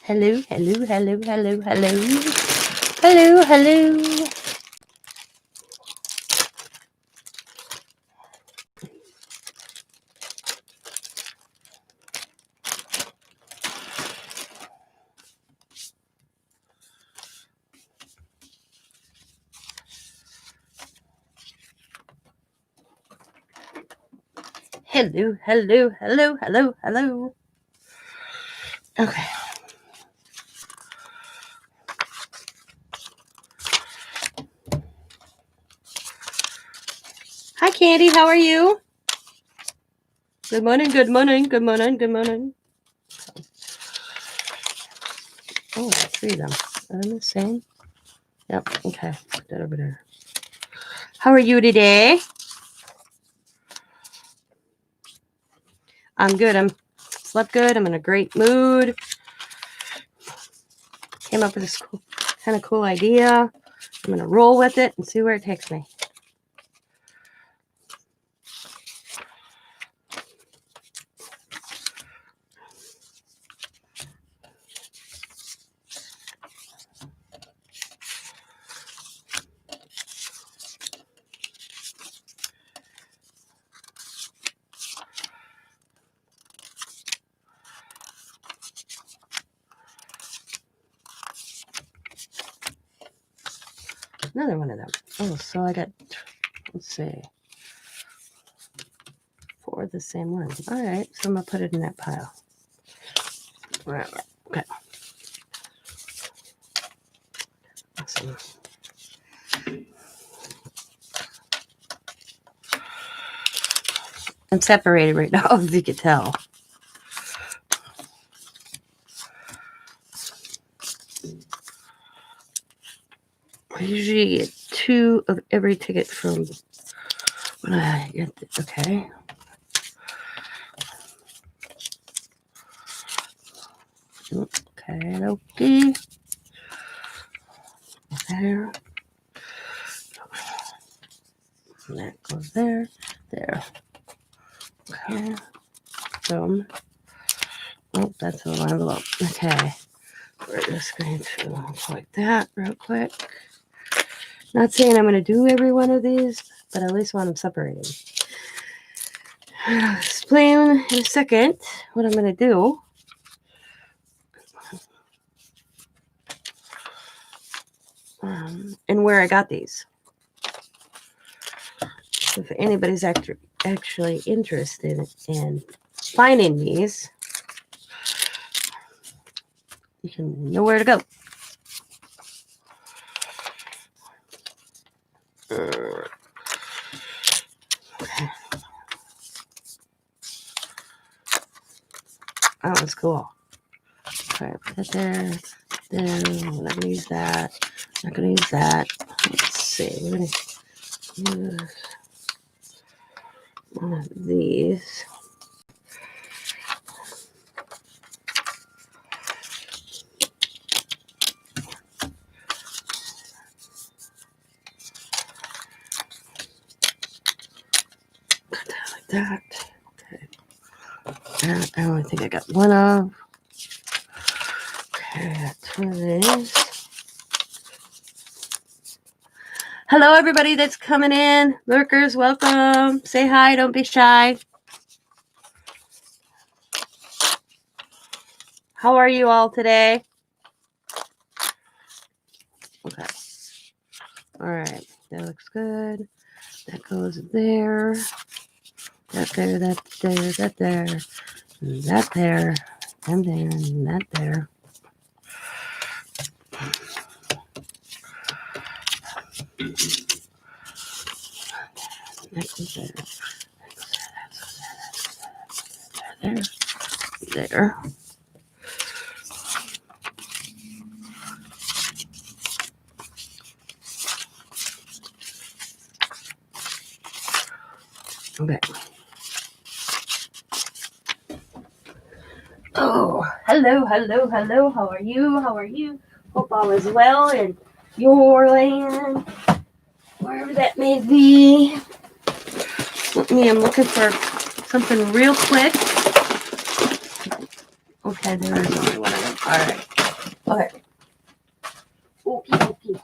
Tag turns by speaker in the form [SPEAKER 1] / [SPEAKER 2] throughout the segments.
[SPEAKER 1] Hello, hello, hello, hello, hello. Hello, hello. Hello, hello, hello, hello, hello. Okay. Hi, Candy. How are you? Good morning, good morning, good morning, good morning. Oh, I see them. Are they the same? Yep. Okay. Put that over there. How are you today? I'm good. I'm slept good. I'm in a great mood. Came up with this kind of cool idea. I'm going to roll with it and see where it takes me. Another one of them. Oh, so I got, let's see, 4 of the same one. All right, so I'm going to put it in that pile. Right. Okay. Awesome. I'm separated right now, as you can tell. I usually get 2 of every ticket from when I get okay. Okay, okay. There. And that goes there. There. Okay. Boom. Oh, that's a little envelope. Okay. We're just going to look like that real quick. Not saying I'm going to do every one of these, but I at least want them separated. I'll explain in a second what I'm going to do. And where I got these. So if anybody's actually interested in finding these, you can know where to go. Okay. Oh, that's cool. Okay, put that there. Then I'm not gonna use that. Not gonna use that. Let's see. We're gonna use one of these. Put that like that. Okay. I only think I got one of. Okay, that's 2 of these. Hello, everybody that's coming in. Lurkers, welcome. Say hi. Don't be shy. How are you all today? Okay. All right. That looks good. That goes there. That there, that there, that there, and that there, and there, and that there. That goes there. That goes there. There. Okay. Oh, hello, hello, hello. How are you? How are you? Hope all is well in your land, wherever that may be. I'm looking for something real quick. Okay, there is only one of them. All right. Okay. Okay. Okay.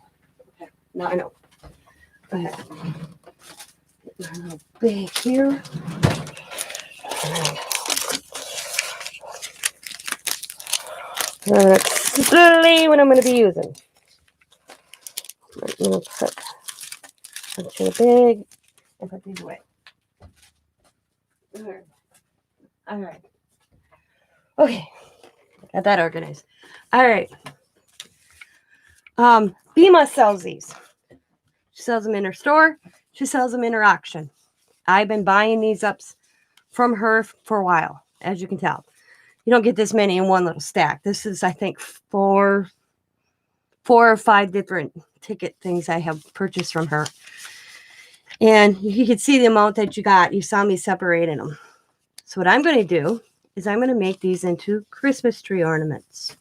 [SPEAKER 1] Now I know. Okay. Get my little bag here. And I'm going to explain what I'm going to be using. I'm going to put into the bag and put these away. All right. Okay. Got that organized. All right. Bima sells these. She sells them in her store. She sells them in her auction. I've been buying these up from her for a while, as you can tell. You don't get this many in one little stack. This is, I think, four or five different ticket things I have purchased from her. And you can see the amount that you got. You saw me separating them. So what I'm going to do is I'm going to make these into Christmas tree ornaments.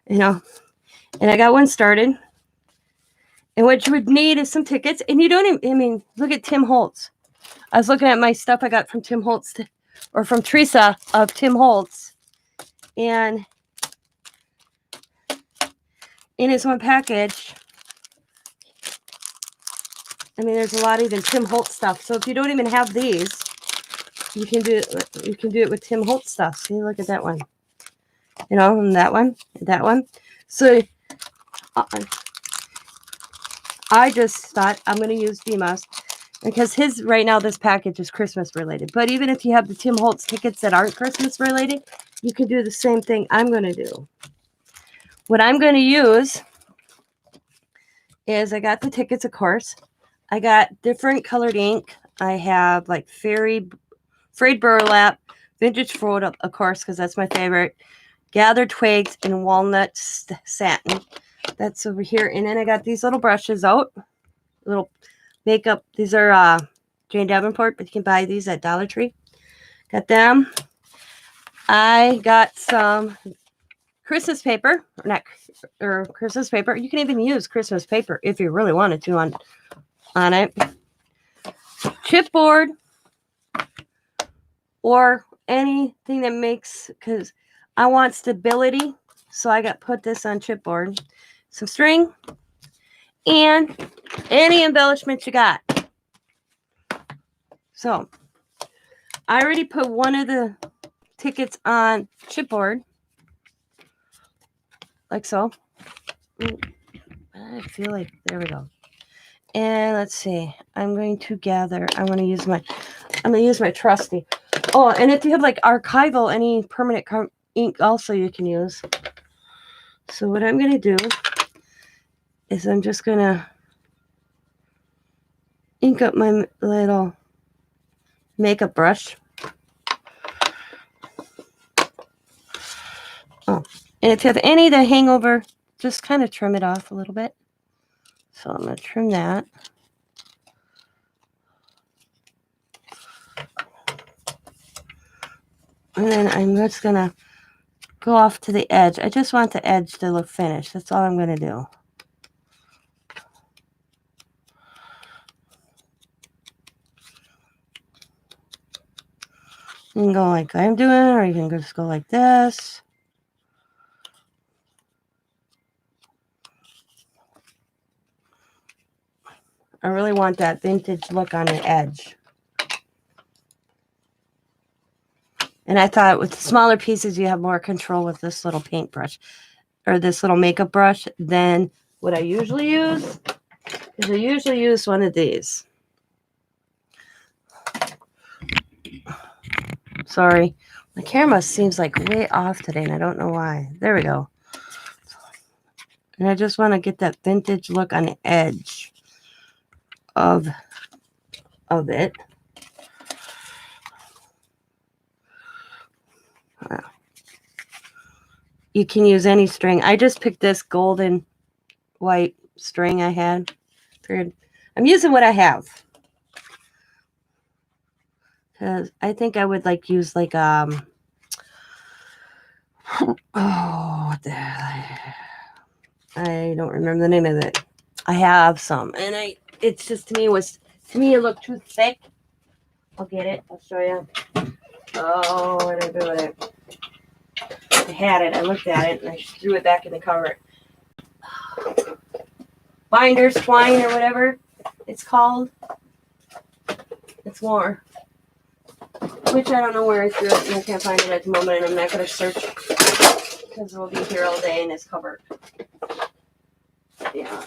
[SPEAKER 1] You know, and I got one started. And what you would need is some tickets. And you don't even, I mean, look at Tim Holtz. I was looking at my stuff I got from Tim Holtz, or from Teresa of Tim Holtz. And in his one package, I mean, there's a lot of even Tim Holtz stuff. So if you don't even have these, you can do it with Tim Holtz stuff. See, look at that one. You know, and that one, and that one. So I just thought I'm going to use BMas because his right now this package is Christmas related. But even if you have the Tim Holtz tickets that aren't Christmas related, you can do the same thing I'm going to do. What I'm going to use is I got the tickets, of course. I got different colored ink. I have like frayed burlap, vintage photo, of course, because that's my favorite. Gathered twigs and walnut satin. That's over here. And then I got these little brushes out. Little makeup. These are Jane Davenport, but you can buy these at Dollar Tree. Got them. I got some Christmas paper. Or Christmas paper. You can even use Christmas paper if you really wanted to on it. Chipboard. Or anything that makes, because I want stability. So I got put this on chipboard. Some string. And any embellishments you got. So I already put one of the tickets on chipboard. Like so. I feel like, there we go. And let's see. I'm going to use my trusty. Oh, and if you have like archival, any permanent ink also you can use. So what I'm going to do is I'm just going to ink up my little makeup brush. Oh, and if you have any that hang over, just kind of trim it off a little bit. So I'm going to trim that. And then I'm just going to go off to the edge. I just want the edge to look finished. That's all I'm going to do. You can go like I'm doing, or you can just go like this. I really want that vintage look on the edge. And I thought with smaller pieces, you have more control with this little paintbrush or this little makeup brush than what I usually use. Is I usually use one of these. Sorry. My camera seems like way off today, and I don't know why. There we go. And I just want to get that vintage look on the edge of it. You can use any string. I just picked this golden white string I had. I'm using what I have. Because I think I would use oh, what the hell? I don't remember the name of it. I have some, and it's just to me it looked too thick. I'll get it. I'll show you. Oh, what did I do with it? I had it. I looked at it and I threw it back in the cover. Binders twine or whatever it's called. It's more. Which I don't know where I threw it and I can't find it at the moment, and I'm not going to search because we'll be here all day in this cupboard. Yeah,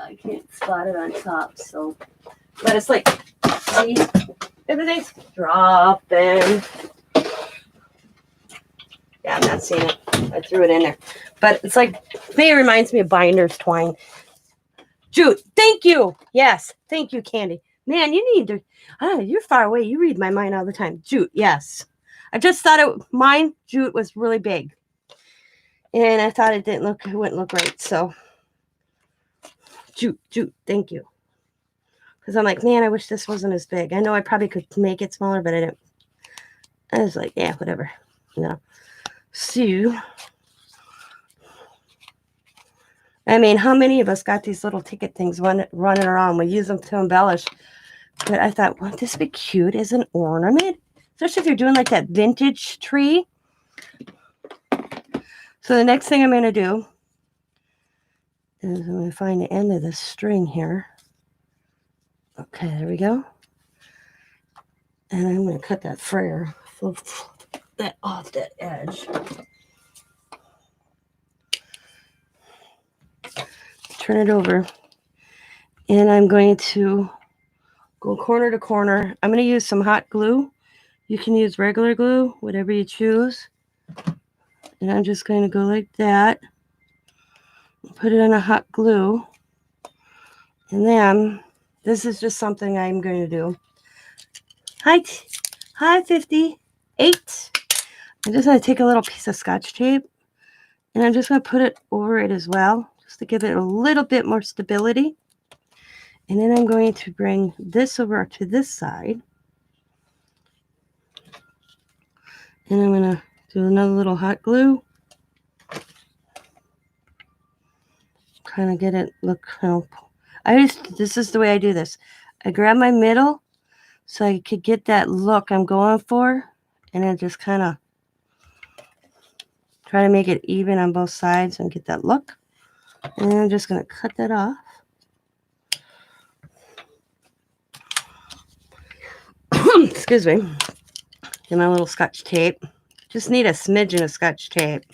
[SPEAKER 1] I can't spot it on top, so. But it's like, see, everything's dropping. Yeah, I'm not seeing it. I threw it in there. But it's like, it reminds me of Binders twine. Jute, thank you. Yes, thank you, Candy. Man, you need to, you're far away. You read my mind all the time. Jute, yes. I just thought mine, jute, was really big. And I thought it wouldn't look right. So, jute, thank you. Because I'm like, man, I wish this wasn't as big. I know I probably could make it smaller, but I didn't. I was like, yeah, whatever. So, I mean, how many of us got these little ticket things running around? We use them to embellish. But I thought, wouldn't this be cute as an ornament? Especially if you're doing like that vintage tree. So the next thing I'm going to do is I'm going to find the end of this string here. Okay, there we go. And I'm going to cut that frayer, that off that edge. Turn it over. And I'm going to go corner to corner. I'm going to use some hot glue. You can use regular glue, whatever you choose. And I'm just going to go like that. Put it on a hot glue. And then, this is just something I'm going to do. Hi, 58. I'm just going to take a little piece of Scotch tape. And I'm just going to put it over it as well. Just to give it a little bit more stability. And then I'm going to bring this over to this side. And I'm going to do another little hot glue. Kind of get it look, this is the way I do this. I grab my middle so I could get that look I'm going for. And I just kind of try to make it even on both sides and get that look. And then I'm just going to cut that off. Excuse me. Get my little Scotch tape. Just need a smidgen of Scotch tape.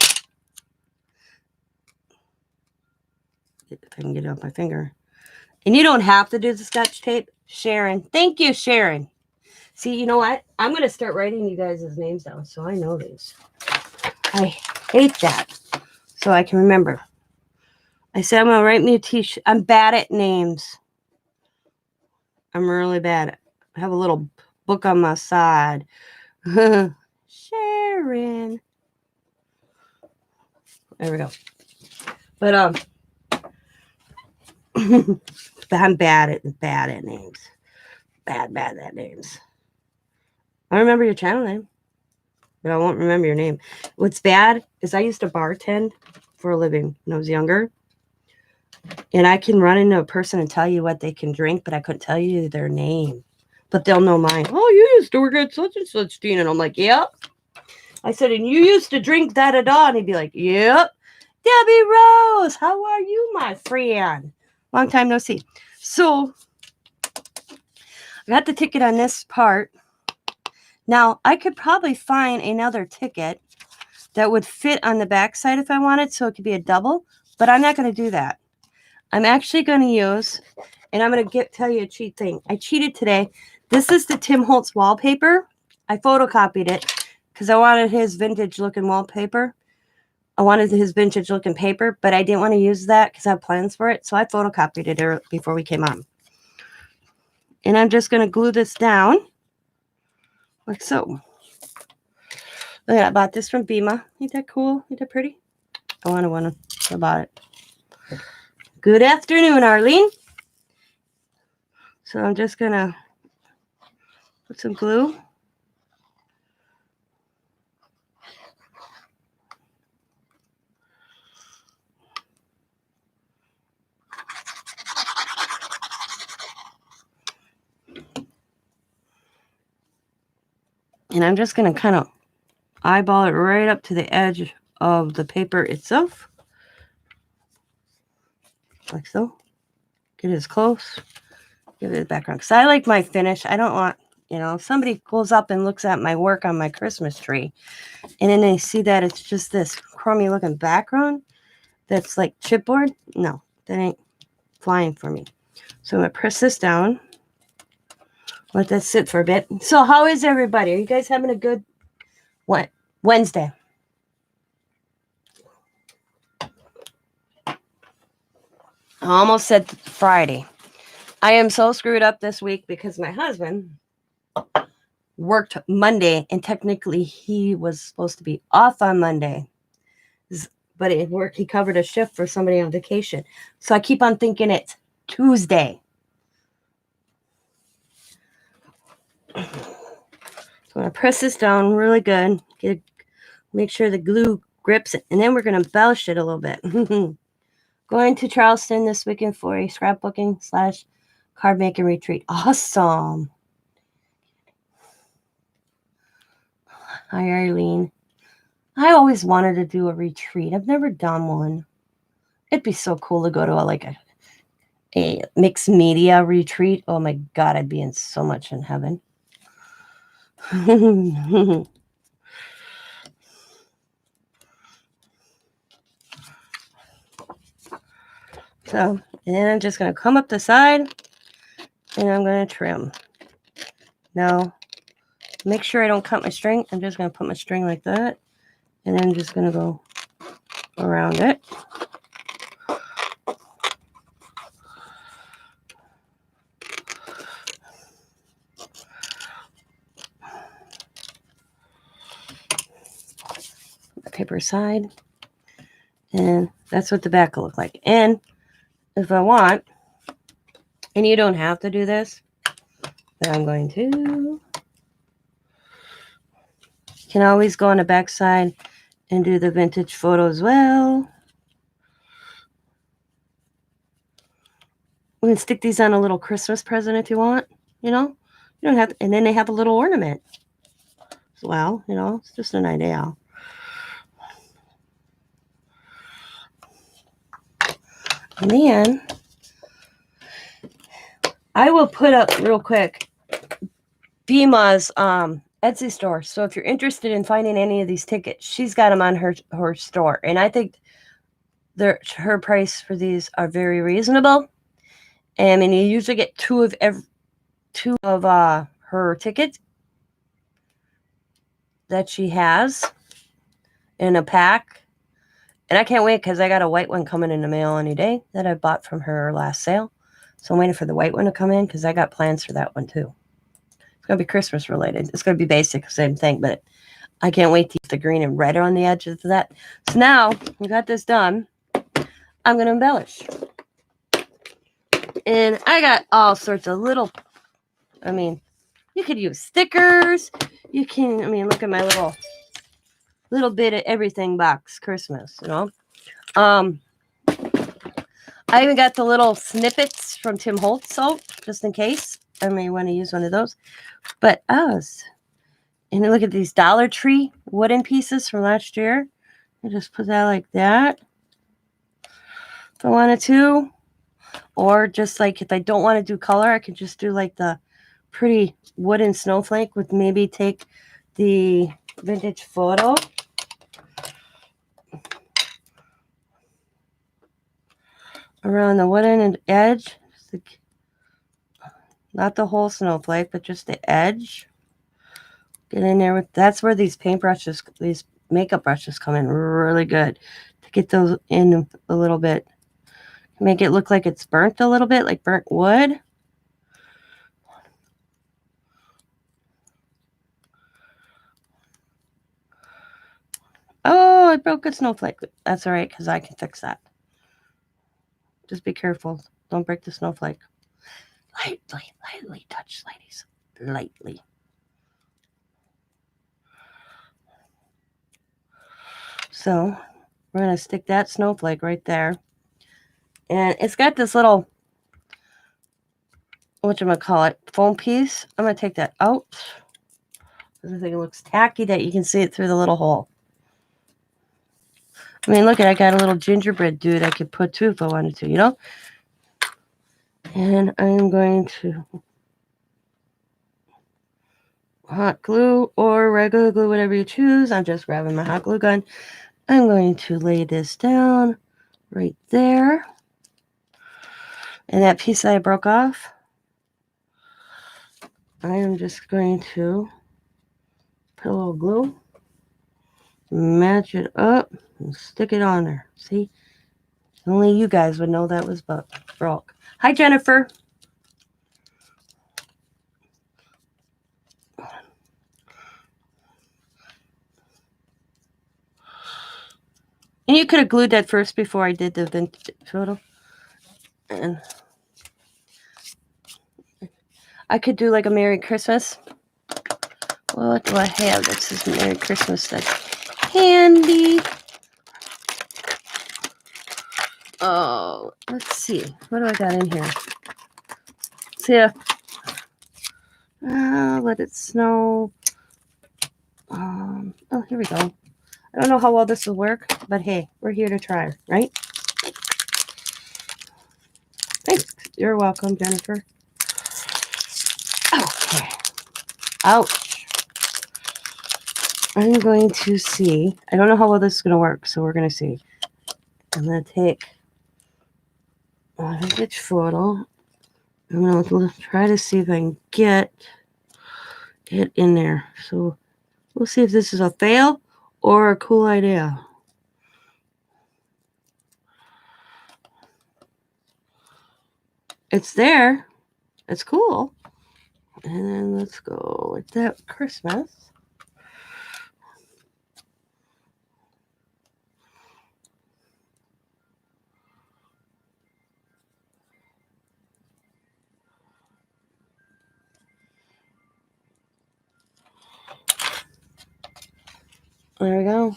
[SPEAKER 1] If I can get it off my finger. And you don't have to do the Scotch tape. Sharon. Thank you, Sharon. See, you know what? I'm going to start writing you guys' names down so I know these. I hate that. So I can remember. I said I'm going to write me a t-shirt. I'm bad at names. I'm really bad. I have a little book on my side. Sharon. There we go. But I'm bad at names. Bad at names. I remember your channel name, but I won't remember your name. What's bad is I used to bartend for a living when I was younger. And I can run into a person and tell you what they can drink, but I couldn't tell you their name. But they'll know mine. Oh, you used to work at such and such, Dean. And I'm like, yep. I said, and you used to drink da-da-da. And he'd be like, yep. Debbie Rose, how are you, my friend? Long time no see. So I got the ticket on this part. Now, I could probably find another ticket that would fit on the back side if I wanted, so it could be a double, but I'm not going to do that. I'm actually going to use, and I'm going to tell you a cheat thing. I cheated today. This is the Holtz Wallpaper. I photocopied it because I wanted his vintage looking wallpaper. I wanted his vintage looking paper, but I didn't want to use that because I have plans for it, so I photocopied it before we came on. And I'm just going to glue this down. Like so. Look, I bought this from Bima. Ain't that cool? Ain't that pretty? I wanted one. I bought it. Good afternoon, Arlene. So I'm just going to put some glue. And I'm just going to kind of eyeball it right up to the edge of the paper itself. Like so. Get it as close. Give it a background. Because I like my finish. I don't want, if somebody pulls up and looks at my work on my Christmas tree, and then they see that it's just this crummy looking background that's like chipboard. No, that ain't flying for me. So I'm going to press this down. Let that sit for a bit. So how is everybody? Are you guys having a good Wednesday? I almost said Friday. I am so screwed up this week because my husband worked Monday, and technically he was supposed to be off on Monday. But at work, he covered a shift for somebody on vacation. So I keep on thinking it's Tuesday. So I'm going to press this down really good. Make sure the glue grips it. And then we're going to embellish it a little bit. Going to Charleston this weekend for a scrapbooking / card making retreat. Awesome. Hi, Arlene. I always wanted to do a retreat. I've never done one. It'd be so cool to go to a mixed media retreat. Oh my God, I'd be in so much in heaven. So, and then I'm just going to come up the side and I'm going to trim. Now, make sure I don't cut my string. I'm just going to put my string like that. And then I'm just going to go around it. The paper side. And that's what the back will look like. And if I want, and you don't have to do this, but I'm going to. You can always go on the back side and do the vintage photo as well. We can stick these on a little Christmas present if you want, You don't have to, and then they have a little ornament as well, it's just an idea. And then I will put up real quick BMa's Etsy store. So if you're interested in finding any of these tickets, she's got them on her store. And I think her price for these are very reasonable. And you usually get two of her tickets that she has in a pack. And I can't wait because I got a white one coming in the mail any day that I bought from her last sale. So I'm waiting for the white one to come in because I got plans for that one too. It's going to be Christmas related. It's going to be basic, same thing, but I can't wait to use the green and red on the edges of that. So now we got this done. I'm going to embellish. And I got all sorts of little, you could use stickers. You can, look at my little bit of everything box Christmas, I even got the little snippets from Tim Holtz soap, just in case I may want to use one of those. But and look at these Dollar Tree wooden pieces from last year. I just put that like that if I wanted to. Or just like if I don't want to do color, I could just do like the pretty wooden snowflake with maybe take the vintage photo. Around the wooden edge. Not the whole snowflake, but just the edge. Get in there that's where these paintbrushes, these makeup brushes come in really good. To get those in a little bit. Make it look like it's burnt a little bit, like burnt wood. Oh, I broke a snowflake. That's all right, because I can fix that. Just be careful. Don't break the snowflake. Lightly touch, ladies. Lightly. So, we're going to stick that snowflake right there. And it's got this little, whatchamacallit, foam piece. I'm going to take that out. I think it looks tacky that you can see it through the little hole. I mean, look at, I got a little gingerbread dude I could put too if I wanted to, you know? And I'm going to hot glue or regular glue, whatever you choose. I'm just grabbing my hot glue gun. I'm going to lay this down right there. And that piece that I broke off, I am just going to put a little glue, match it up, and stick it on there. See? Only you guys would know that was broke. Hi, Jennifer. And you could have glued that first before I did the vintage photo. And I could do like a Merry Christmas. What do I have that says Merry Christmas? That's handy. Oh, let's see. What do I got in here? See ya. Let it snow. Oh, here we go. I don't know how well this will work, but hey, we're here to try, right? Thanks. You're welcome, Jennifer. Okay. Ouch. I'm going to see. I don't know how well this is going to work, so we're going to see. I'm going to take a vintage photo. I'm going to try to see if I can get it in there. So we'll see if this is a fail or a cool idea. It's there. It's cool. And then let's go with that Christmas. There we go.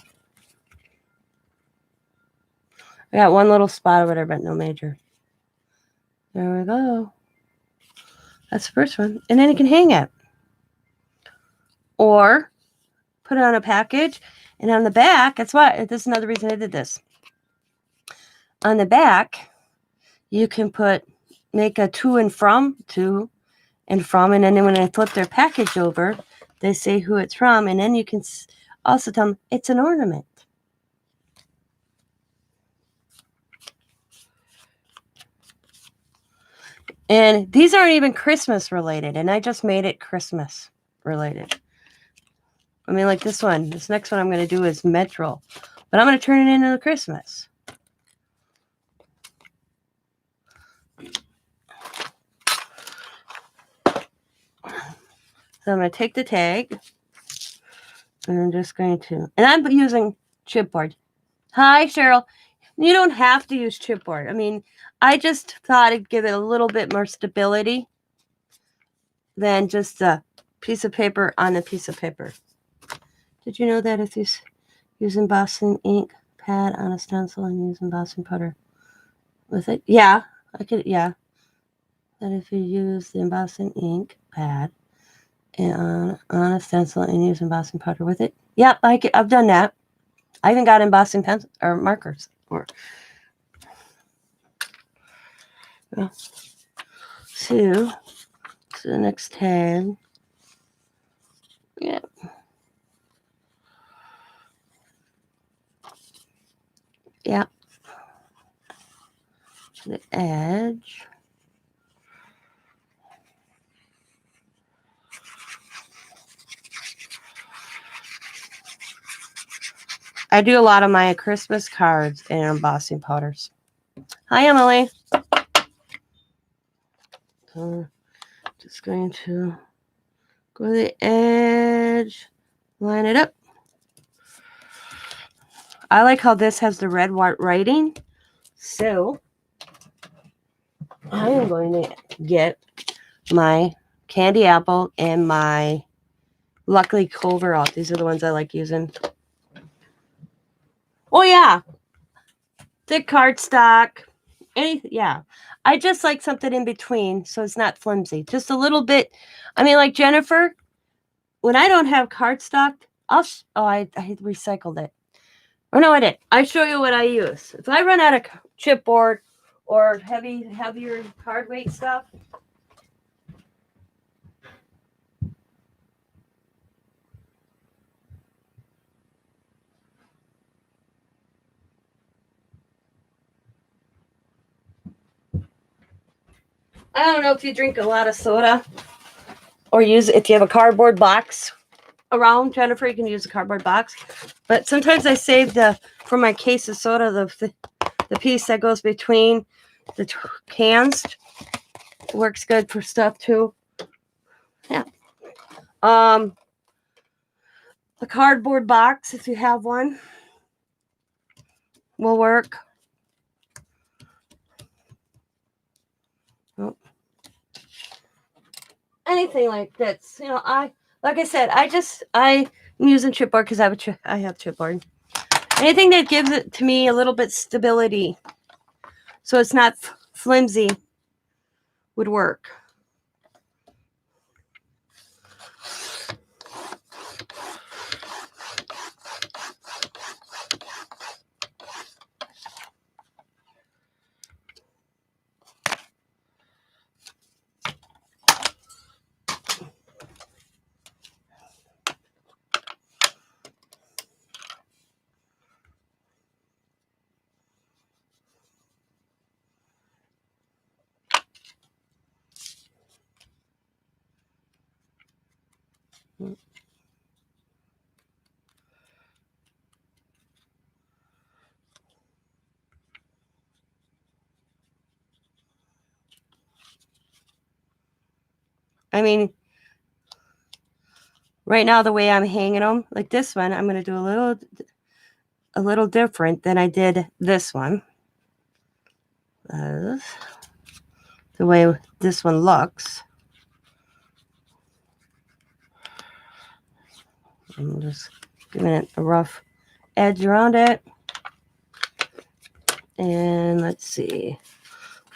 [SPEAKER 1] I got one little spot over there, but no major. There we go. That's the first one. And then you can hang it. Or put it on a package. And on the back, that's why, this is another reason I did this. On the back, you can make a to and from, and then when I flip their package over, they say who it's from. And then you can also tell them it's an ornament. And these aren't even Christmas related, and I just made it Christmas related. I mean, like this one. This next one I'm going to do is Metro, but I'm going to turn it into Christmas. So I'm going to take the tag, and I'm just going to, and I'm using chipboard. Hi, Cheryl. You don't have to use chipboard. I mean, I just thought it'd give it a little bit more stability than just a piece of paper on a piece of paper. Did you know that if you use embossing ink pad on a stencil and use embossing powder with it? Yeah, I could, yeah. That if you use the embossing ink pad and on a stencil and use embossing powder with it. Yep, I've done that. I even got embossing pencil or markers. To the next tag. Yeah. Yeah. The edge. I do a lot of my Christmas cards in embossing powders. Hi, Emily. So just going to go to the edge, line it up. I like how this has the red writing. So I am going to get my candy apple and my Luckily Clover out. These are the ones I like using. Oh, yeah. Thick cardstock. Yeah. I just like something in between so it's not flimsy. Just a little bit. I mean, like Jennifer, when I don't have cardstock, I recycled it. Or no, I didn't. I show you what I use. If I run out of chipboard or heavier card weight stuff, I don't know if you drink a lot of soda or use if you have a cardboard box around. Jennifer, you can use a cardboard box. But sometimes I save for my case of soda the piece that goes between the cans. Works good for stuff too. Yeah. A cardboard box, if you have one, will work. Oh. Anything like this, like I said, I'm using chipboard because I have chipboard. Anything that gives it to me a little bit stability, so it's not flimsy, would work. I mean, right now the way I'm hanging them, like this one, I'm going to do a little different than I did this one. The way this one looks. I'm just giving it a rough edge around it. And let's see,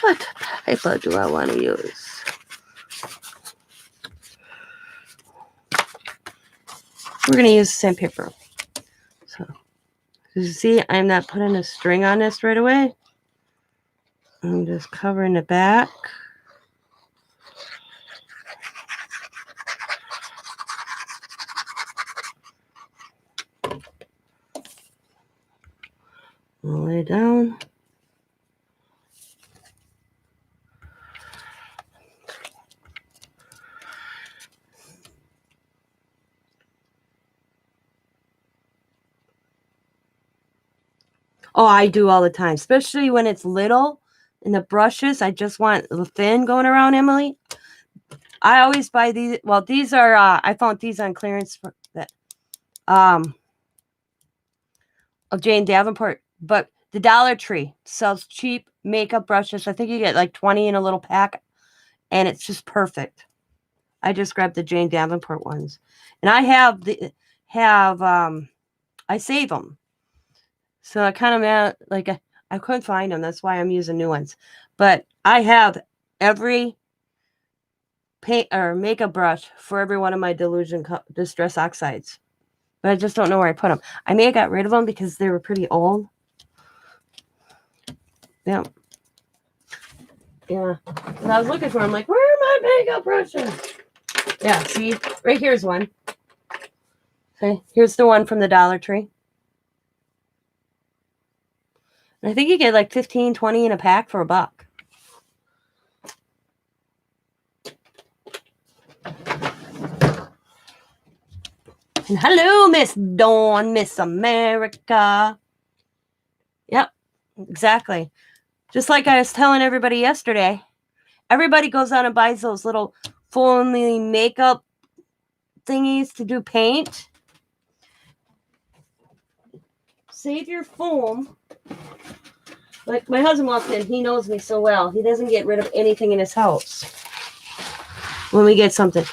[SPEAKER 1] what paper do I want to use? We're going to use sandpaper. So, you see, I'm not putting a string on this right away. I'm just covering the back. All the way down. Oh, I do all the time, especially when it's little and the brushes. I just want the thin going around, Emily. I always buy these. Well, these are, I found these on clearance for that, of Jane Davenport, but the Dollar Tree sells cheap makeup brushes. I think you get like 20 in a little pack, and it's just perfect. I just grabbed the Jane Davenport ones, and I I save them. So I kind of like I couldn't find them. That's why I'm using new ones. But I have every paint or makeup brush for every one of my Distress Oxides. But I just don't know where I put them. I may have got rid of them because they were pretty old. Yeah. Yeah. And I was looking for them. I'm like, where are my makeup brushes? Yeah, see? Right here's one. Okay, here's the one from the Dollar Tree. And I think you get like 15, 20 in a pack for $1. And hello, Miss Dawn, Miss America. Yep, exactly. Just like I was telling everybody yesterday, everybody goes out and buys those little foamy makeup thingies to do paint. Save your foam. Like my husband walked in, he knows me so well. He doesn't get rid of anything in his house. When we get something.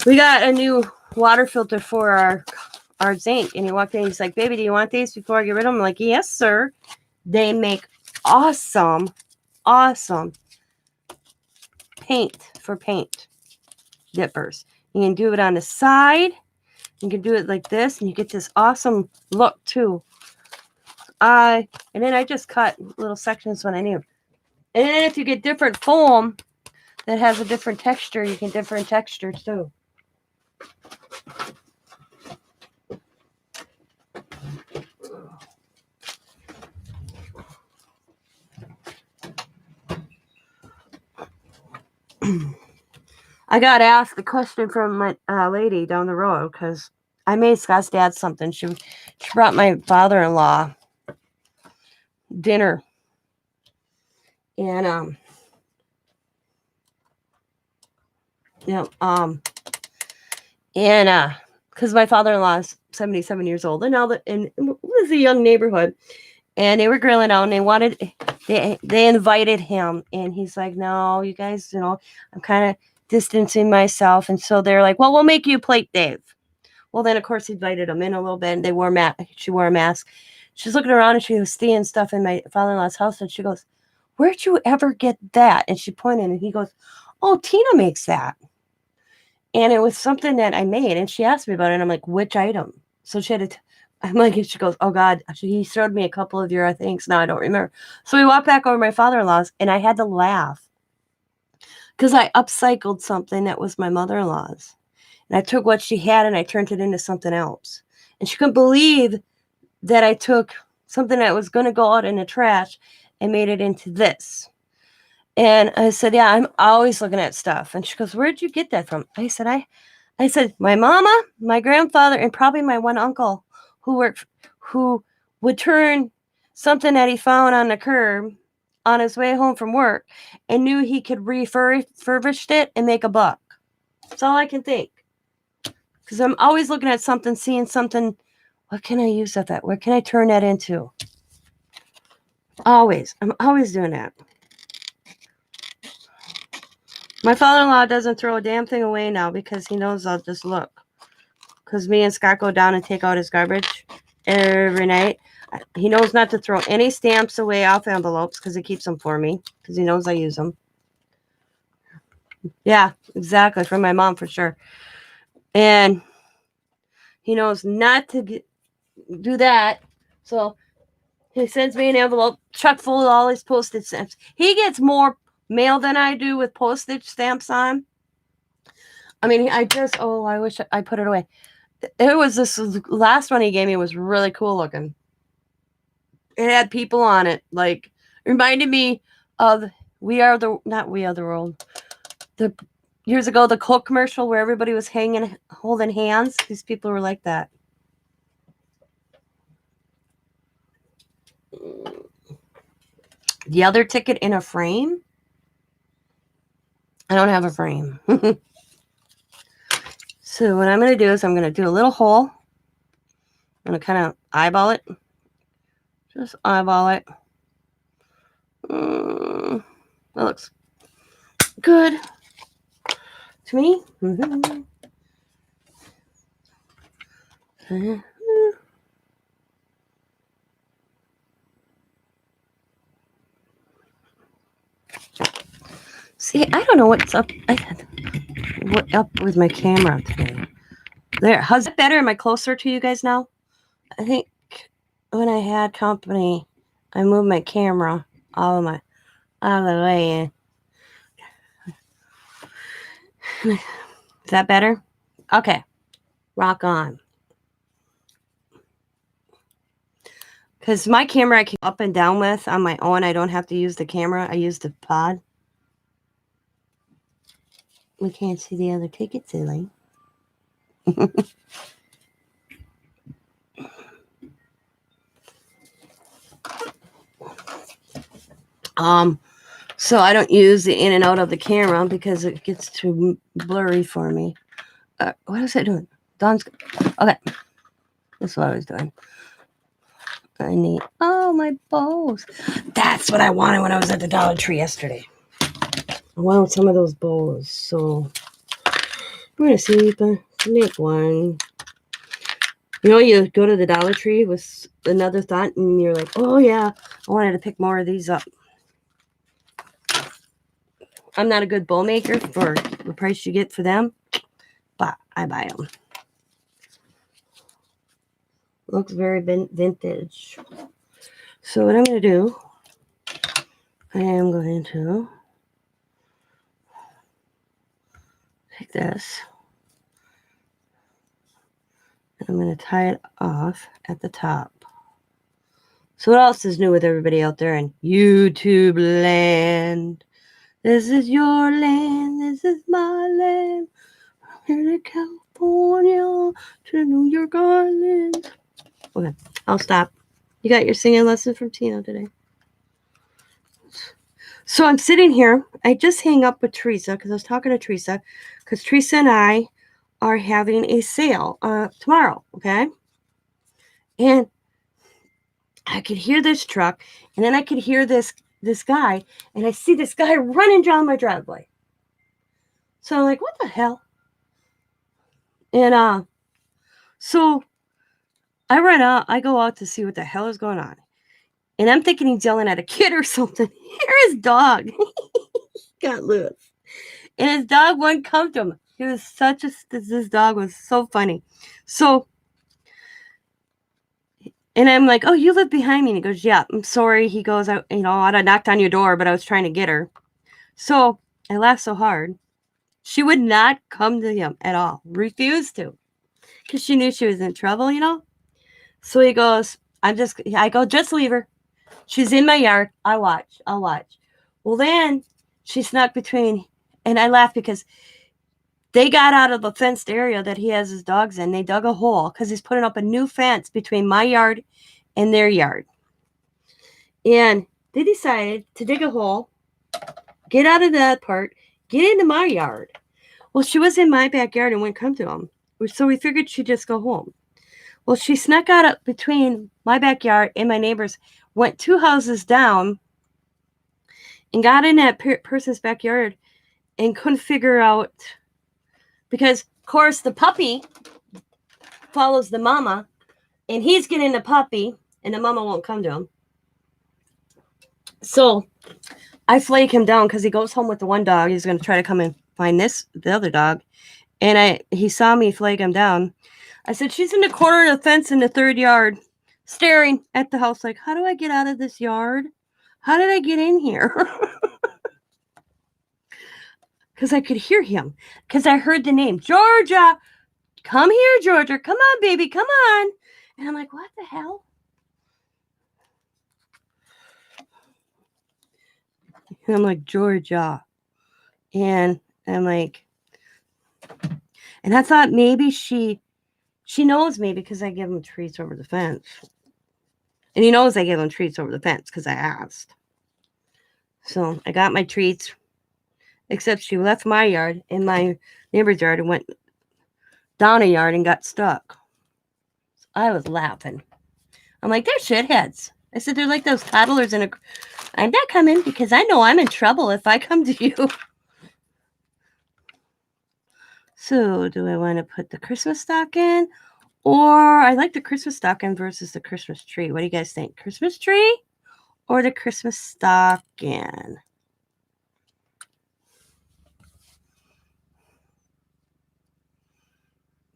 [SPEAKER 1] We got a new water filter for our zinc, and he walked in, he's like, baby, do you want these before I get rid of them? I'm like, yes, sir. They make awesome paint for paint dippers. You can do it on the side. You can do it like this, and you get this awesome look too. And then I just cut little sections when I need them. And then if you get different foam that has a different texture, you can different textures too. I got asked a question from my lady down the road because I made Scott's dad something. She brought my father-in-law dinner. And because my father-in-law is 77 years old, and it was a young neighborhood, and they were grilling out, and they invited him, and he's like, no, you guys, I'm kind of distancing myself, and so they're like, well, we'll make you a plate, Dave. Well, then of course he invited them in a little bit, and she wore a mask. She's looking around, and she was seeing stuff in my father-in-law's house, and she goes, where'd you ever get that? And she pointed, and he goes, oh, Tina makes that. And it was something that I made, and she asked me about it, and I'm like, which item? So she had to, I'm like, she goes, oh God, he showed me a couple of your things. Now I don't remember. So we walked back over to my father-in-law's, and I had to laugh because I upcycled something that was my mother-in-law's. And I took what she had, and I turned it into something else. And she couldn't believe that I took something that was going to go out in the trash and made it into this. And I said, yeah, I'm always looking at stuff. And she goes, where'd you get that from? I said, my mama, my grandfather, and probably my one uncle who would turn something that he found on the curb on his way home from work and knew he could refurbish it and make a buck. That's all I can think. Because I'm always looking at something, seeing something. What can I use that? What can I turn that into? Always. I'm always doing that. My father-in-law doesn't throw a damn thing away now because he knows I'll just look. Because me and Scott go down and take out his garbage every night. He knows not to throw any stamps away off envelopes because he keeps them for me because he knows I use them. Yeah, exactly. From my mom for sure. And he knows not to do that. So he sends me an envelope chock full of all his postage stamps. He gets more mail than I do with postage stamps on. I mean, I wish I put it away. It was this last one he gave me was really cool looking. It had people on it, like reminded me of not We Are the World. The years ago, the Coke commercial where everybody was holding hands. These people were like that. The other ticket in a frame. I don't have a frame. So what I'm going to do is I'm going to do a little hole. I'm going to kind of eyeball it. Just eyeball it. That looks good to me. See, I don't know what's up. What up with my camera today? There, how's it better? Am I closer to you guys now? I think when I had company, I moved my camera out of the way. Is that better? Okay, rock on. Because my camera I can up and down with on my own. I don't have to use the camera. I use the pod. We can't see the other ticket, silly. So I don't use the in and out of the camera because it gets too blurry for me. What is it doing? Okay. That's what I was doing. I need my bows. That's what I wanted when I was at the Dollar Tree yesterday. I wanted some of those bows. So I'm going to see if I can make one. You go to the Dollar Tree with another thought and you're like, oh yeah, I wanted to pick more of these up. I'm not a good bow maker for the price you get for them, but I buy them. Looks very vintage. So what I'm going to do, I am going to take this. I'm going to tie it off at the top. So what else is new with everybody out there in YouTube land? This is your land. This is my land. From here to California to New York Island. Okay, I'll stop. You got your singing lesson from Tina today. So I'm sitting here. I just hang up with Teresa because I was talking to Teresa because Teresa and I are having a sale tomorrow, okay? And I could hear this truck, and then I could hear this guy, and I see this guy running down my driveway. So I'm like, what the hell? And so I run out. I go out to see what the hell is going on. And I'm thinking he's yelling at a kid or something. Here's his dog. Got loose. And his dog wouldn't come to him. He was this dog was so funny. So, and I'm like, oh, you live behind me. And he goes, yeah, I'm sorry. He goes, I'd have knocked on your door, but I was trying to get her. So I laughed so hard. She would not come to him at all. Refused to. Because she knew she was in trouble, So he goes, I go, just leave her. She's in my yard. I'll watch. Well, then she snuck between, and I laughed because they got out of the fenced area that he has his dogs in. They dug a hole because he's putting up a new fence between my yard and their yard. And they decided to dig a hole, get out of that part, get into my yard. Well, she was in my backyard and wouldn't come to him. So we figured she'd just go home. Well, she snuck out up between my backyard and my neighbor's, went 2 houses down, and got in that person's backyard and couldn't figure out, because, of course, the puppy follows the mama, and he's getting the puppy, and the mama won't come to him. So I flag him down because he goes home with the one dog. He's going to try to come and find the other dog. And he saw me flag him down. I said, she's in the corner of the fence in the 3rd yard, staring at the house like, how do I get out of this yard? How did I get in here? Because I could hear him. Because I heard the name, Georgia. Come here, Georgia. Come on, baby. Come on. And I'm like, what the hell? And I'm like, Georgia. And I'm like, and I thought maybe she knows me because I give him treats over the fence. And he knows I give him treats over the fence because I asked. So I got my treats, except she left my yard in my neighbor's yard and went down a yard and got stuck. So I was laughing. I'm like, they're shitheads. I said, they're like those toddlers in a... I'm not coming because I know I'm in trouble if I come to you. So do I want to put the Christmas stocking? Or I like the Christmas stocking versus the Christmas tree. What do you guys think? Christmas tree or the Christmas stocking?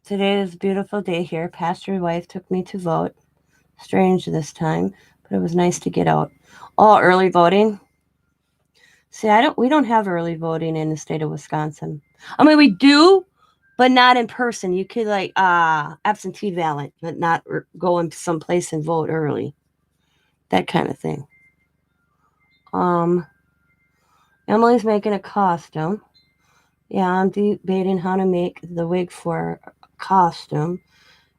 [SPEAKER 1] Today is a beautiful day here. Pastor's wife took me to vote. Strange this time, but it was nice to get out. Oh, early voting. See, we don't have early voting in the state of Wisconsin. I mean, we do, but not in person. You could absentee ballot, but not go in someplace and vote early. That kind of thing. Emily's making a costume. Yeah, I'm debating how to make the wig for a costume.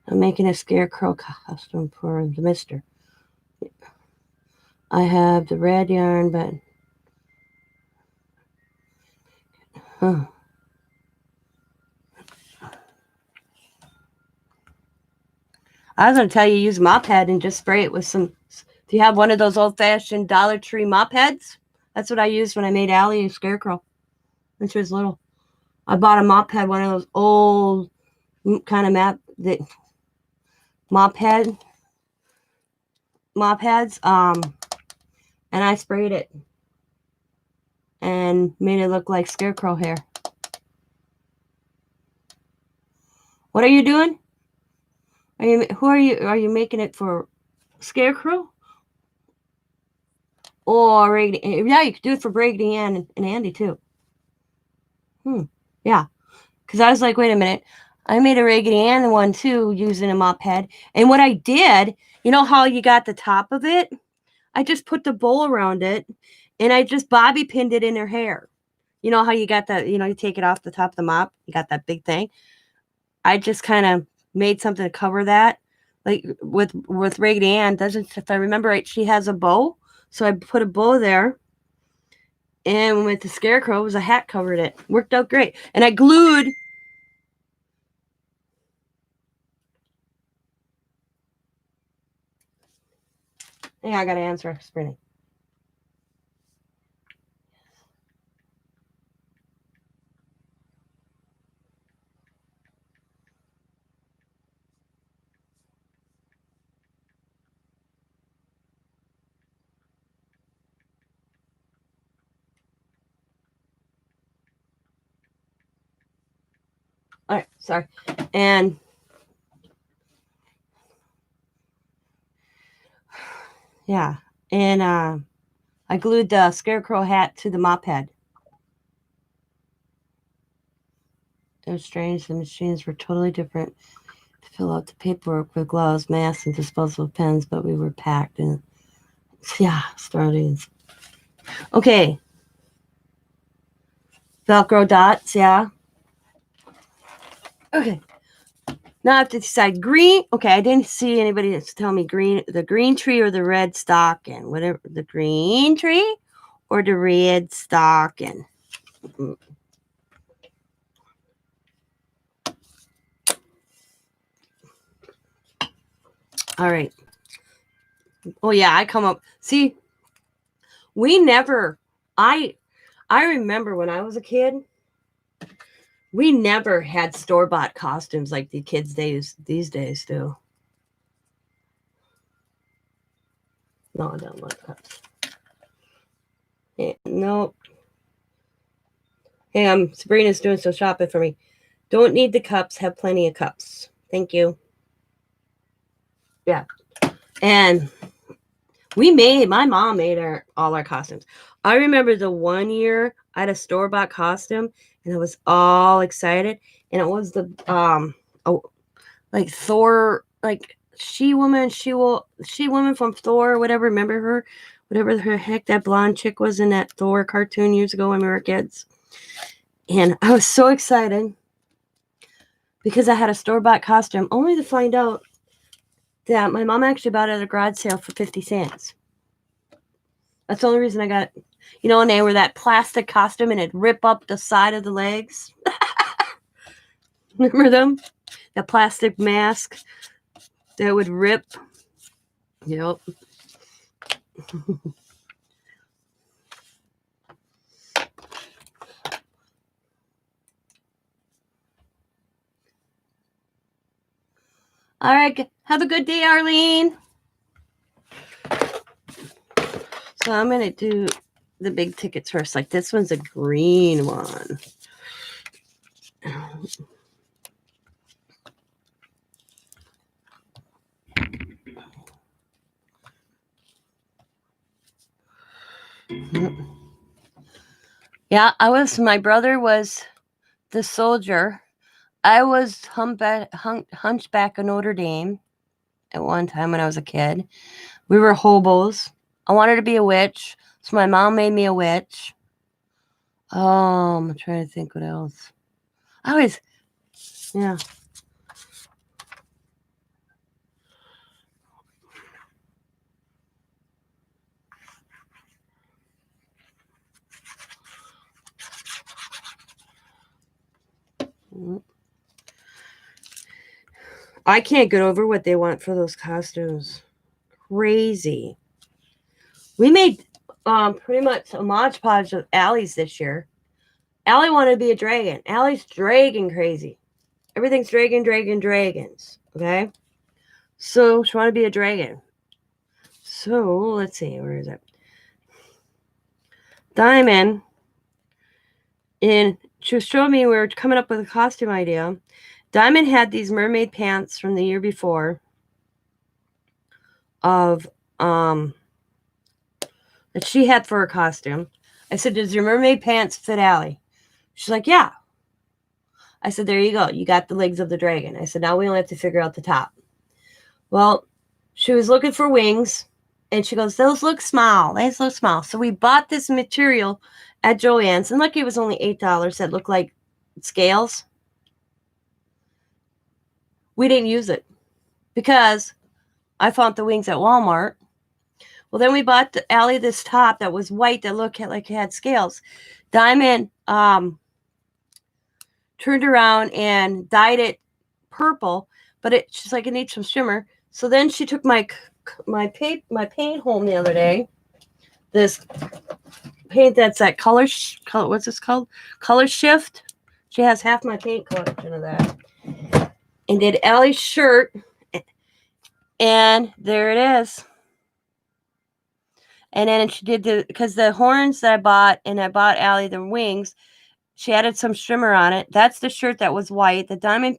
[SPEAKER 1] I'm making a Scarecrow costume for the mister. I have the red yarn, but... I was going to tell you, use mop head and just spray it with some... Do you have one of those old-fashioned Dollar Tree mop heads? That's what I used when I made Allie a Scarecrow when she was little. I bought a mop head, one of those old kind of mop heads, and I sprayed it and made it look like Scarecrow hair. What are you doing? Are you making it for Scarecrow? Or yeah, you could do it for Brady and Andy too. Yeah. Because I was like, wait a minute. I made a Raggedy Ann one too using a mop head. And what I did, you know how you got the top of it? I just put the bowl around it and I just bobby pinned it in her hair. You know how you got that, you take it off the top of the mop, you got that big thing. I just kind of made something to cover that. Like with Raggedy Ann, if I remember right, she has a bow. So I put a bow there. And with the Scarecrow, it was a hat covered it. Worked out great. And I glued. Yeah, I got to answer, Sprinty. All right, sorry. And yeah, and I glued the Scarecrow hat to the mop head. It was strange. The machines were totally different. To fill out the paperwork with gloves, masks, and disposable pens, but we were packed and yeah, startings. Okay. Velcro dots, yeah. Okay. Now I have to decide green. Okay, I didn't see anybody that's telling me the green tree or the red stocking. Whatever, the green tree or the red stocking. All right. Oh yeah, I come up. See, we never. I remember when I was a kid, we never had store-bought costumes like the kids these days do. No, I don't like cups. Yeah, nope. Hey, Sabrina's doing some shopping for me. Don't need the cups. Have plenty of cups. Thank you. Yeah. And my mom made all our costumes. I remember the one year I had a store-bought costume and I was all excited. And it was the like Thor, like She-Woman from Thor, whatever. Remember her? Whatever the heck that blonde chick was in that Thor cartoon years ago when we were kids. And I was so excited because I had a store-bought costume, only to find out that my mom actually bought it at a garage sale for 50 cents. That's the only reason I got, and they were that plastic costume and it'd rip up the side of the legs. Remember them? That plastic mask that would rip. Yep. All right. Have a good day, Arlene. So I'm going to do the big tickets first. Like this one's a green one. Yeah, my brother was the soldier. I was Hunchback of Notre Dame at one time when I was a kid. We were hobos. I wanted to be a witch, so my mom made me a witch. I'm trying to think what else. Yeah. I can't get over what they want for those costumes. Crazy. We made pretty much a Mod Podge of Allie's this year. Allie wanted to be a dragon. Allie's dragon crazy. Everything's dragons. Okay? So she wanted to be a dragon. So let's see, where is it? Diamond. And she was showing me we were coming up with a costume idea. Diamond had these mermaid pants from the year before of that she had for her costume. I said, does your mermaid pants fit Allie? She's like, yeah. I said, there you go. You got the legs of the dragon. I said, now we only have to figure out the top. Well, she was looking for wings, and she goes, those look small. Those look small. So we bought this material at Joann's, and lucky it was only $8 that looked like scales. We didn't use it because I found the wings at Walmart. Well, then we bought Allie this top that was white that looked like it had scales. Diamond turned around and dyed it purple, but she's like, it needs some shimmer. So then she took my paint home the other day. This paint that's that color. What's this called? Color Shift. She has half my paint collection of that. And did Allie's shirt, and there it is. And then she did because the horns that I bought, and I bought Allie the wings, she added some shimmer on it. That's the shirt that was white. The Diamond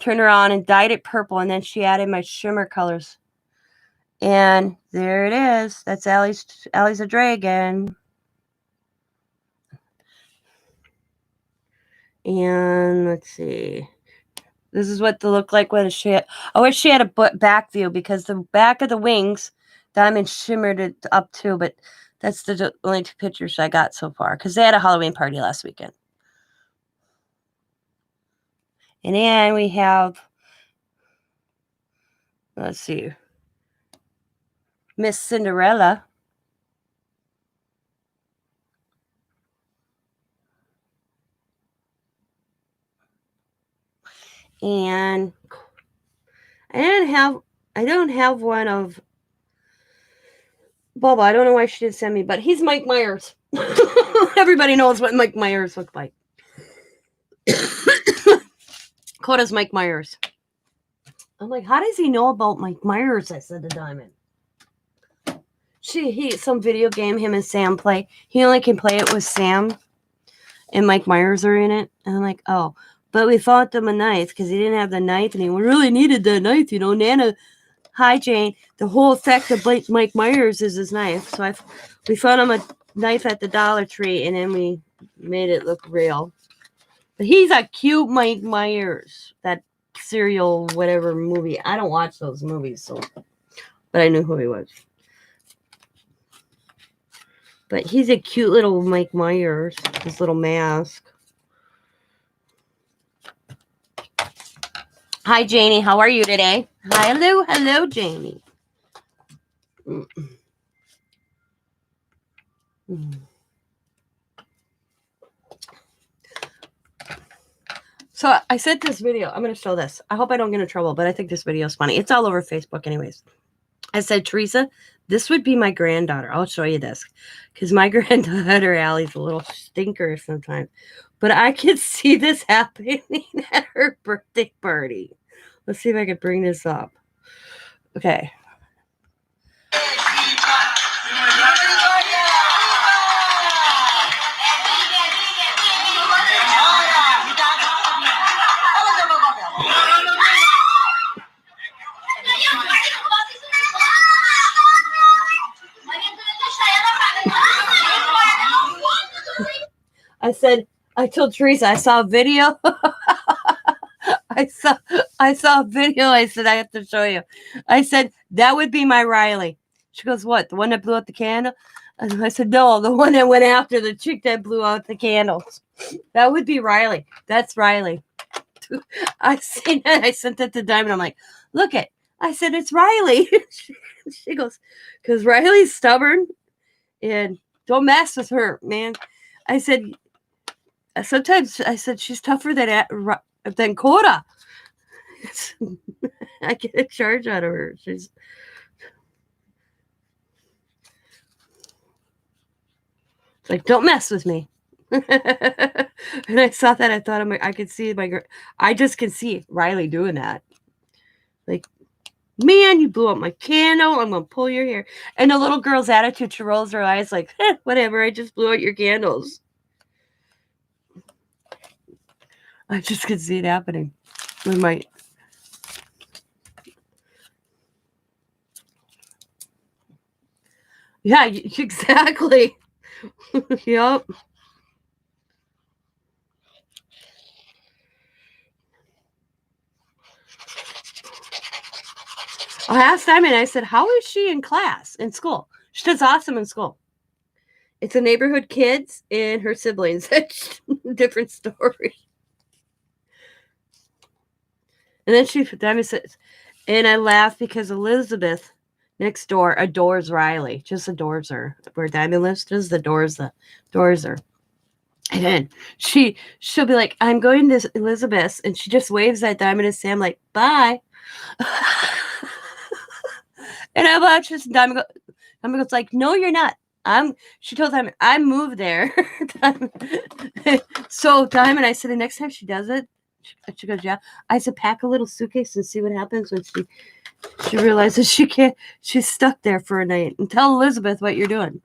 [SPEAKER 1] turned her on and dyed it purple, and then she added my shimmer colors. And there it is. That's Allie's a dragon. And let's see. This is what they look like when she had. I wish she had a back view because the back of the wings, Diamond shimmered it up too, but that's the only 2 pictures I got so far because they had a Halloween party last weekend. And then we have, let's see, Miss Cinderella. And I don't have one of Bubba. I don't know why she didn't send me, but he's Mike Myers. Everybody knows what Mike Myers looked like. Coda's Mike Myers. I'm like, how does he know about Mike Myers? I said to Diamond. Some video game him and Sam play. He only can play it with Sam, and Mike Myers are in it. And I'm like, oh. But we fought them a knife because he didn't have the knife, and he really needed the knife, Nana. Hi, Jane. The whole effect of Mike Myers is his knife. So we found him a knife at the Dollar Tree, and then we made it look real. But he's a cute Mike Myers. That serial whatever movie. I don't watch those movies, but I knew who he was. But he's a cute little Mike Myers. His little mask. Hi, Janie. How are you today? Hi, hello, Janie. So I sent this video. I'm going to show this. I hope I don't get in trouble, but I think this video is funny. It's all over Facebook anyways. I said, Teresa, this would be my granddaughter. I'll show you this. Because my granddaughter, Allie's a little stinker sometimes. But I could see this happening at her birthday party. Let's see if I can bring this up. Okay. I told Teresa, I saw a video. I saw a video. I said, I have to show you. I said, that would be my Riley. She goes, what? The one that blew out the candle? And I said, no, the one that went after the chick that blew out the candles. That would be Riley. That's Riley. I seen it. I sent it to Diamond. I'm like, look it. I said, it's Riley. She goes, because Riley's stubborn and don't mess with her, man. I said, sometimes I said she's tougher than Coda. I get a charge out of her. She's like, don't mess with me. And I saw that. I thought I could see I just can see Riley doing that. Like, man, you blew up my candle. I'm gonna pull your hair. And the little girl's attitude, she rolls her eyes like, whatever. I just blew out your candles. I just could see it happening. We might. Yeah, exactly. Yep. I asked Diamond, I said, how is she in class, in school? She does awesome in school. It's a neighborhood kids and her siblings. That's a different story. And then Diamond says, and I laugh because Elizabeth next door adores Riley, just adores her. Where Diamond lives, just adores her. And then she'll be like, I'm going to Elizabeth's, and she just waves at Diamond and Sam like, bye. And I watch this, and Diamond goes like, no, you're not. She told Diamond, I moved there. So Diamond, I said, the next time she does it, she goes, yeah. I said, pack a little suitcase and see what happens when she realizes she can't. She's stuck there for a night. And tell Elizabeth what you're doing.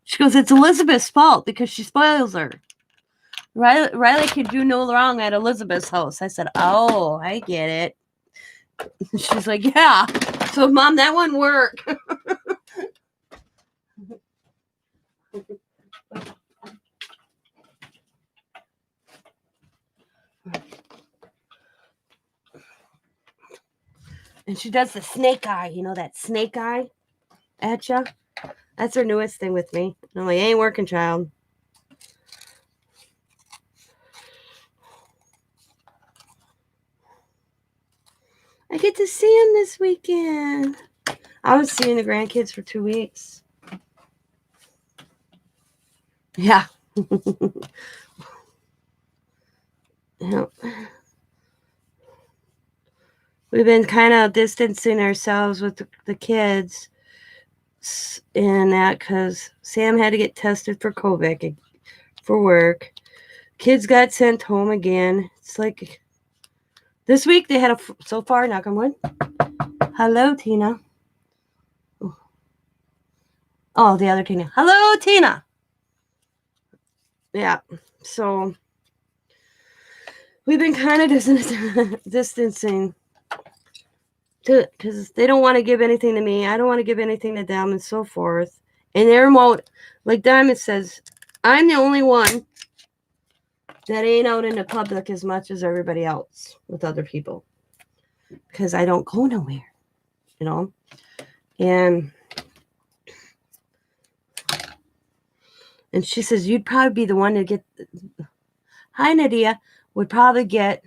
[SPEAKER 1] She goes, it's Elizabeth's fault because she spoils her. Riley can do no wrong at Elizabeth's house. I said, oh, I get it. She's like, yeah. So, Mom, that wouldn't work. And she does the snake eye. You know that snake eye at ya? That's her newest thing with me. And I'm like, ain't working, child. I get to see him this weekend. I was seeing the grandkids for 2 weeks. Yeah. Yep. We've been kind of distancing ourselves with the kids and that because Sam had to get tested for COVID for work. Kids got sent home again. It's like this week they had so far, knock on wood. Hello, Tina. Oh, the other Tina. Hello, Tina. Yeah. So we've been kind of distancing because they don't want to give anything to me. I don't want to give anything to them and so forth. And they're remote. Like Diamond says, I'm the only one that ain't out in the public as much as everybody else with other people. Because I don't go nowhere, you know. And she says, you'd probably be the one to get... Hi, Nadia. Would probably get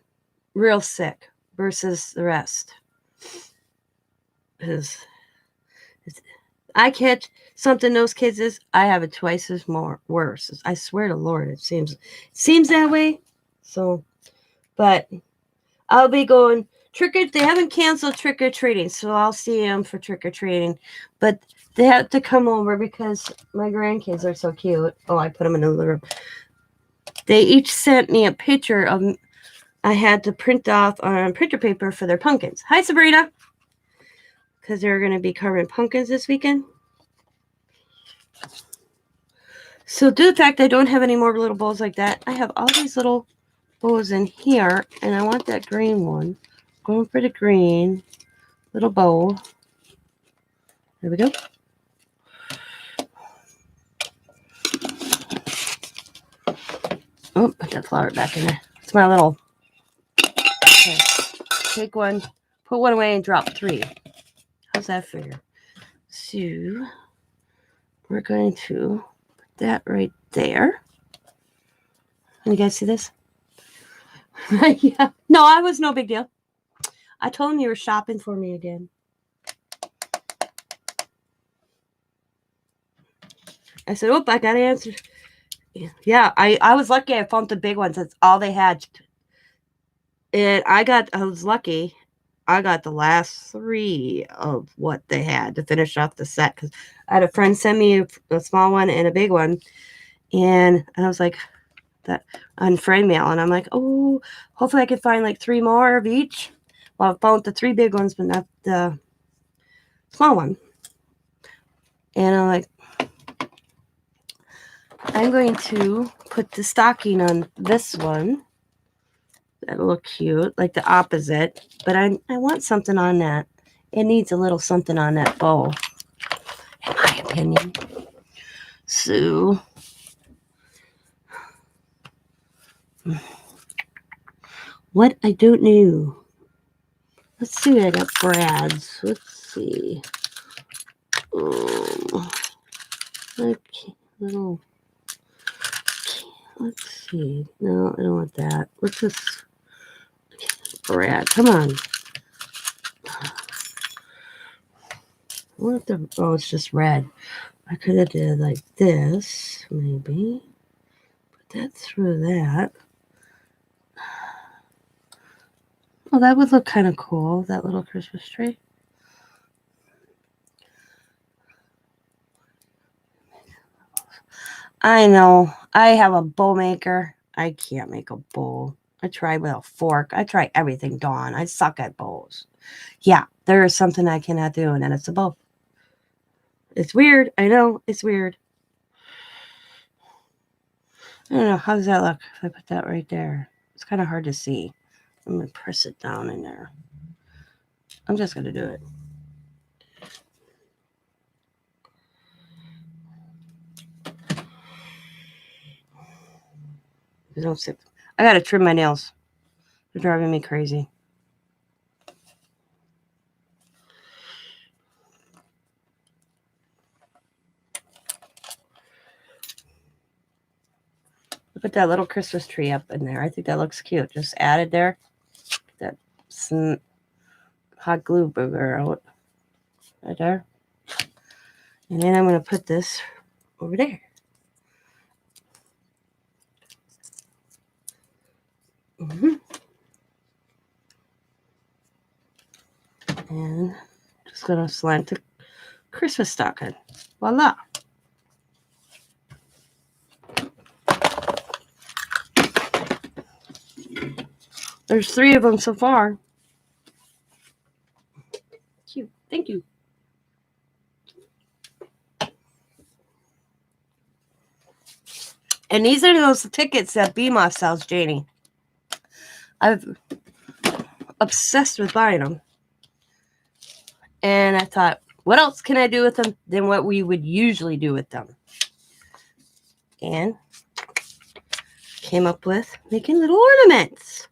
[SPEAKER 1] real sick versus the rest. Because I catch something those kids is, I have it twice as worse. I swear to Lord, it seems that way. So, but I'll be going they haven't canceled trick or treating, so I'll see them for trick or treating. But they have to come over because my grandkids are so cute. Oh, I put them in the living room. They each sent me a picture of. I had to print off on printer paper for their pumpkins. Hi, Sabrina. Because they're going to be carving pumpkins this weekend. So due to the fact I don't have any more little bowls like that, I have all these little bows in here, and I want that green one. Going for the green little bowl. There we go. Oh, put that flower back in there. It's my little... Okay. Take one, put one away, and drop 3. How's that figure? So, we're going to put that right there. Can you guys see this? Yeah. No, I was no big deal. I told him you were shopping for me again. I said, oh, I got to answer. Yeah, I was lucky I found the big ones. That's all they had. And I was lucky. I got the last 3 of what they had to finish off the set. Because I had a friend send me a small one and a big one. And I was like, that on frame mail. And I'm like, oh, hopefully I could find like 3 more of each. Well, I found the 3 big ones, but not the small one. And I'm like, I'm going to put the stocking on this one. That'll look cute, like the opposite. But I want something on that. It needs a little something on that bow, in my opinion. So, what I don't know. Let's see. I got Brad's. Let's see. Okay, little. Let's see. No, I don't want that. What's this? Brad, come on. What the? Oh, it's just red. I could have did like this, maybe. Put that through that. Oh, that would look kind of cool. That little Christmas tree. I know. I have a bow maker. I can't make a bow. I tried with a fork. I try everything, Dawn. I suck at bows. Yeah, there is something I cannot do, and then it's a bow. It's weird. I know. It's weird. I don't know. How does that look if I put that right there? It's kind of hard to see. I'm going to press it down in there. I'm just going to do it. I got to trim my nails. They're driving me crazy. Put that little Christmas tree up in there. I think that looks cute. Just added there. That hot glue booger out. Right there. And then I'm going to put this over there. And just going to slant the Christmas stocking. Voila. There's 3 of them so far. Cute. Thank you. And these are those tickets that BMas sells, Janie. I'm obsessed with buying them. And I thought, what else can I do with them than what we would usually do with them? And came up with making little ornaments.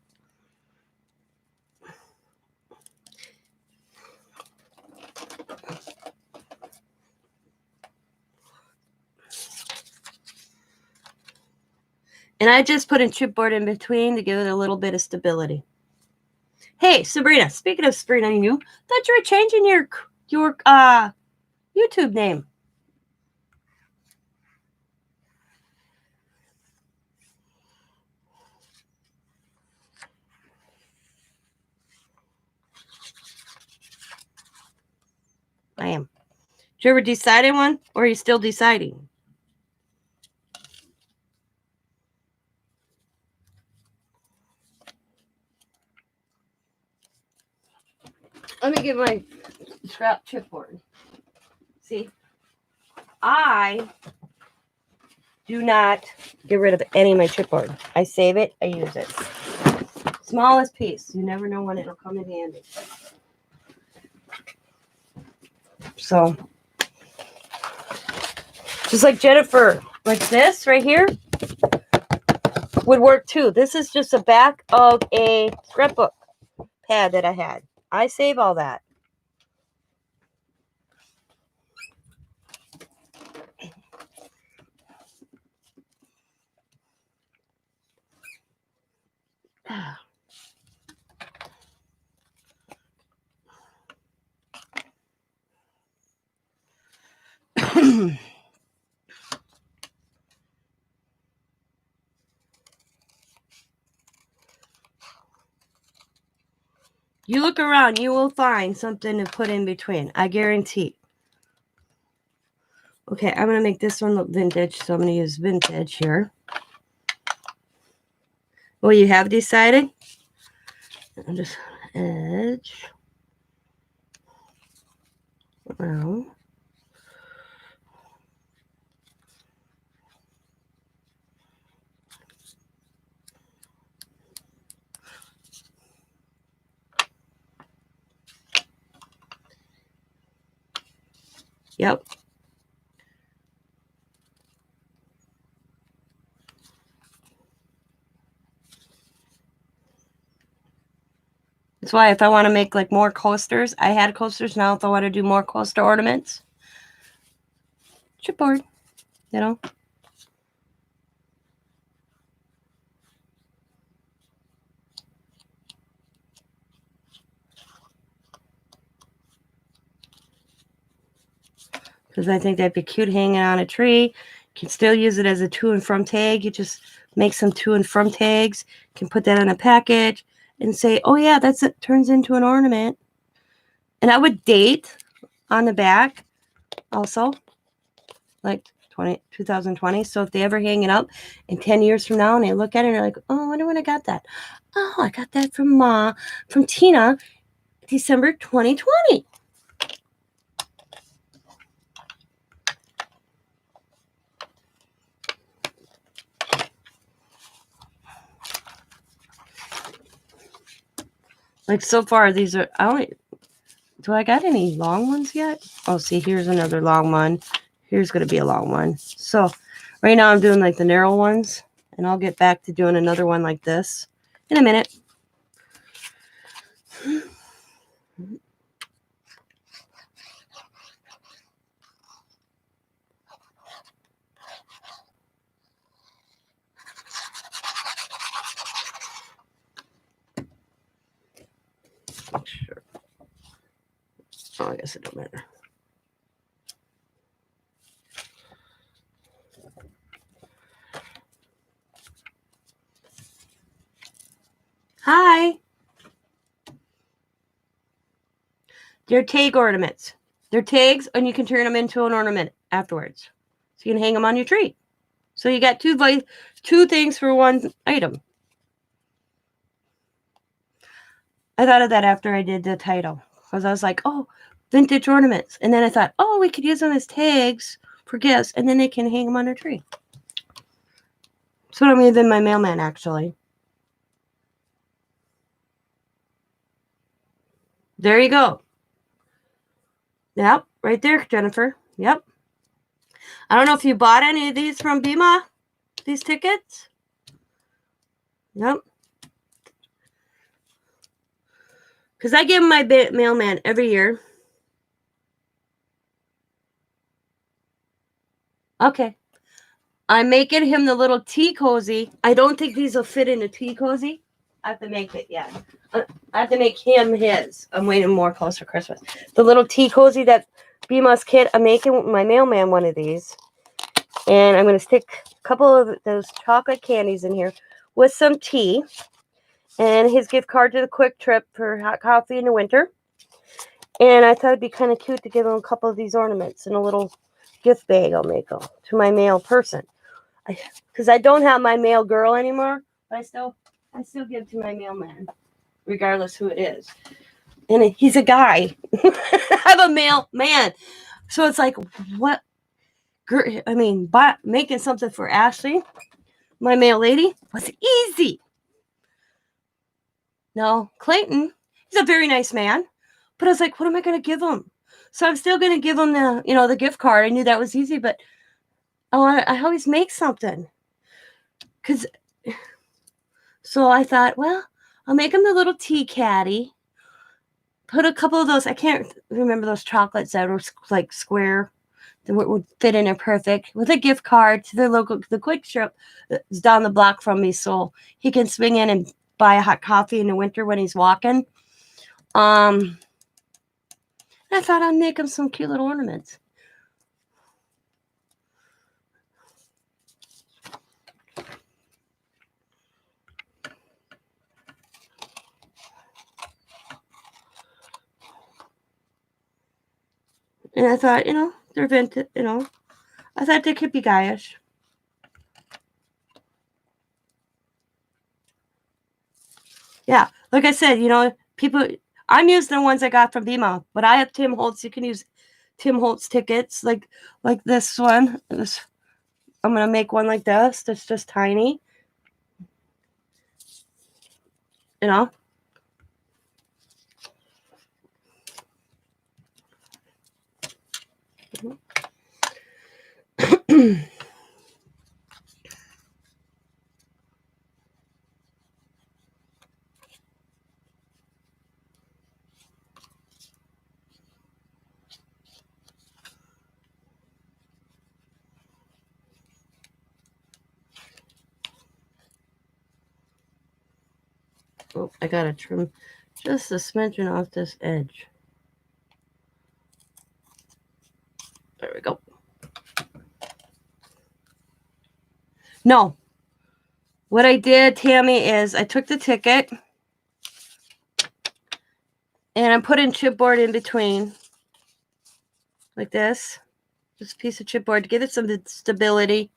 [SPEAKER 1] And I just put a chipboard in between to give it a little bit of stability. Hey, Sabrina, speaking of Sabrina, you thought you were changing your YouTube name. I am. Did you ever decide on one, or are you still deciding? Let me get my scrap chipboard. See, I do not get rid of any of my chipboard. I save it. I use it. Smallest piece. You never know when it'll come in handy. So, just like Jennifer, like this right here would work too. This is just the back of a scrapbook pad that I had. I save all that. You look around, you will find something to put in between. I guarantee. Okay, I'm going to make this one look vintage, so I'm going to use vintage here. Well, you have decided? I'm just edge. Well. Yep. That's why if I want to make like more coasters, I had coasters. Now if I want to do more coaster ornaments, chipboard, you know. Because I think that'd be cute hanging on a tree. You can still use it as a to and from tag. You just make some to and from tags. You can put that on a package and say, oh yeah, that's it. Turns into an ornament. And I would date on the back also, like 2020. So if they ever hang it up in 10 years from now and they look at it and they're like, oh, I wonder when I got that. Oh, I got that from Tina, December 2020. Like so far, these are, do I got any long ones yet? Oh, see, here's another long one. Here's going to be a long one. So right now I'm doing like the narrow ones, and I'll get back to doing another one like this in a minute. Sure. Oh, I guess it don't matter. Hi. They're tag ornaments. They're tags, and you can turn them into an ornament afterwards. So you can hang them on your tree. So you got two things for one item. I thought of that after I did the title, because I was like, oh, vintage ornaments. And then I thought, oh, we could use them as tags for gifts, and then they can hang them on a tree. So I'm going to do my mailman, actually. There you go. Yep, right there, Jennifer. Yep. I don't know if you bought any of these from Bima, these tickets. Yep. Because I give my mailman every year. Okay. I'm making him the little tea cozy. I don't think these will fit in a tea cozy. I have to make it yet. I have to make him his. I'm waiting more close for Christmas. The little tea cozy that BMas kit. I'm making my mailman one of these. And I'm going to stick a couple of those chocolate candies in here with some tea. And his gift card to the Quick Trip for hot coffee in the winter. And I thought it'd be kind of cute to give him a couple of these ornaments in a little gift bag I'll make them to my mail person. Because I don't have my mail girl anymore, but I still give to my mailman, regardless who it is. And he's a guy. I have a mailman. So it's like, what? I mean, making something for Ashley, my mail lady, was easy. No, Clayton, he's a very nice man. But I was like, what am I going to give him? So I'm still going to give him the gift card. I knew that was easy, but I always make something. So I thought, well, I'll make him the little tea caddy. Put a couple of those, I can't remember those chocolates that were like square, that would fit in there perfect, with a gift card to the Quick Trip that's down the block from me, so he can swing in and buy a hot coffee in the winter when he's walking. I thought I'd make him some cute little ornaments. And I thought, they're vintage, I thought they could be guyish. Yeah, like I said, people, I'm using the ones I got from Bima, but I have Tim Holtz. You can use Tim Holtz tickets like this one. I'm going to make one like this that's just tiny. Oh, I gotta trim just a smidgen off this edge. There we go. No. What I did, Tammy, is I took the ticket and I put in chipboard in between. Like this. Just a piece of chipboard to give it some stability.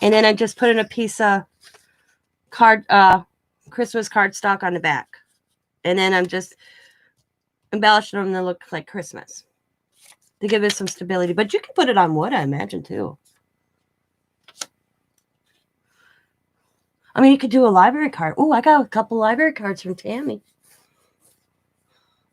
[SPEAKER 1] And then I just put in a piece of Christmas cardstock on the back. And then I'm just embellishing them to look like Christmas. To give it some stability. But you can put it on wood, I imagine, too. I mean, you could do a library card. Oh, I got a couple library cards from Tammy.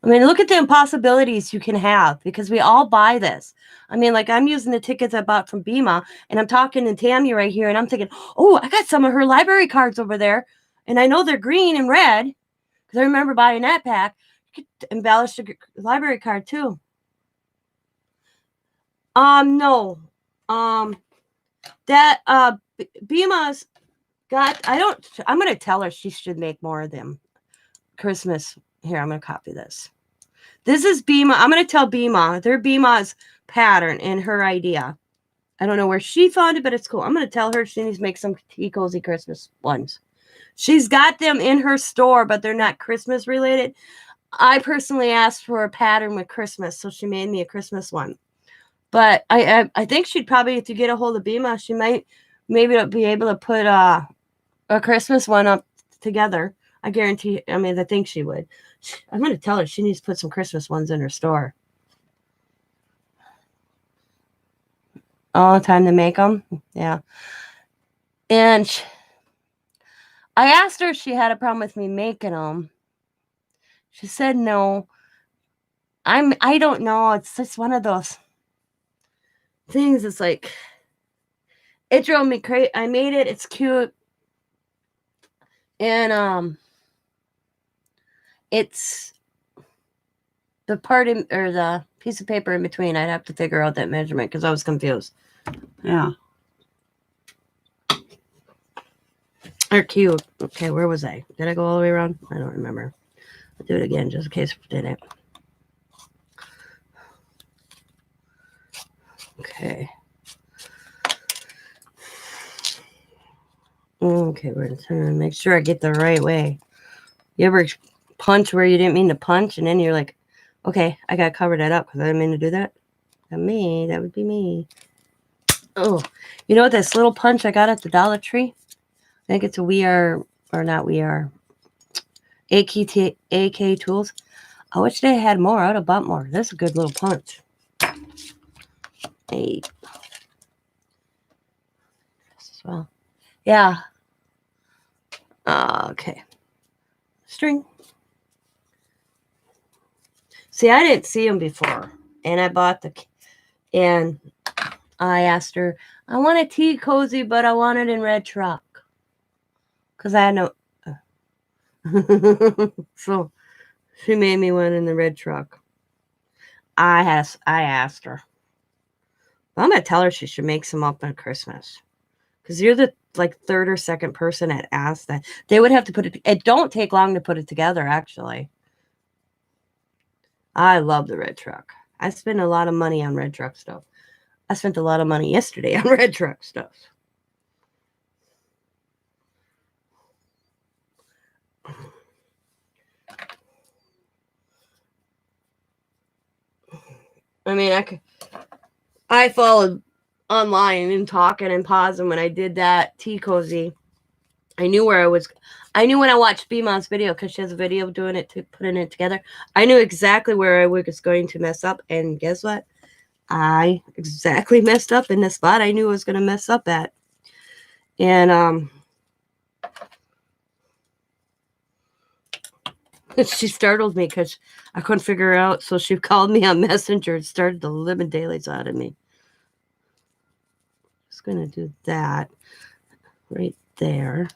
[SPEAKER 1] I mean, look at the impossibilities you can have because we all buy this. I mean, like I'm using the tickets I bought from Bima and I'm talking to Tammy right here and I'm thinking, oh, I got some of her library cards over there. And I know they're green and red because I remember buying that pack. You could embellish the library card too. No. That Bima's got, I'm going to tell her she should make more of them. Christmas. Here, I'm going to copy this. This is Bima. I'm going to tell Bima. They're Bima's pattern and her idea. I don't know where she found it, but it's cool. I'm going to tell her she needs to make some tea cozy Christmas ones. She's got them in her store, but they're not Christmas related. I personally asked for a pattern with Christmas, so she made me a Christmas one. But I think she'd probably, if you get a hold of Bima, she might maybe be able to put a Christmas one up together. I guarantee, I mean, I think she would. I'm going to tell her she needs to put some Christmas ones in her store. Oh, time to make them? Yeah. And I asked her if she had a problem with me making them. She said no. I don't know. It's just one of those things. It's like, it drove me crazy. I made it. It's cute. And, it's the part in, or the piece of paper in between. I'd have to figure out that measurement because I was confused. Yeah. Or cute. Okay, where was I? Did I go all the way around? I don't remember. I'll do it again just in case I didn't. Okay. Okay, we're going to make sure I get the right way. You ever punch where you didn't mean to punch and then you're like, okay, I got to cover that up because I didn't mean to do that? Not me. That would be me. Oh, you know what? This little punch I got at the Dollar Tree? I think it's a AK Tools. I wish they had more. I would have bought more. This is a good little punch. Hey. As well. Yeah. Okay. String. See, I didn't see them before. And I bought and I asked her, I want a tea cozy, but I want it in red truck. Because I had no... So, she made me one in the red truck. I asked her. I'm going to tell her she should make some up on Christmas. Because you're the third or second person that asked that. They would have to put it... It don't take long to put it together, actually. I love the red truck. I spend a lot of money on red truck stuff. I spent a lot of money yesterday on red truck stuff. I mean, I followed online and talking and pausing when I did that tea cozy. I knew where I was. I knew when I watched BMas's video because she has a video of doing it, putting it together. I knew exactly where I was going to mess up. And guess what? I exactly messed up in the spot I knew I was going to mess up at. And she startled me because I couldn't figure out. So she called me on Messenger and started the living daylights out of me. just going to do that right there.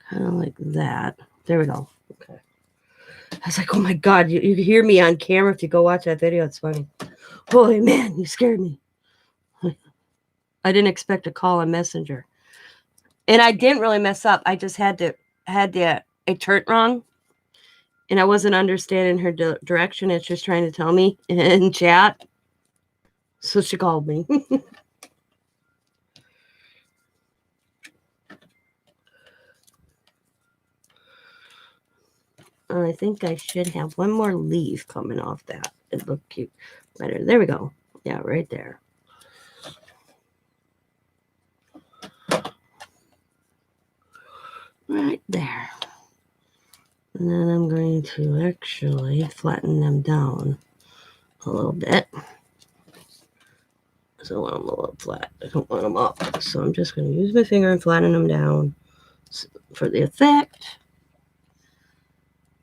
[SPEAKER 1] Kind of like that. There we go. Okay. I was like, oh my God, you can hear me on camera if you go watch that video. It's funny. Holy man, you scared me. I didn't expect a call on Messenger. And I didn't really mess up. I just had it turned wrong. And I wasn't understanding her direction. It's just trying to tell me in chat. So she called me. I think I should have one more leaf coming off that. It looked cute. Better. There we go. Yeah, right there. Right there. And then I'm going to actually flatten them down a little bit. So I want them a little flat. I don't want them up. So I'm just going to use my finger and flatten them down for the effect.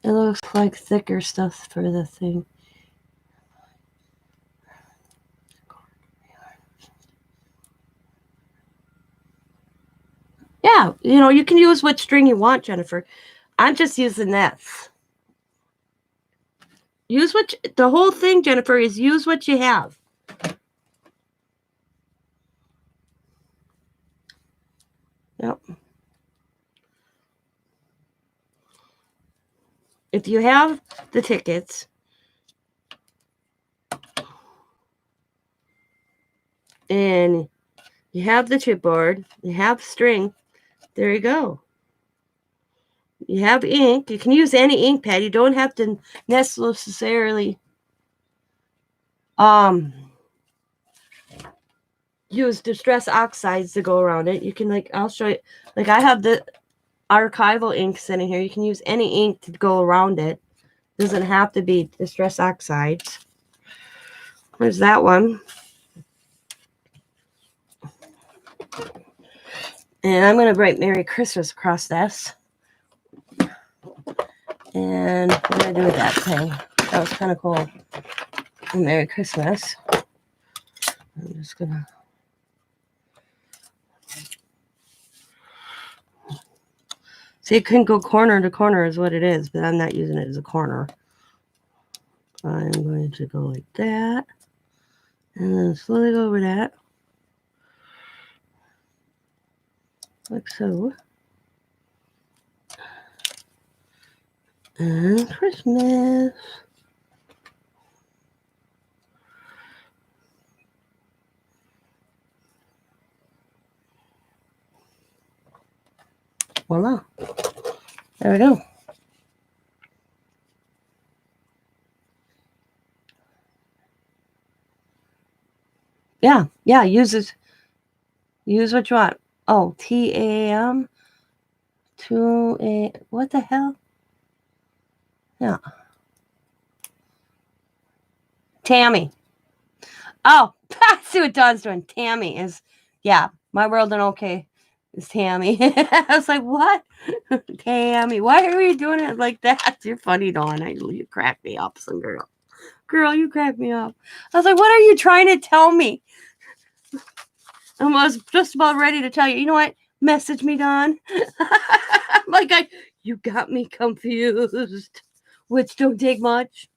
[SPEAKER 1] It looks like thicker stuff for the thing. Yeah, you can use what string you want, Jennifer. I'm just using this. Use the whole thing, Jennifer, is use what you have. Yep. If you have the tickets and you have the chipboard, you have string, there you go. You have ink. You can use any ink pad. You don't have to necessarily use Distress Oxides to go around it. You can, I'll show you. I have the archival ink sitting here. You can use any ink to go around it. It doesn't have to be Distress Oxides. There's that one. And I'm going to write Merry Christmas across this. And what did I do with that thing? That was kind of cool. And Merry Christmas. I'm just going to... See, it couldn't go corner to corner is what it is, but I'm not using it as a corner. I'm going to go like that. And then slowly go over that. Like so. And Christmas. Voila. There we go. Yeah, use it. Use what you want. Oh, TAM. What the hell? Yeah. Tammy. Oh, I see what Dawn's doing. Tammy is, yeah, my world and okay is Tammy. I was like, what? Tammy, why are you doing it like that? You're funny, Dawn. You crack me up, some girl. Girl, you crack me up. I was like, what are you trying to tell me? I was just about ready to tell you. You know what? Message me, Dawn. I'm like, you got me confused. Which don't take much.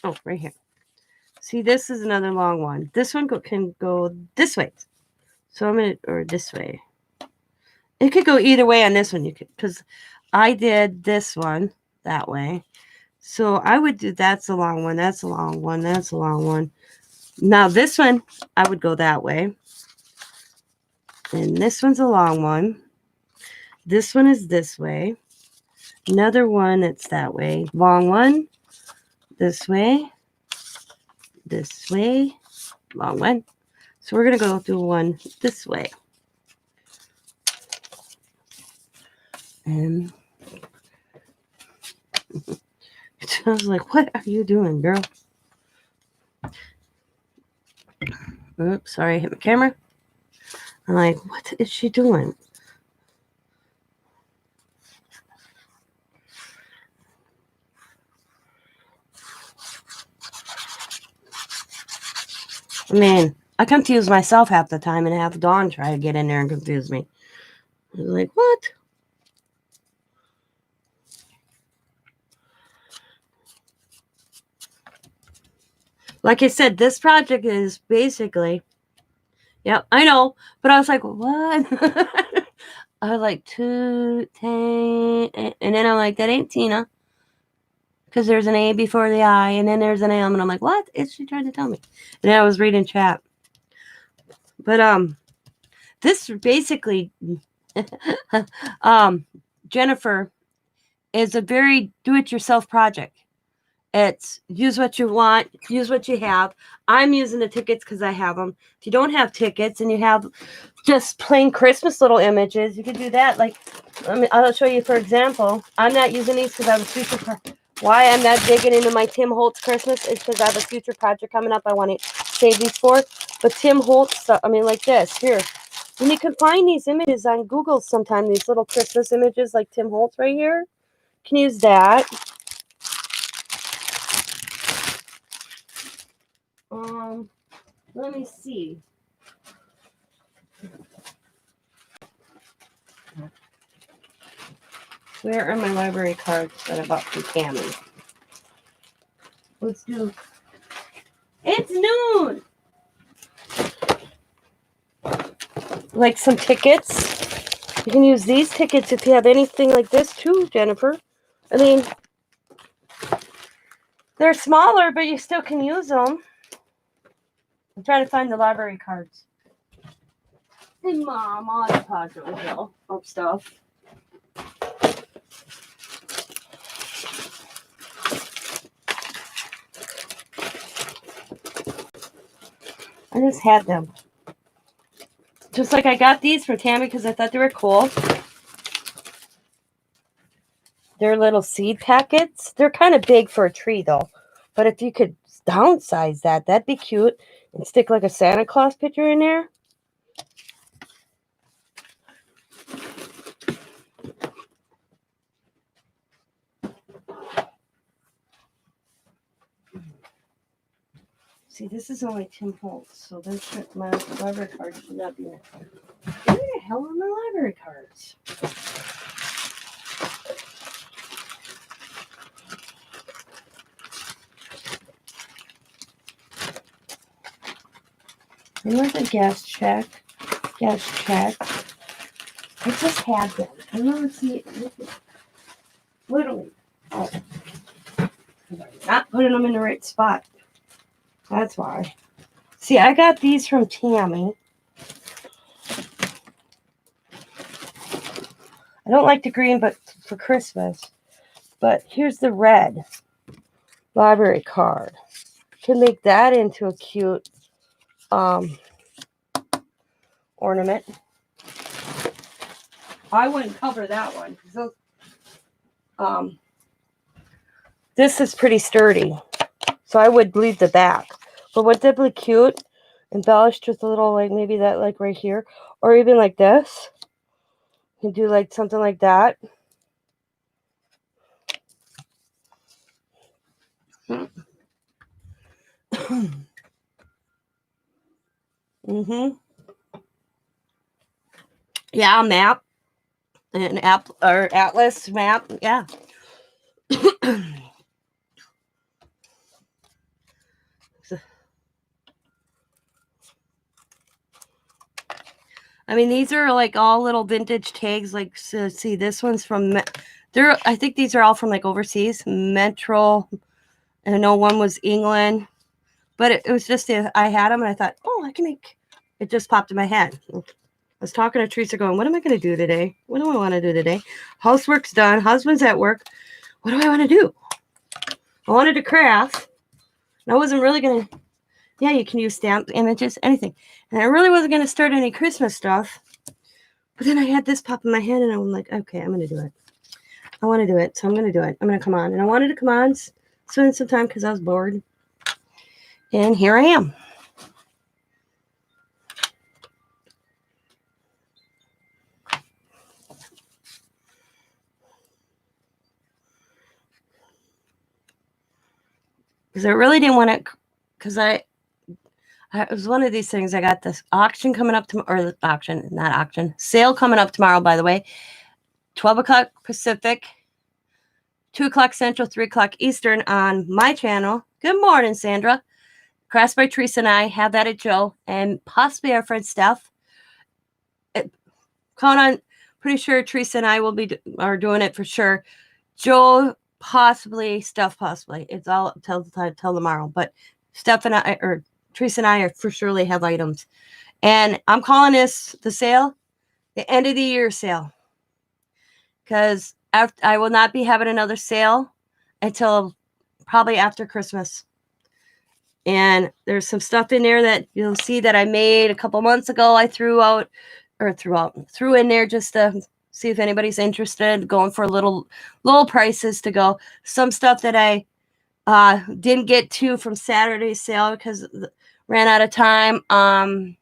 [SPEAKER 1] Oh, right here. See, this is another long one. This one can go this way. So I'm going to, or this way. It could go either way on this one. You could, because I did this one that way. So I would do, that's a long one. That's a long one. That's a long one. Now this one, I would go that way. And this one's a long one. This one is this way. Another one that's that way. Long one. This way. This way. Long one. So we're going to go do one this way. And I was like, what are you doing, girl? Oops, sorry, I hit my camera. I'm like, what is she doing? I mean, I confuse myself half the time and have Dawn try to get in there and confuse me. I was like, what? Like I said, this project is basically, yep, I know, but I was like, what? I was like, 2, 10, and then I'm like, that ain't Tina. Because there's an A before the I, and then there's an M, and I'm like, what is she trying to tell me? And then I was reading chat. But this basically, Jennifer, is a very do-it-yourself project. It's use what you want, use what you have. I'm using the tickets because I have them. If you don't have tickets and you have just plain Christmas little images, you can do that. Like, I'll show you, for example. I'm not using these because I have a future. Why I'm not digging into my Tim Holtz Christmas is because I have a future project coming up I want to save these for. But Tim Holtz stuff, I mean, like this, here. And you can find these images on Google sometime, these little Christmas images like Tim Holtz right here. You can use that. Let me see. Where are my library cards that I bought from Tammy? Let's do. It's noon. Like some tickets. You can use these tickets if you have anything like this too, Jennifer. I mean, they're smaller, but you still can use them. I'm trying to find the library cards. Hey, Mom, I'll deposit of stuff. I just had them. Just like I got these for Tammy because I thought they were cool. They're little seed packets. They're kind of big for a tree, though. But if you could downsize that, that'd be cute. And stick like a Santa Claus picture in there. See, this is only Tim Holtz, so my library cards should not be in it. Where the hell are my library cards? Where's a gas check? Gas check. I just had them. I never see it. Literally. Oh. Not putting them in the right spot. That's why. See, I got these from Tammy. I don't like the green, but for Christmas. But here's the red library card. Can make that into a cute ornament. I wouldn't cover that one. This is pretty sturdy, so I would leave the back. But what's definitely cute, embellished with a little, like maybe that, like right here, or even like this. You can do like something like that. Yeah, a map, an app or atlas map. Yeah. I mean, these are like all little vintage tags. Like, so see, this one's from. I think these are all from like overseas. Metro. I know one was England, but it was just I had them and I thought, oh, I can make. It just popped in my head. I was talking to Teresa, going, what am I going to do today? What do I want to do today? Housework's done. Husband's at work. What do I want to do? I wanted to craft. And I wasn't really going to. Yeah, you can use stamp images, anything. And I really wasn't going to start any Christmas stuff. But then I had this pop in my head, and I'm like, okay, I'm going to do it. I want to do it, so I'm going to do it. I'm going to come on. And I wanted to come on, spend some time because I was bored. And here I am. Because I really didn't want to, because I It was one of these things. I got this auction coming up tomorrow, or auction, not auction, sale coming up tomorrow, by the way. 12 o'clock Pacific, 2 o'clock Central, 3 o'clock Eastern on my channel. Good morning, Sandra. Crafts by Teresa and I have that at Joe, and possibly our friend Steph. Count on, pretty sure Teresa and I will be are doing it for sure. Joe possibly, Steph possibly. It's all till tomorrow, but Steph and I, or Teresa and I, are for surely have items, and I'm calling this the sale, the end of the year sale, because I will not be having another sale until probably after Christmas. And there's some stuff in there that you'll see that I made a couple months ago. I threw in there just to see if anybody's interested, going for little prices to go. Some stuff that I didn't get to from Saturday's sale because ran out of time.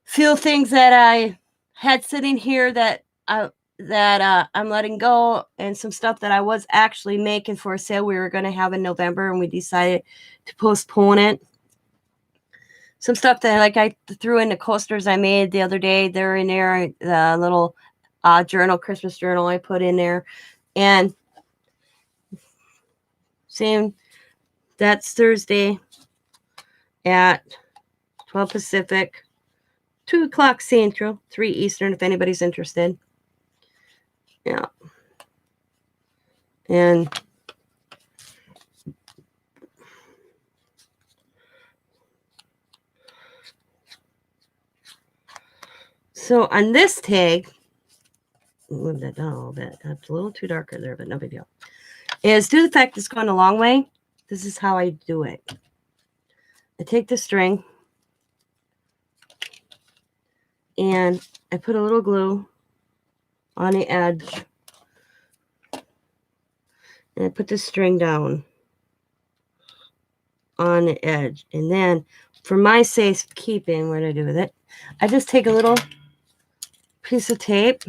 [SPEAKER 1] Few things that I had sitting here that I'm letting go, and some stuff that I was actually making for a sale we were going to have in November, and we decided to postpone it. Some stuff that I threw in the coasters I made the other day. They're in there, the little journal, Christmas journal I put in there. And same, that's Thursday at 12 Pacific, 2 o'clock Central, 3 Eastern, if anybody's interested. Yeah. And so on this tag, move that down a little bit. That's a little too darker there, but no big deal. Is due to the fact it's going a long way, this is how I do it. I take the string and I put a little glue on the edge, and I put the string down on the edge. And then for my safekeeping, what do I do with it? I just take a little piece of tape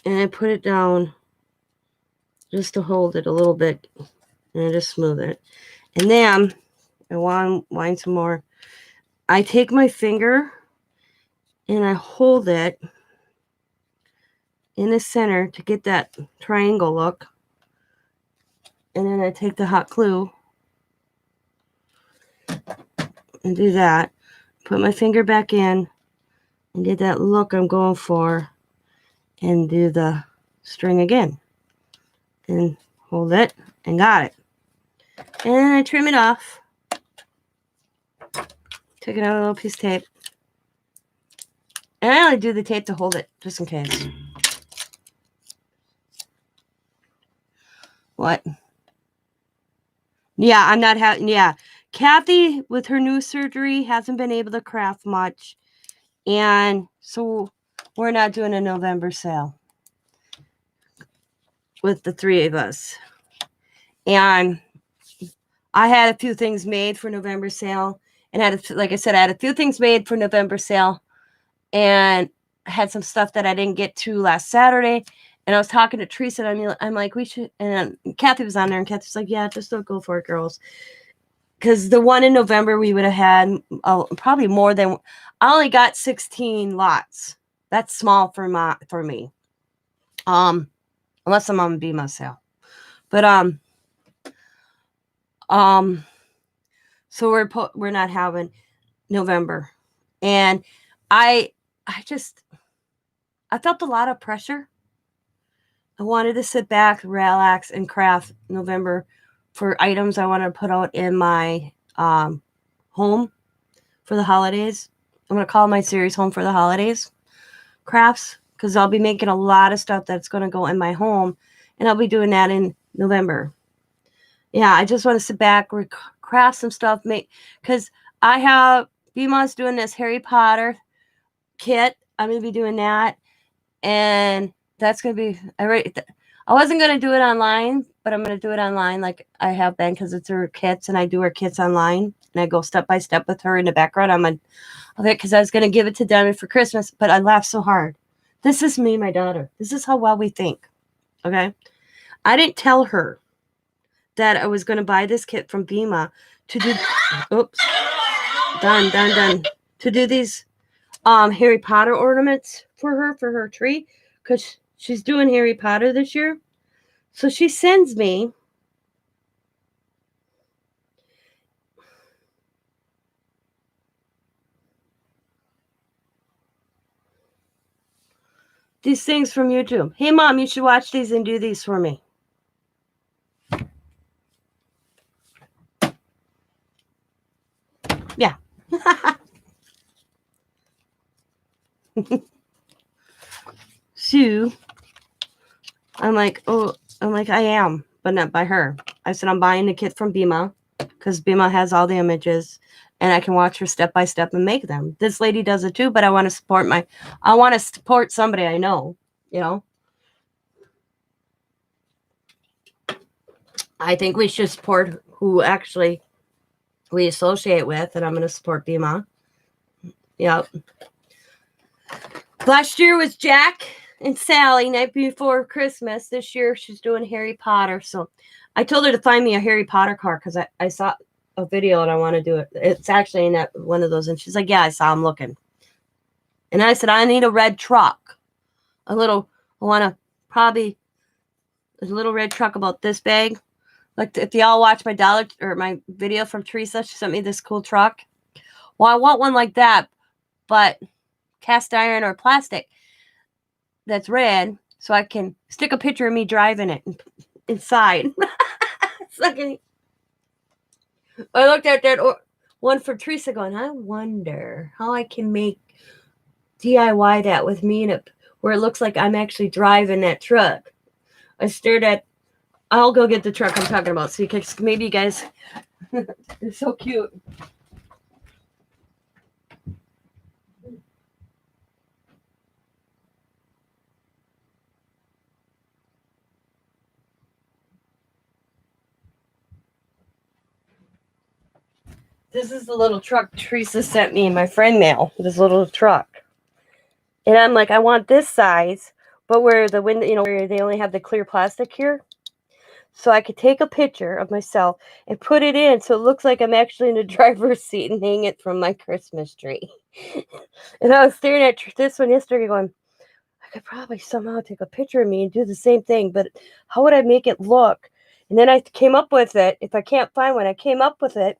[SPEAKER 1] and I put it down just to hold it a little bit, and I just smooth it. And then I wind some more. I take my finger and I hold it in the center to get that triangle look. And then I take the hot glue and do that. Put my finger back in and get that look I'm going for, and do the string again. And hold it and got it. And I trim it off. Take another little piece of tape. And I only do the tape to hold it, just in case. What? Yeah, I'm not having, yeah. Kathy, with her new surgery, hasn't been able to craft much. And so we're not doing a November sale with the three of us. And I had a few things made for November sale. And like I said, I had a few things made for November sale. And I had some stuff that I didn't get to last Saturday. And I was talking to Teresa, and I'm like, we should, and Kathy was on there, and Kathy's like, yeah, just don't go for it, girls. Because the one in November, we would have had probably more than, I only got 16 lots. That's small for me. Unless I'm on BMas sale. But, so we're not having November. And I felt a lot of pressure. I wanted to sit back, relax, and craft November for items I want to put out in my home for the holidays. I'm going to call my series Home for the Holidays Crafts, because I'll be making a lot of stuff that's going to go in my home, and I'll be doing that in November. Yeah, I just want to sit back, craft some stuff, because I have BMas doing this Harry Potter kit. I'm going to be doing that, and that's going to be, I wasn't going to do it online, but I'm going to do it online like I have been, because it's her kits, and I do her kits online, and I go step by step with her in the background of it, because I was going to give it to Diamond for Christmas, but I laughed so hard. This is me, my daughter. This is how well we think, okay? I didn't tell her that I was going to buy this kit from Bima to do, oops, done, to do these Harry Potter ornaments for her tree, because she's doing Harry Potter this year. So she sends me these things from YouTube. Hey, Mom, you should watch these and do these for me. Yeah. So I'm like, I am, but not by her. I said, I'm buying the kit from Bima because Bima has all the images and I can watch her step by step and make them. This lady does it too, but I want to support somebody I know, you know. I think we should support who actually we associate with, and I'm going to support Bima. Yep. Last year was Jack and Sally, night before Christmas. This year she's doing Harry Potter. So I told her to find me a Harry Potter car because I saw a video and I want to do it. It's actually in that one of those. And she's like, yeah, I saw him looking. And I said, I need a red truck. I want to probably a little red truck about this big. Like if y'all watch my video from Teresa, she sent me this cool truck. Well, I want one like that, but cast iron or plastic that's red, so I can stick a picture of me driving it inside. I looked at that one for Teresa going, I wonder how I can make DIY that with me in it where it looks like I'm actually driving that truck. I stared at, I'll go get the truck I'm talking about so you can, maybe you guys, it's so cute. This is the little truck Teresa sent me in my friend mail. This little truck. And I'm like, I want this size, but where the window, where they only have the clear plastic here. So I could take a picture of myself and put it in so it looks like I'm actually in the driver's seat and hang it from my Christmas tree. And I was staring at this one yesterday going, I could probably somehow take a picture of me and do the same thing, but how would I make it look? And then I came up with it. If I can't find one, I came up with it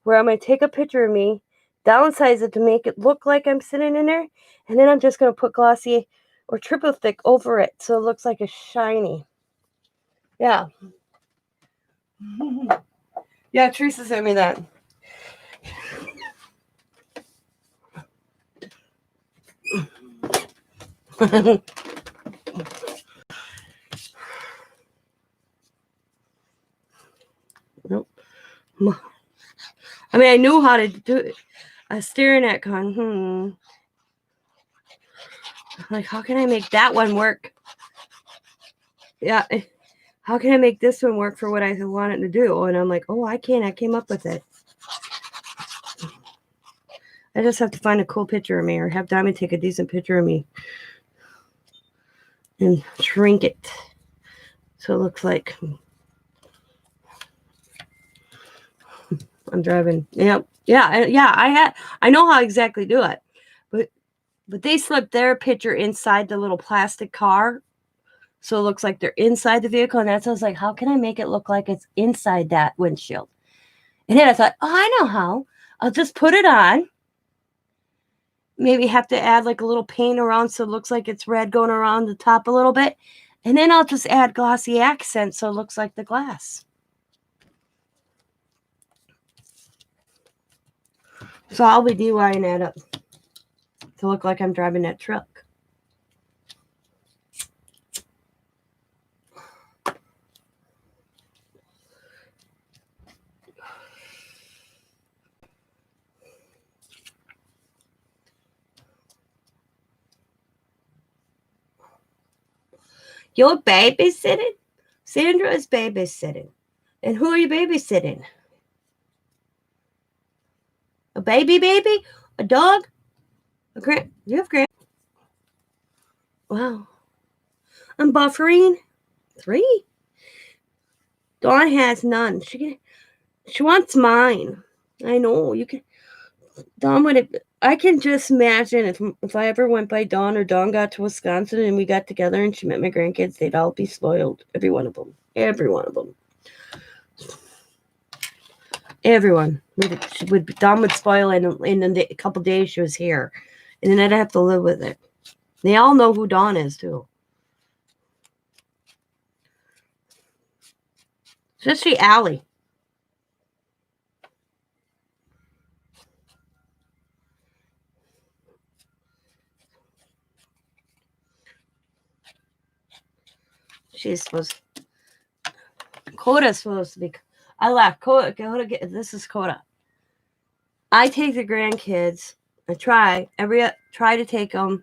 [SPEAKER 1] where I'm going to take a picture of me, downsize it to make it look like I'm sitting in there, and then I'm just going to put glossy or triple thick over it so it looks like it's shiny. Yeah. Yeah, Teresa sent me that. Nope. I mean, I knew how to do it. I was staring at going, like, how can I make that one work? Yeah. How can I make this one work for what I want it to do? And I'm like, oh, I can. I came up with it. I just have to find a cool picture of me or have Diamond take a decent picture of me and shrink it so it looks like I'm driving. Yeah. I know how exactly do it, but they slipped their picture inside the little plastic car. So it looks like they're inside the vehicle. And that's, I was like, how can I make it look like it's inside that windshield? And then I thought, oh, I know how. I'll just put it on. Maybe have to add like a little paint around so it looks like it's red going around the top a little bit. And then I'll just add glossy accents so it looks like the glass. So I'll be DIYing that up to look like I'm driving that truck. You're babysitting? Sandra is babysitting. And who are you babysitting? A baby? A dog? You have grand. Wow. I'm buffering. 3. Dawn has none. She wants mine. I know. You can. Dawn would. I can just imagine if I ever went by Dawn or Dawn got to Wisconsin and we got together and she met my grandkids, they'd all be spoiled. Every one of them. Every one of them. Everyone. Dawn would spoil in a couple days she was here. And then I'd have to live with it. They all know who Dawn is, too. Especially Allie. She's supposed to. Coda's supposed to be. I laugh. Coda, this is Coda. I take the grandkids. I try to take them.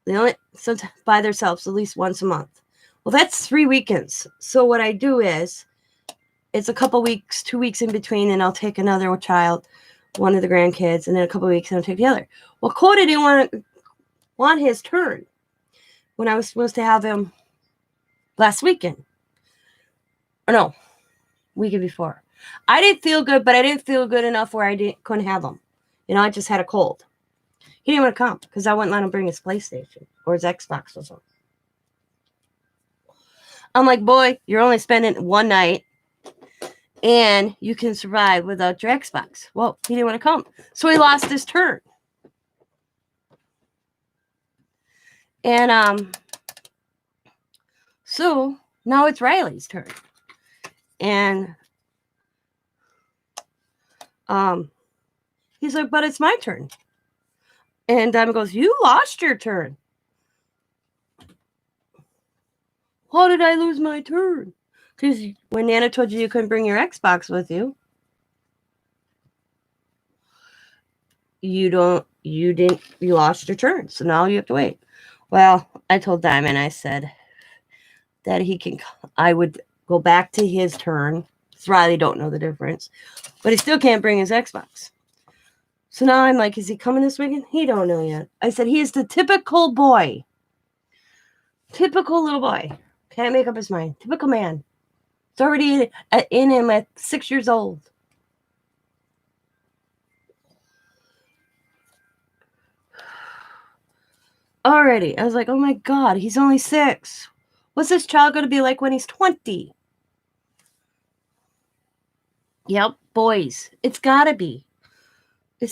[SPEAKER 1] They only by themselves at least once a month. Well, that's 3 weekends. So what I do is, it's a couple weeks, 2 weeks in between, and I'll take another child, one of the grandkids, and then a couple weeks, and I'll take the other. Well, Coda didn't want his turn when I was supposed to have him last weekend. Or no, weekend before. I didn't feel good, but I didn't feel good enough where couldn't have him. I just had a cold. He didn't want to come because I wouldn't let him bring his PlayStation or his Xbox or something. I'm like, boy, you're only spending one night and you can survive without your Xbox. Well, he didn't want to come. So he lost his turn. And so now it's Riley's turn. And he's like, but it's my turn. And Diamond goes, you lost your turn. How did I lose my turn? Because when Nana told you couldn't bring your Xbox with you, you lost your turn. So now you have to wait. Well, I told Diamond, I said that I would go back to his turn. Riley don't know the difference. But he still can't bring his Xbox. So now I'm like, is he coming this weekend? He don't know yet. I said, he is the typical boy. Typical little boy. Can't make up his mind. Typical man. It's already in him at 6 years old. Already. I was like, oh my God, he's only 6. What's this child going to be like when he's 20? Yep, boys. It's got to be. I'm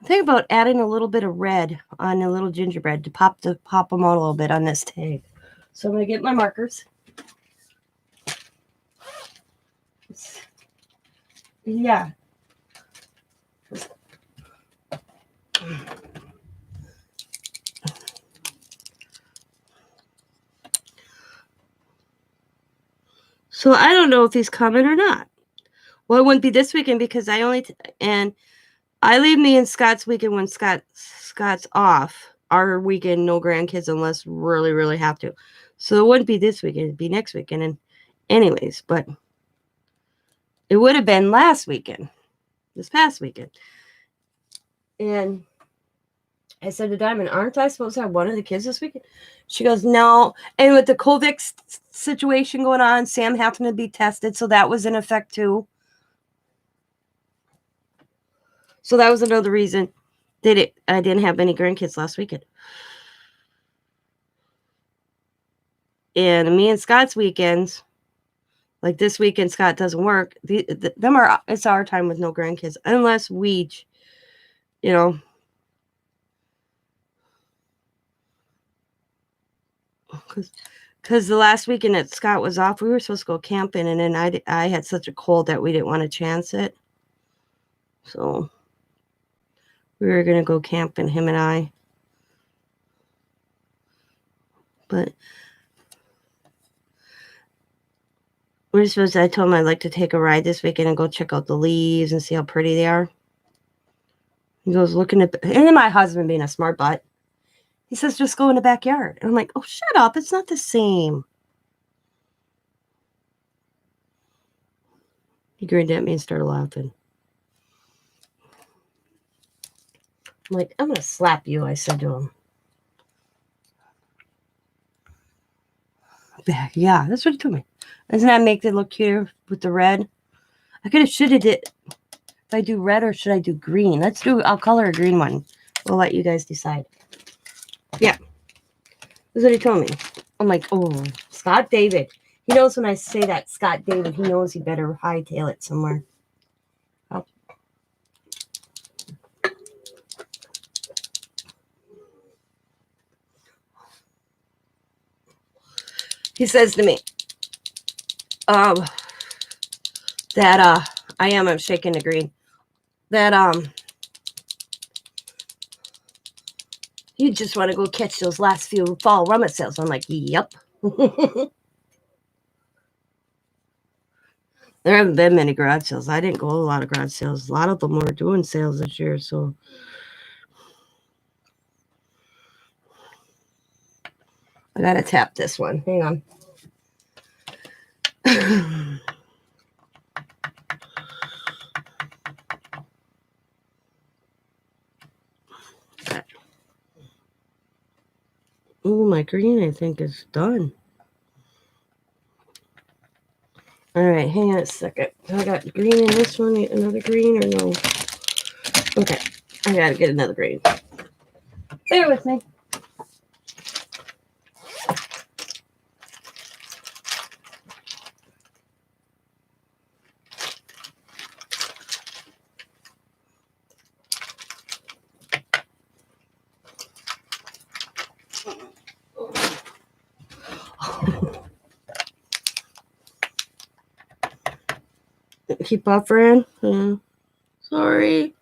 [SPEAKER 1] thinking about adding a little bit of red on a little gingerbread to pop them out a little bit on this tag. So I'm going to get my markers. Yeah. So I don't know if he's coming or not. Well, it wouldn't be this weekend because I leave me and Scott's weekend when Scott's off. Our weekend, no grandkids unless really, really have to. So it wouldn't be this weekend. It'd be next weekend. And anyways, but it would have been last weekend, this past weekend. And I said to Diamond, aren't I supposed to have one of the kids this weekend? She goes, no. And with the COVID situation going on, Sam having to be tested, so that was in effect too. So that was another reason I didn't have any grandkids last weekend. And me and Scott's weekends, like this weekend, Scott doesn't work. It's our time with no grandkids, unless we, because the last weekend that Scott was off, we were supposed to go camping, and then I had such a cold that we didn't want to chance it. So we were going to go camping, him and I. But I told him I'd like to take a ride this weekend and go check out the leaves and see how pretty they are. He goes looking at, and then my husband being a smart butt, he says, just go in the backyard. And I'm like, oh, shut up. It's not the same. He grinned at me and started laughing. I'm like, I'm going to slap you, I said to him. back. Yeah, that's what he told me. Doesn't that make it look cuter with the red? Should have did. If I do red or should I do green? I'll color a green one. We'll let you guys decide. Yeah. That's what he told me. I'm like, oh, Scott David. He knows when I say that, Scott David, he knows he better hightail it somewhere. Oh. He says to me, that I'm shaking the green. That you just want to go catch those last few fall rummage sales. I'm like, yep. There haven't been many garage sales. I didn't go to a lot of garage sales. A lot of them were doing sales this year, so I gotta tap this one. Hang on. Oh, my green, I think, is done. All right, hang on a second. I got green in this one. Another green or no? Okay, I gotta get another green. Bear with me. Keep buffering. Sorry.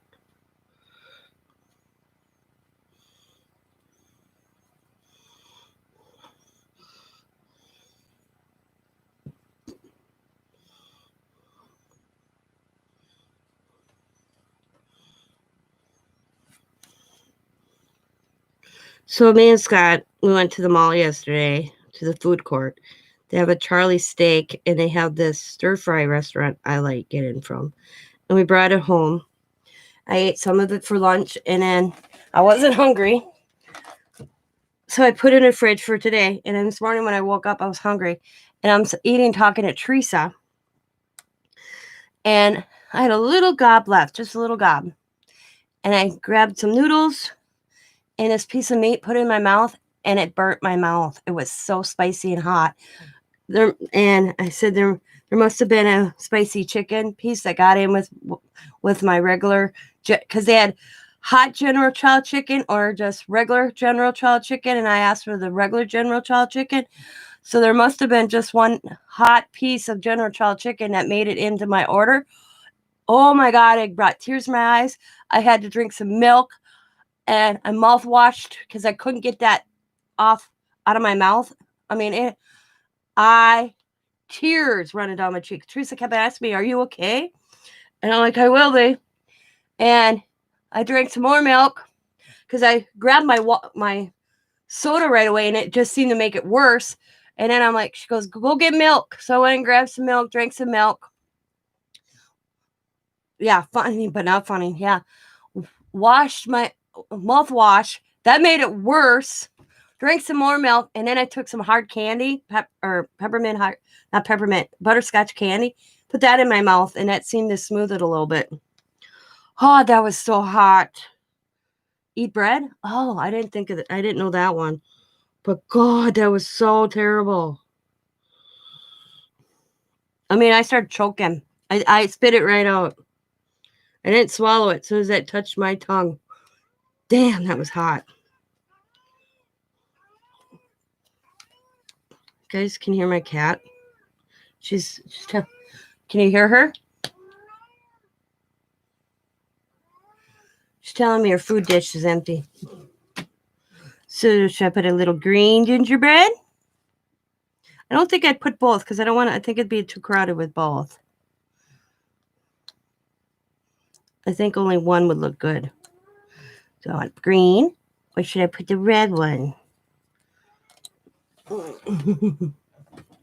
[SPEAKER 1] So me and Scott, we went to the mall yesterday, to the food court. They have a Charlie steak, and they have this stir-fry restaurant I like getting from. And we brought it home. I ate some of it for lunch, and then I wasn't hungry. So I put it in the fridge for today. And then this morning when I woke up, I was hungry. And I'm talking to Teresa. And I had a little gob left, just a little gob. And I grabbed some noodles and this piece of meat, put it in my mouth, and it burnt my mouth. It was so spicy and hot. And I said there must have been a spicy chicken piece that got in with my regular, because they had hot General Child chicken or just regular General Child chicken, and I asked for the regular General Child chicken. So there must have been just one hot piece of General Child chicken that made it into my order. Oh my God, it brought tears to my eyes. I had to drink some milk, and I mouthwashed because I couldn't get that out of my mouth. I mean, tears running down my cheeks. Teresa kept asking me, "Are you okay?" And I'm like, "I will be." And I drank some more milk because I grabbed my soda right away, and it just seemed to make it worse. And then I'm like, she goes, "Go get milk." So I went and grabbed some milk, drank some milk. Yeah, funny, but not funny. Yeah. Washed my mouthwash. That made it worse. Drank some more milk, and then I took some hard candy, peppermint, not peppermint, butterscotch candy. Put that in my mouth, and that seemed to smooth it a little bit. Oh, that was so hot. Eat bread? Oh, I didn't think of it. I didn't know that one. But God, that was so terrible. I mean, I started choking. I spit it right out. I didn't swallow it as soon as that touched my tongue. Damn, that was hot. Guys, can you hear my cat? Can you hear her? She's telling me her food dish is empty. So should I put a little green gingerbread? I don't think I'd put both because I think it'd be too crowded with both. I think only one would look good. So I want green, or should I put the red one?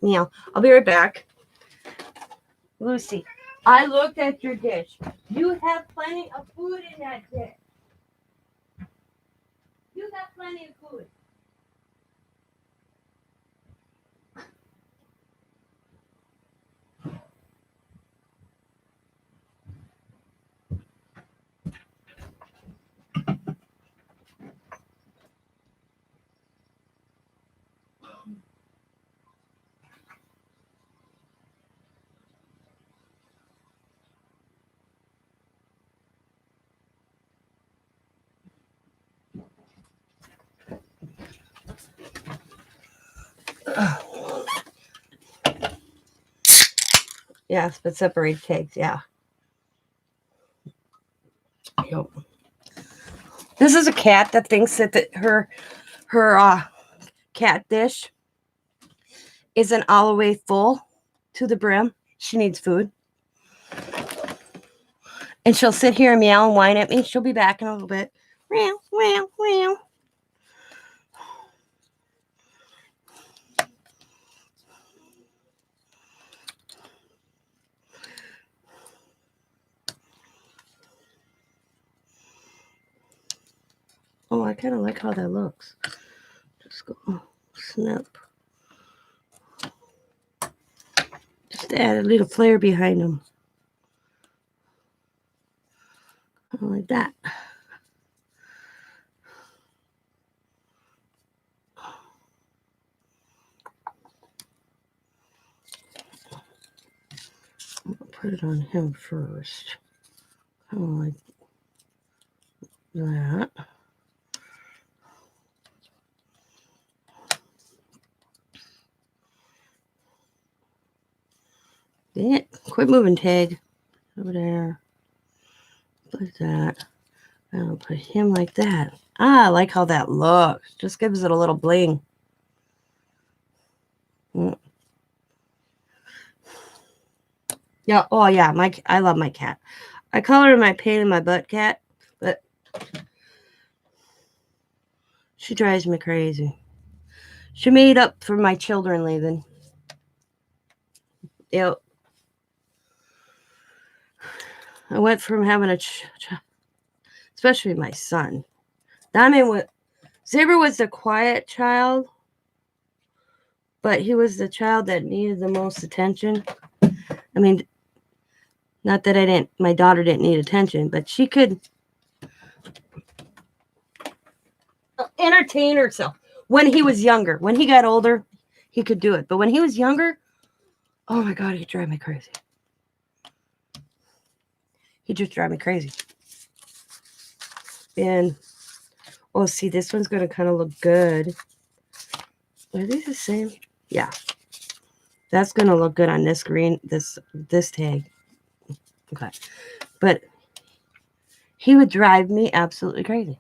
[SPEAKER 1] Yeah, I'll be right back. Lucy, I looked at your dish. You have plenty of food in that dish. You got plenty of food. Yes, but separated tags, yeah. Yep. This is a cat that thinks that her cat dish isn't all the way full to the brim. She needs food. And she'll sit here and meow and whine at me. She'll be back in a little bit. Meow, meow, meow. Oh, I kind of like how that looks. Just go snap. Just add a little flare behind them. Like that. I'm gonna put it on him first. Kind of like that. Dang it. Quit moving, Tag. Over there. Like that. And I'll put him like that. Ah, I like how that looks. Just gives it a little bling. Yeah. Oh, yeah. I love my cat. I call her my pain in my butt cat, but she drives me crazy. She made up for my children leaving. Yep. I went from having especially my son. Zebra was the quiet child, but he was the child that needed the most attention. I mean, not that my daughter didn't need attention, but she could entertain herself when he was younger. When he got older, he could do it. But when he was younger, oh my God, he'd drive me crazy. He just drive me crazy. And, oh, see, this one's going to kind of look good. Are these the same? Yeah. That's going to look good on this green, this tag. Okay. But he would drive me absolutely crazy.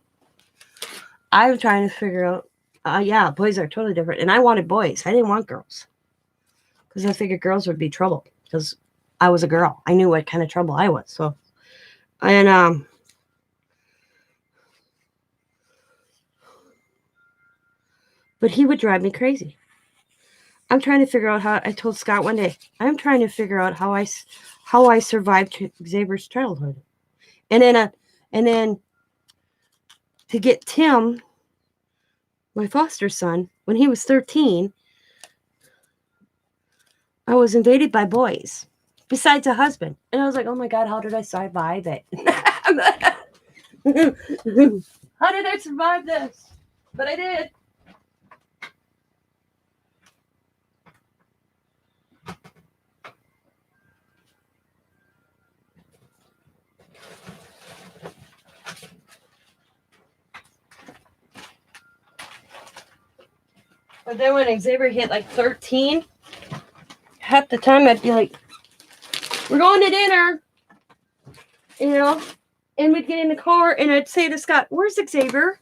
[SPEAKER 1] I'm trying to figure out, yeah, boys are totally different. And I wanted boys. I didn't want girls. Because I figured girls would be trouble. Because I was a girl. I knew what kind of trouble I was. So, and, but he would drive me crazy. I'm trying to figure out how, I told Scott one day, I'm trying to figure out how I survived Xavier's childhood. And then to get Tim, my foster son, when he was 13, I was invaded by boys, besides a husband. And I was like, oh my God, how did I survive it? How did I survive this? But I did. But then when Xavier hit like 13, half the time I'd be like, we're going to dinner, and we'd get in the car and I'd say to Scott, where's Xavier?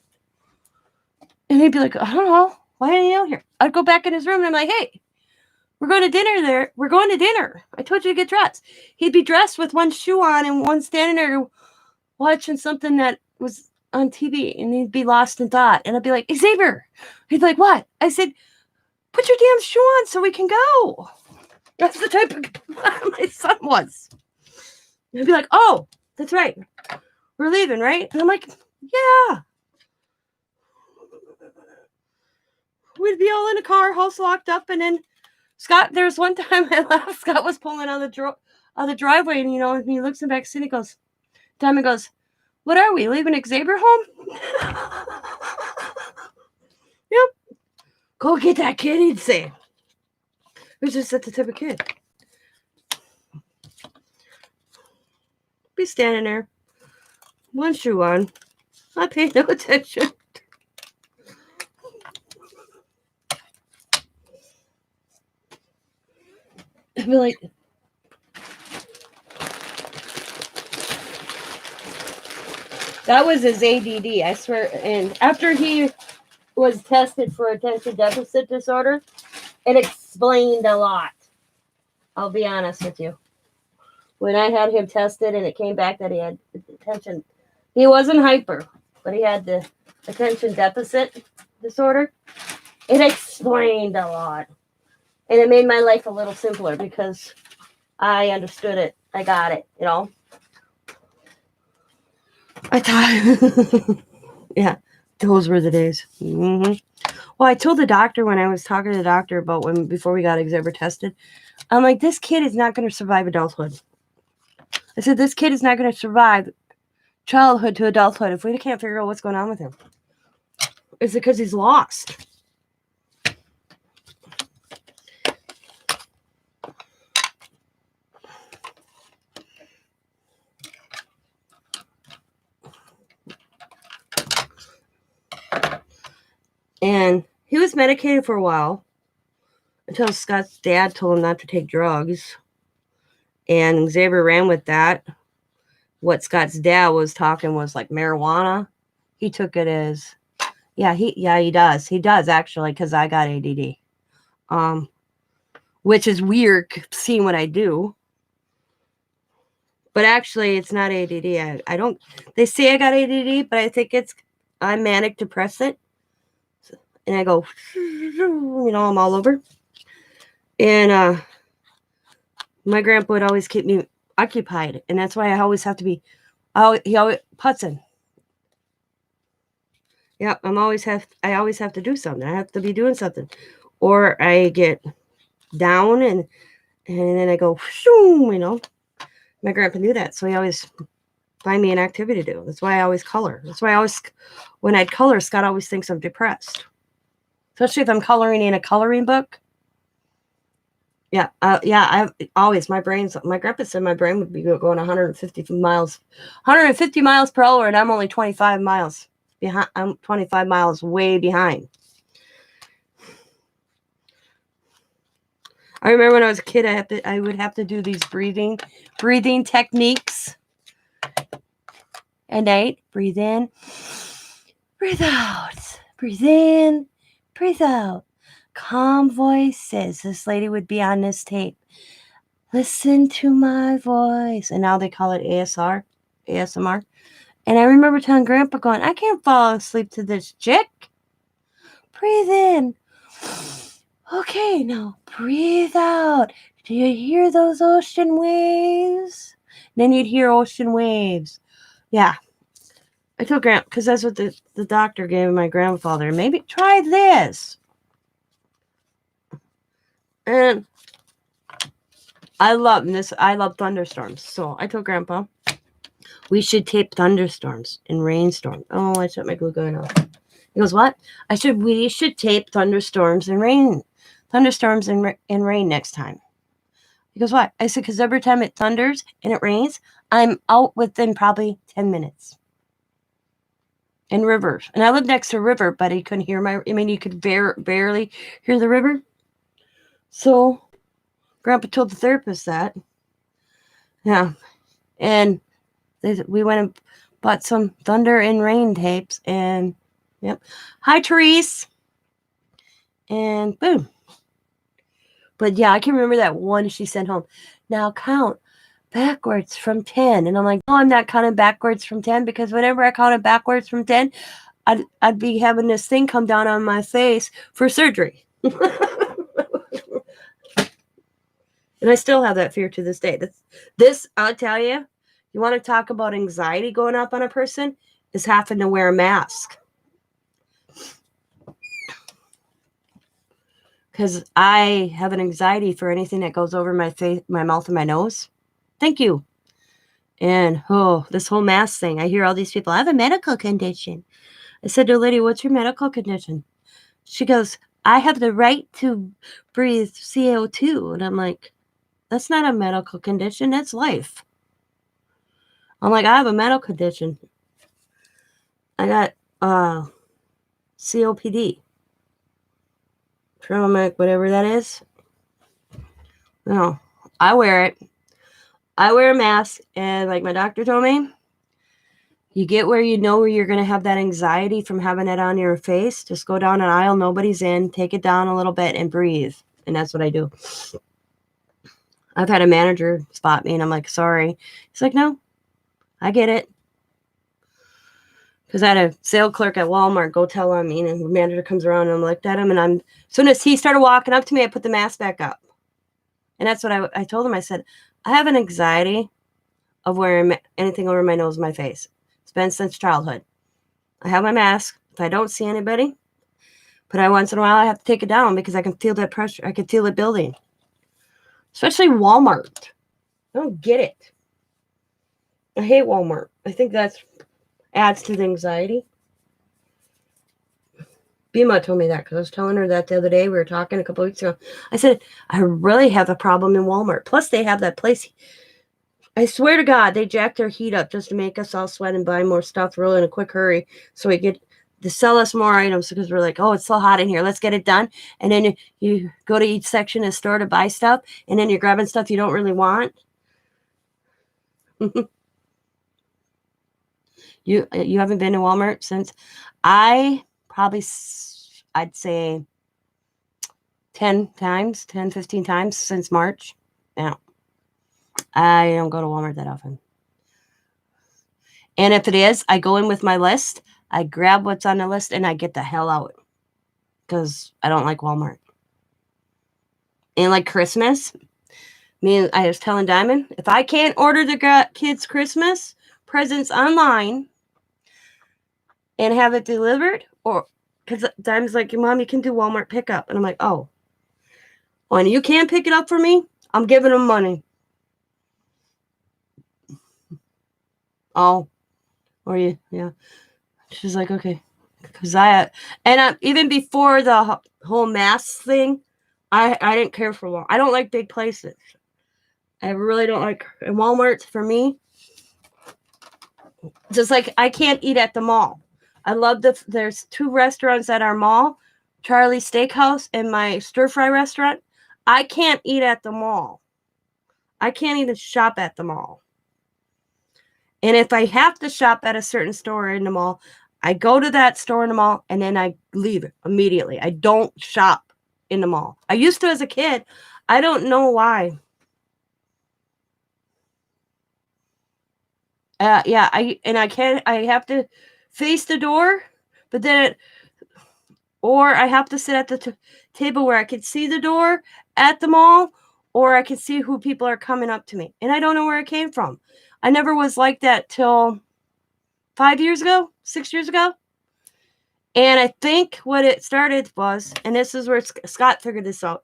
[SPEAKER 1] And he'd be like, I don't know. Why are you out here? I'd go back in his room and I'm like, hey, we're going to dinner there. We're going to dinner. I told you to get dressed. He'd be dressed with one shoe on and one standing there watching something that was on TV, and he'd be lost in thought. And I'd be like, Xavier. He'd be like, what? I said, put your damn shoe on so we can go. That's the type of my son was. And he'd be like, oh, that's right. We're leaving, right? And I'm like, yeah. We'd be all in a car, house locked up, and then Scott, there's one time I laughed. Scott was pulling on the driveway, and and he looks in the back seat and he goes, Diamond goes, what are we, leaving Xavier home? Yep. Go get that kid, he'd say. It was just the type of kid. Be standing there, one shoe on, not paying no attention. I'd be like, that was his ADD, I swear. And after he was tested for attention deficit disorder, it explained a lot. I'll be honest with you. When I had him tested and it came back that he had attention, he wasn't hyper, but he had the attention deficit disorder. It explained a lot. And it made my life a little simpler because I understood it. I got it, you know. I thought, yeah, those were the days. Mm-hmm. Well, I told the doctor when I was talking to the doctor about before we got Zibbet tested, I'm like, this kid is not going to survive adulthood. I said, this kid is not going to survive childhood to adulthood if we can't figure out what's going on with him. Is it because he's lost? And he was medicated for a while until Scott's dad told him not to take drugs. And Xavier ran with that. What Scott's dad was talking was like marijuana. He took it as, he does. He does actually, because I got ADD. Which is weird seeing what I do. But actually, it's not ADD. I don't, they say I got ADD, but I think I'm manic depressant. And I go, I'm all over. And my grandpa would always keep me occupied. And that's why I always have to be, he always putzing. Yeah, I always have to do something. I have to be doing something. Or I get down and then I go, My grandpa knew that. So he always find me an activity to do. That's why I always color. That's why when I'd color, Scott always thinks I'm depressed. Especially if I'm coloring in a coloring book. I always, my grandpa said my brain would be going 150 miles per hour, and I'm only 25 miles behind. I'm 25 miles way behind. I remember when I was a kid, I would have to do these breathing techniques. At night, breathe in, breathe out, breathe in, breathe out. Calm voices. This lady would be on this tape. Listen to my voice. And now they call it ASMR. And I remember telling Grandpa going, I can't fall asleep to this chick. Breathe in. Okay, now breathe out. Do you hear those ocean waves? Then you'd hear ocean waves. Yeah. I told Grandpa, because that's what the doctor gave my grandfather. Maybe try this. And I love thunderstorms. So I told Grandpa we should tape thunderstorms and rainstorms. Oh, I shut my glue gun off. He goes, what? We should tape thunderstorms and rain next time. He goes, what? I said, because every time it thunders and it rains, I'm out within probably 10 minutes. In rivers. And I lived next to a river, but he couldn't hear you could barely hear the river. So Grandpa told the therapist that. Yeah. And we went and bought some thunder and rain tapes. And, yep. Hi, Therese. And boom. But, yeah, I can remember that one she sent home. Now count backwards from 10. And I'm like, no, I'm not counting backwards from 10. Because whenever I counted backwards from 10, I'd be having this thing come down on my face for surgery. And I still have that fear to this day. This, I'll tell you, you want to talk about anxiety going up on a person, is having to wear a mask. Because I have an anxiety for anything that goes over my face, my mouth, and my nose. Thank you. And, this whole mask thing. I hear all these people, I have a medical condition. I said to Lydia, what's your medical condition? She goes, I have the right to breathe CO2. And I'm like, that's not a medical condition. That's life. I'm like, I have a medical condition. I got COPD. Traumatic, whatever that is. No. I wear it. I wear a mask, and like my doctor told me, you get where you know where you're going to have that anxiety from having it on your face. Just go down an aisle, nobody's in, take it down a little bit and breathe. And that's what I do. I've had a manager spot me and I'm like, sorry. He's like, no, I get it. Because I had a sale clerk at Walmart go tell on me, and the manager comes around and I looked at him, and as soon as he started walking up to me, I put the mask back up. And that's what I told him. I said, I have an anxiety of wearing anything over my nose and my face. It's been since childhood. I have my mask. If I don't see anybody, but once in a while I have to take it down because I can feel that pressure. I can feel it building. Especially Walmart. I don't get it. I hate Walmart. I think that adds to the anxiety. Bima told me that because I was telling her that the other day. We were talking a couple weeks ago. I said, I really have a problem in Walmart. Plus, they have that place. I swear to God, they jack their heat up just to make us all sweat and buy more stuff really in a quick hurry so we get to sell us more items because we're like, oh, it's so hot in here. Let's get it done. And then you go to each section of the store to buy stuff, and then you're grabbing stuff you don't really want. You haven't been to Walmart since? I'd say 10 times, 10, 15 times since March. Now, I don't go to Walmart that often. And if it is, I go in with my list. I grab what's on the list and I get the hell out because I don't like Walmart. And like Christmas, I was telling Diamond, if I can't order the kids' Christmas presents online and have it delivered, or because Diamond's like, Mom, you can do Walmart pickup. And I'm like, oh, when you can't pick it up for me, I'm giving them money. Oh, or you, yeah. She's like, okay. Because even before the whole mask thing, I didn't care for Walmart. I don't like big places. I really don't like, and Walmart for me, just like I can't eat at the mall. I love there's 2 restaurants at our mall, Charlie's Steakhouse and my stir fry restaurant. I can't eat at the mall. I can't even shop at the mall. And if I have to shop at a certain store in the mall, I go to that store in the mall and then I leave immediately. I don't shop in the mall. I used to as a kid. I don't know why. Yeah, I have to face the door, but then or I have to sit at the table where I can see the door at the mall, or I can see who people are coming up to me. And I don't know where it came from. I never was like that till 5 years ago, 6 years ago. And I think what it started was, and this is where Scott figured this out.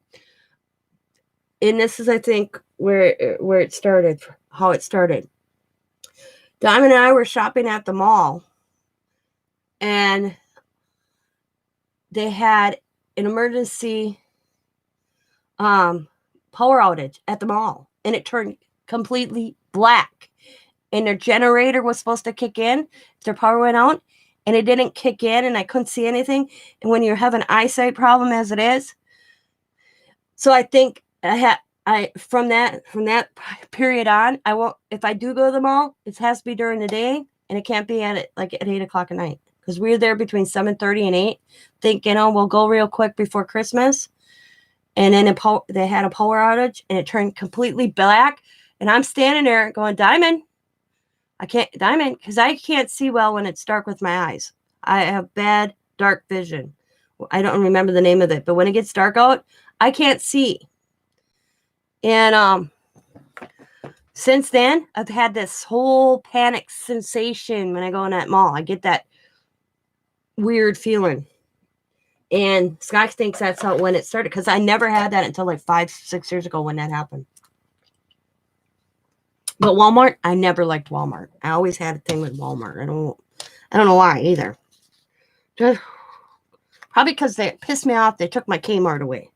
[SPEAKER 1] And this is, I think, where it started, how it started. Diamond and I were shopping at the mall, and they had an emergency power outage at the mall, and it turned completely black. And their generator was supposed to kick in if their power went out, and it didn't kick in, and I couldn't see anything. And when you have an eyesight problem as it is, so I think from that period on, I won't, if I do go to the mall, it has to be during the day, and it can't be at 8 o'clock at night, because we were there between 7:30 and 8, thinking, oh, we'll go real quick before Christmas. And then they had a power outage, and it turned completely black. And I'm standing there going, Diamond, because I can't see well when it's dark with my eyes. I have bad dark vision. I don't remember the name of it, but when it gets dark out, I can't see. And since then, I've had this whole panic sensation when I go in that mall. I get that weird feeling. And Scott thinks that's when it started, because I never had that until like 5-6 years ago when that happened. But Walmart, I never liked Walmart. I always had a thing with Walmart. I don't know why either. Just, probably because they pissed me off. They took my Kmart away.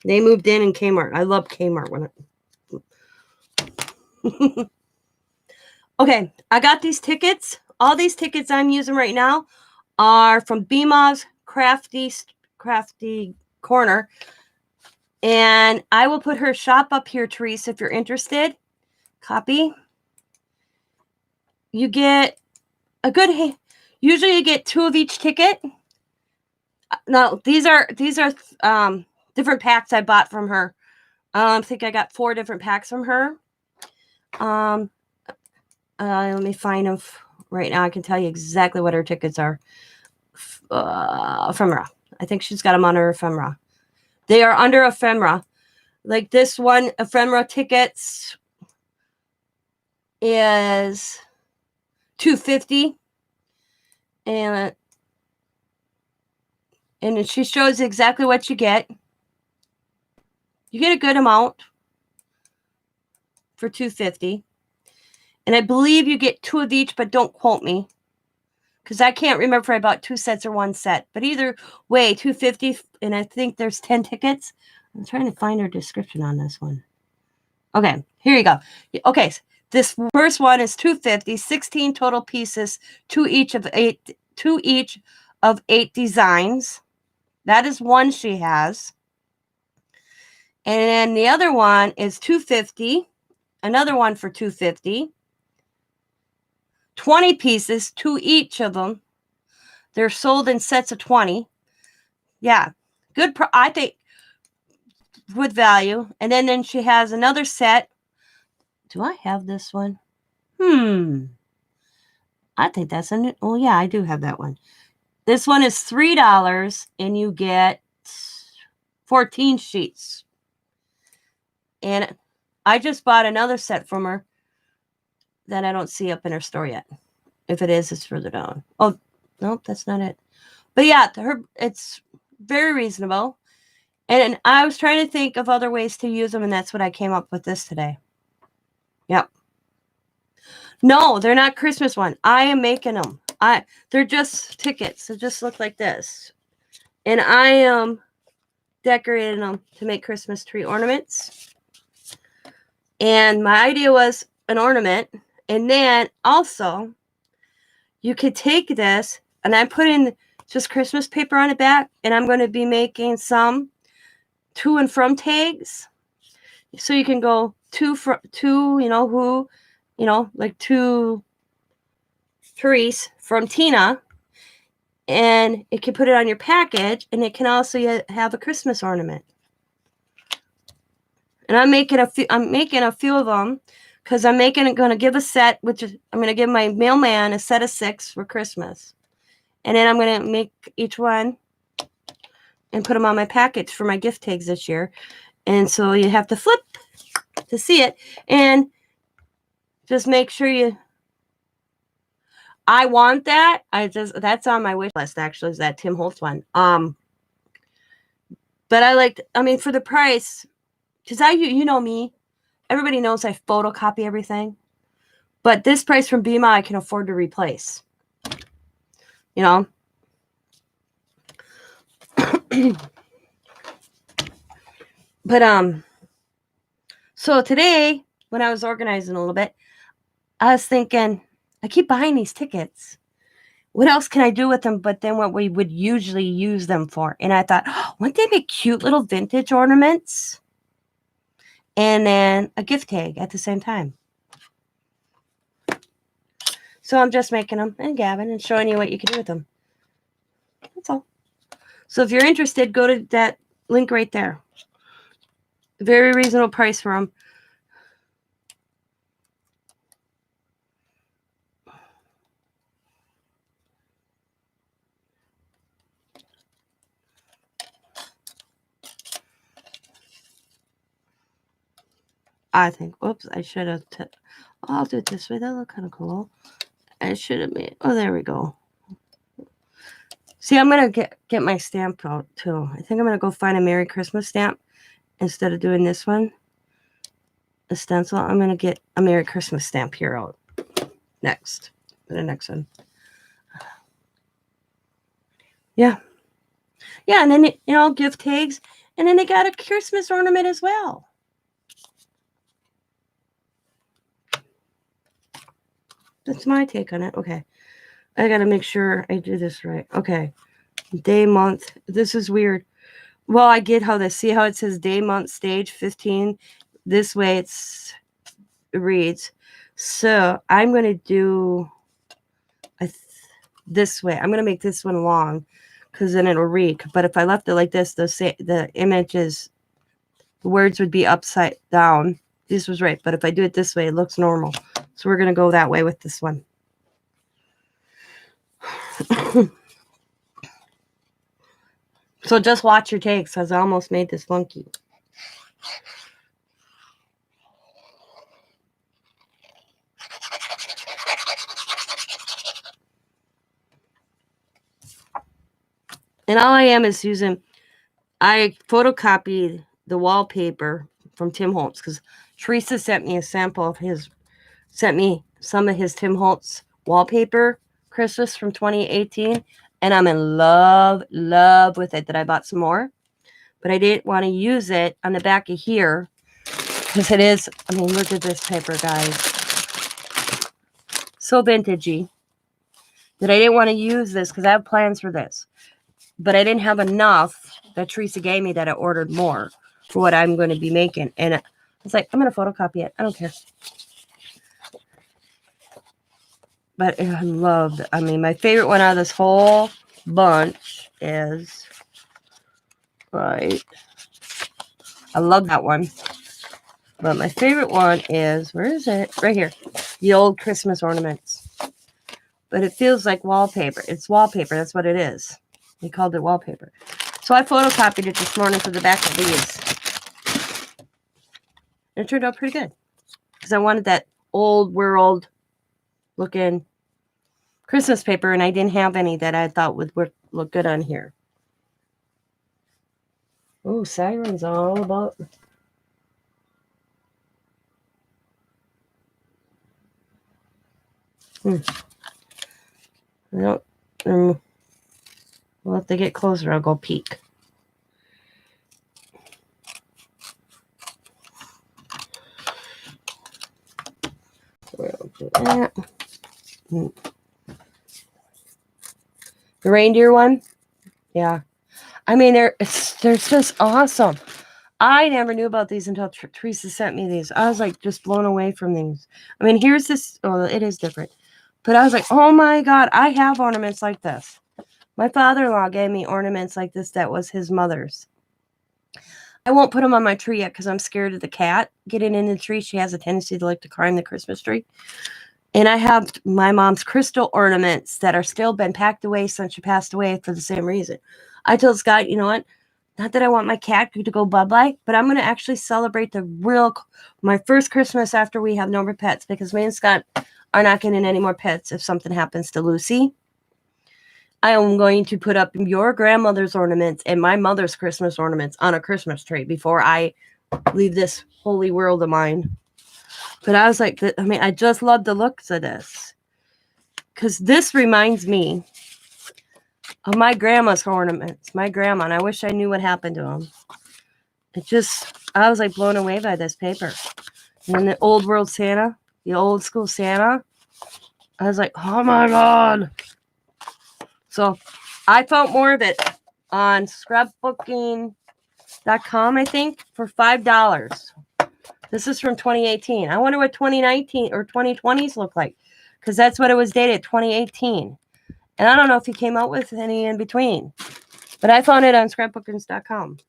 [SPEAKER 1] They moved in Kmart. I love Kmart. Okay, I got these tickets. All these tickets I'm using right now are from BMasCraftyCorner. And I will put her shop up here, Teresa, if you're interested. Copy. You get a good, usually you get 2 of each ticket. No, these are different packs I bought from her. I think I got 4 different packs from her. Let me find them right now. I can tell you exactly what her tickets are. Ephemera. I think she's got them on her ephemera. They are under ephemera. Like this one, ephemera tickets is $2.50, and she shows exactly what you get. You get a good amount for $2.50, and I believe you get 2 of each, but don't quote me because I can't remember if I bought 2 sets or 1 set. But either way, $2.50, and I think there's 10 tickets. I'm trying to find her description on this one. Okay, here you go. Okay, this first one is $2.50, 16 total pieces, 2 each of 8 designs. That is one she has. And then the other one is $2.50, another one for $2.50. 20 pieces, 2 each of them. They're sold in sets of 20. Yeah, good. I think good value. And then she has another set. Do I have this one? I think that's oh yeah, I do have that one. This one is $3 and you get 14 sheets. And I just bought another set from her that I don't see up in her store yet. If it is, it's further down. Oh, nope, that's not it. But yeah, it's very reasonable. And I was trying to think of other ways to use them, and that's what I came up with this today. Yep. No, they're not Christmas one. I am making them. They're just tickets. They just look like this. And I am decorating them to make Christmas tree ornaments. And my idea was an ornament. And then also, you could take this, and I put in just Christmas paper on the back, and I'm going to be making some to and from tags. So you can go to, like to Therese from Tina, and it can put it on your package, and it can also have a Christmas ornament. And I'm making a few of them because I'm going to give a set, which is I'm going to give my mailman a set of 6 for Christmas, and then I'm going to make each one and put them on my package for my gift tags this year. And so you have to flip to see it, and just make sure I want that. That's on my wish list, actually, is that Tim Holtz one. But for the price, because you know me, everybody knows I photocopy everything. But this price from BMA, I can afford to replace. But so today, when I was organizing a little bit, I was thinking, I keep buying these tickets. What else can I do with them but then what we would usually use them for? And I thought, wouldn't they make cute little vintage ornaments? And then a gift tag at the same time. So I'm just making them and gabbing and showing you what you can do with them. That's all. So if you're interested, go to that link right there. Very reasonable price for them. I think, oops, I should have, I'll do it this way. That look kind of cool. I should have made, oh, there we go. See, I'm going to get my stamp out, too. I think I'm going to go find a Merry Christmas stamp instead of doing this one. A stencil. I'm going to get a Merry Christmas stamp here out next. The next one. Yeah. Yeah, and then, gift tags. And then they got a Christmas ornament as well. That's my take on it. Okay. I got to make sure I do this right. Okay. Day, month. This is weird. Well, I get how this. See how it says day, month, stage, 15? This way it reads. So I'm going to do this way. I'm going to make this one long because then it'll read. But if I left it like this, the images, the words would be upside down. This was right. But if I do it this way, it looks normal. So we're going to go that way with this one. So just watch your takes because I almost made this funky. And all I am is using, I photocopied the wallpaper from Tim Holtz because Teresa sent me a sample of sent me some of his Tim Holtz wallpaper Christmas from 2018. And I'm in love with it that I bought some more. But I didn't want to use it on the back of here because it is, I mean, look at this paper, guys. So vintagey that I didn't want to use this because I have plans for this. But I didn't have enough that Teresa gave me that I ordered more for what I'm going to be making. And I was like, I'm going to photocopy it. I don't care. But I loved it. I mean, my favorite one out of this whole bunch is, right, I love that one. But my favorite one is, where is it? Right here. The old Christmas ornaments. But it feels like wallpaper. It's wallpaper. That's what it is. They called it wallpaper. So I photocopied it this morning for the back of these. And it turned out pretty good. Because I wanted that old world looking Christmas paper. And I didn't have any that I thought would look good on here. Oh, sirens all about. Well, if they get closer, I'll go peek. We'll do that. The reindeer one? Yeah. I mean, they're just awesome. I never knew about these until Teresa sent me these. I was like just blown away from these. I mean, here's this. Oh, it is different. But I was like, oh my God, I have ornaments like this. My father-in-law gave me ornaments like this that was his mother's. I won't put them on my tree yet because I'm scared of the cat getting in the tree. She has a tendency to like to climb the Christmas tree. And I have my mom's crystal ornaments that are still been packed away since she passed away for the same reason. I told Scott, you know what? Not that I want my cat to go bye-bye, but I'm going to actually celebrate my first Christmas after we have no more pets because me and Scott are not getting any more pets if something happens to Lucy. I am going to put up your grandmother's ornaments and my mother's Christmas ornaments on a Christmas tree before I leave this holy world of mine. But I was like, I mean, I just love the looks of this. Because this reminds me of my grandma's ornaments. My grandma, and I wish I knew what happened to them. I was like blown away by this paper. And then the old world Santa, the old school Santa. I was like, oh my God. So I found more of it on scrapbooking.com, I think, for $5. This is from 2018. I wonder what 2019 or 2020s look like because that's what it was dated, 2018. And I don't know if he came out with any in between, but I found it on scrapbookings.com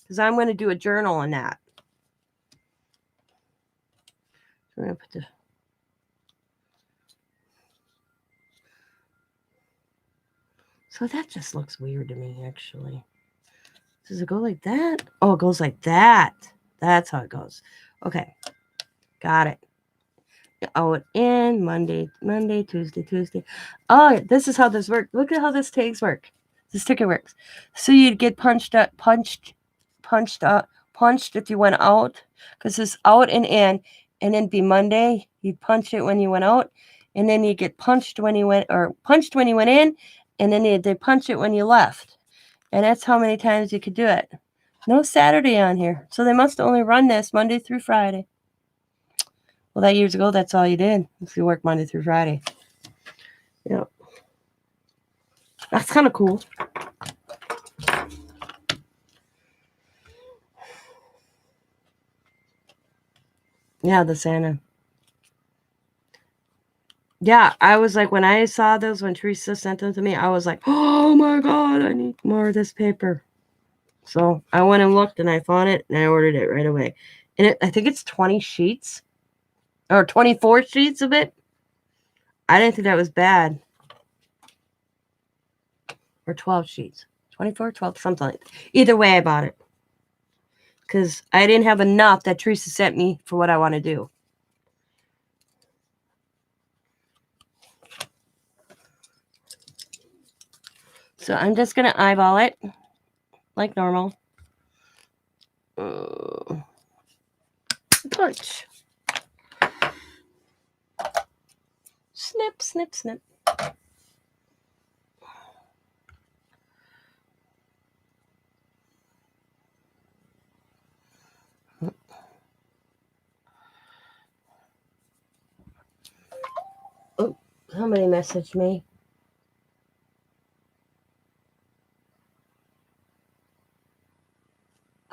[SPEAKER 1] because I'm going to do a journal on that. So I'm going to put So that just looks weird to me, actually. Does it go like that? Oh, it goes like that. That's how it goes. Okay. Got it. Out in Monday, Tuesday. Oh, this is how this works. Look at how this tags work. This ticket works. So you'd get punched if you went out, because it's out and in, and then be Monday. You'd punch it when you went out, and then you get punched when you went in, and then they punch it when you left. And that's how many times you could do it. No Saturday on here. So they must only run this Monday through Friday. Well, that years ago, that's all you did. If you work Monday through Friday. Yeah. That's kind of cool. Yeah, the Santa. Yeah, I was like, when I saw those, when Teresa sent them to me, I was like, oh my God, I need more of this paper. So I went and looked and I found it and I ordered it right away. And I think it's 20 sheets or 24 sheets of it. I didn't think that was bad. Or 12 sheets. 24, 12, something like that. Either way, I bought it. Because I didn't have enough that Teresa sent me for what I want to do. So I'm just going to eyeball it like normal. Punch. Snip, snip, snip. Oh, somebody messaged me.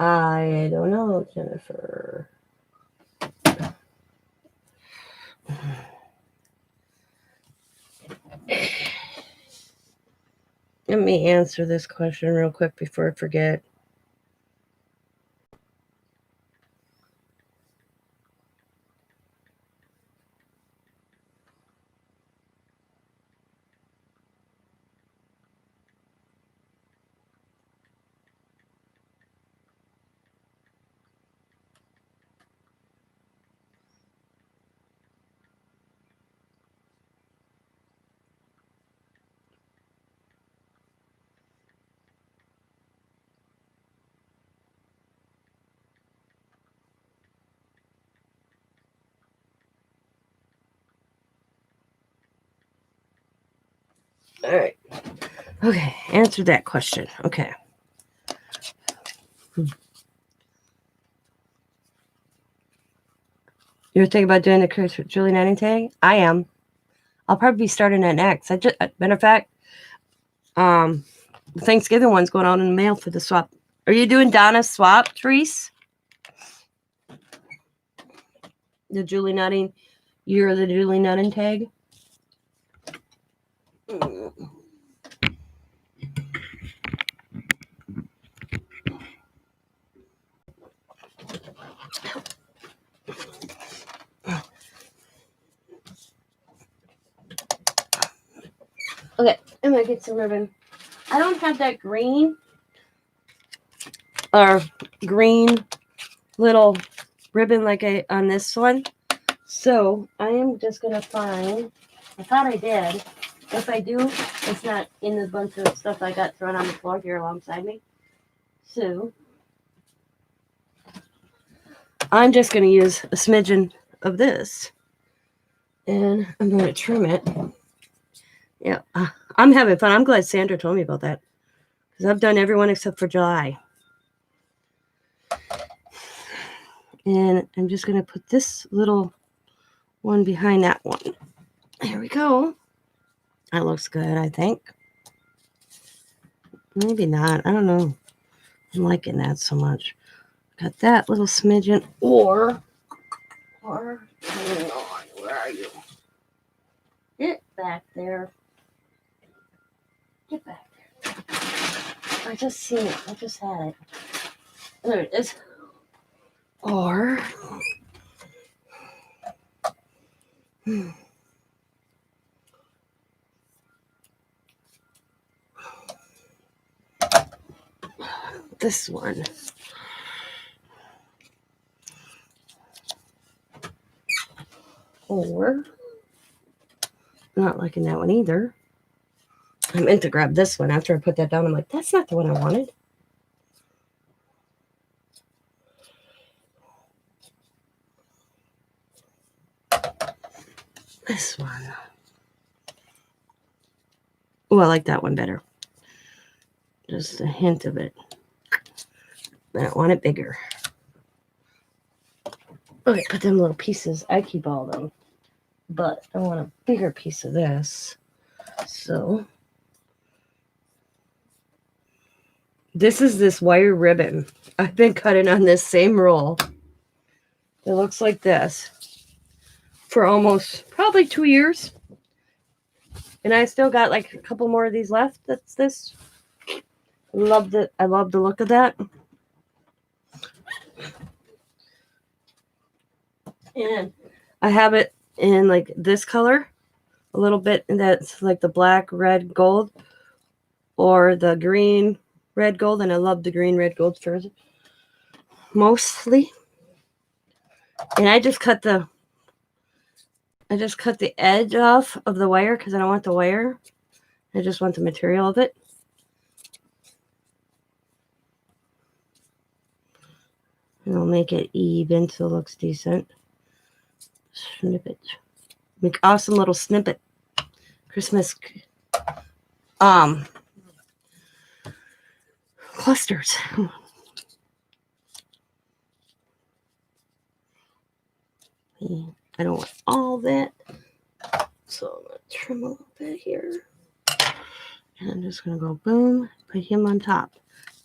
[SPEAKER 1] I don't know, Jennifer. Let me answer this question real quick before I forget. All right. Okay, answer that question. Okay. You're thinking about doing the cruise with Julie Netting tag? I am. I'll probably be starting that next. Matter of fact, the Thanksgiving one's going out in the mail for the swap. Are you doing Donna's swap, Therese? The Julie Nutting, you're the Julie Nutting tag? Okay, I'm gonna get some ribbon. I don't have that green or green little ribbon like on this one. So I am just gonna find, I thought I did. If I do, it's not in the bunch of stuff I got thrown on the floor here alongside me. So I'm just gonna use a smidgen of this and I'm gonna trim it. Yeah, I'm having fun. I'm glad Sandra told me about that because I've done everyone except for July. And I'm just going to put this little one behind that one. There we go. That looks good, I think. Maybe not. I don't know. I'm liking that so much. Got that little smidgen. Or, hang on, where are you? Get back there. Get back there. I just seen it. I just had it. There it is. Or, this one. Or, not liking that one either. I meant to grab this one after I put that down. I'm like, that's not the one I wanted. This one. Oh, I like that one better. Just a hint of it. I want it bigger. Okay, put them little pieces. I keep all of them. But I want a bigger piece of this. So this is this wire ribbon. I've been cutting on this same roll It looks like this for almost probably 2 years. And I still got like a couple more of these left. That's this. I love the look of that. And I have it in like this color, a little bit, and that's like the black, red, gold, or the green, red, gold. And I love the green, red, gold furs mostly. And I just cut the edge off of the wire because I don't want the wire. I just want the material of it. And I'll make it even so it looks decent. Snippet. Make awesome little snippet. Christmas clusters. I don't want all that. So I'm going to trim a little bit here. And I'm just going to go boom, put him on top.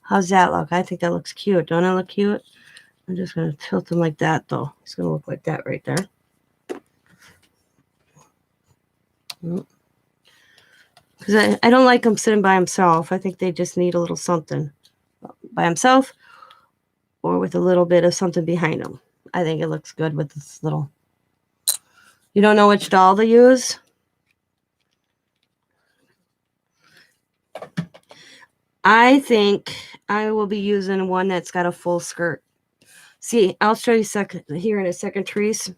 [SPEAKER 1] How's that look? I think that looks cute. Don't it look cute? I'm just going to tilt him like that, though. He's going to look like that right there. Because I don't like him sitting by himself. I think they just need a little something by himself or with a little bit of something behind him. I think it looks good with this little... You don't know which doll to use? I think I will be using one that's got a full skirt. See, I'll show you here in a second, Therese.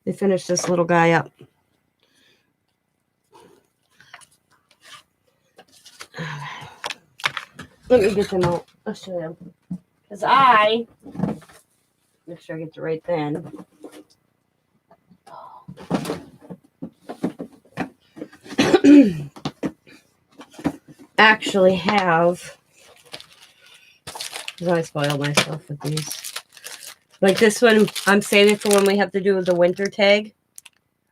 [SPEAKER 1] They finished this little guy up. Let me get them out. I'll show you. Because make sure I get the right thing. Actually have... I spoiled myself with these. Like this one, I'm saving for when we have to do the winter tag.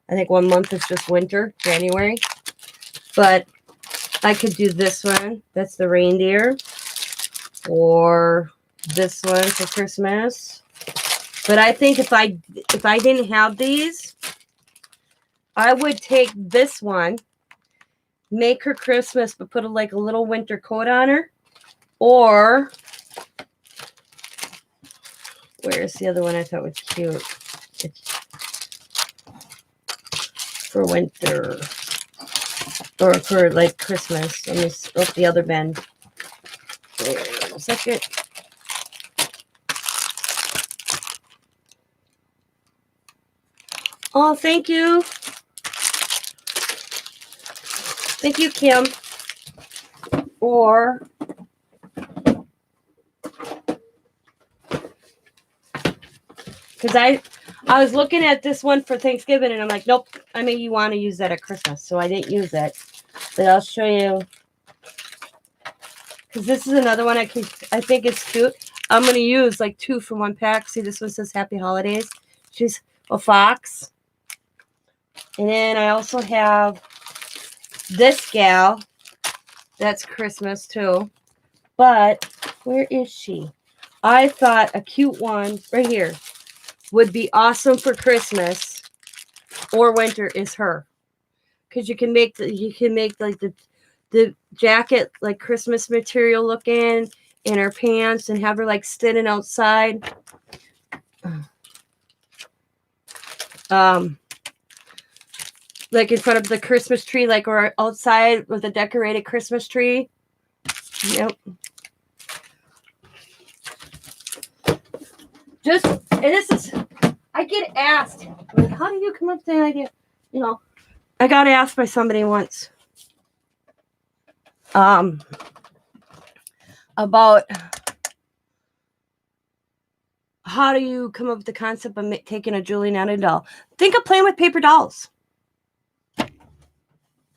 [SPEAKER 1] I think 1 month is just winter, January. But I could do this one. That's the reindeer. Or this one for Christmas. But I think if I didn't have these, I would take this one, make her Christmas, but put like a little winter coat on her. Or... Where's the other one I thought was cute? It's for winter. Or for like Christmas. Let me flip the other bend. Wait a second. Oh, thank you. Thank you, Kim. Or... Because I was looking at this one for Thanksgiving, and I'm like, nope, I mean, you want to use that at Christmas. So I didn't use it. But I'll show you. Because this is another one I think it's cute. I'm going to use like 2 from 1 pack. See, this one says Happy Holidays. She's a fox. And then I also have this gal. That's Christmas, too. But where is she? I thought a cute one right here would be awesome for Christmas or winter is her, because you can make like the jacket like Christmas material looking in her pants and have her like standing outside, like in front of the Christmas tree, like or outside with a decorated Christmas tree. Yep. And this is, I get asked, like, how do you come up with the idea? You know, I got asked by somebody once about how do you come up with the concept of taking a Julie Nana doll? Think of playing with paper dolls.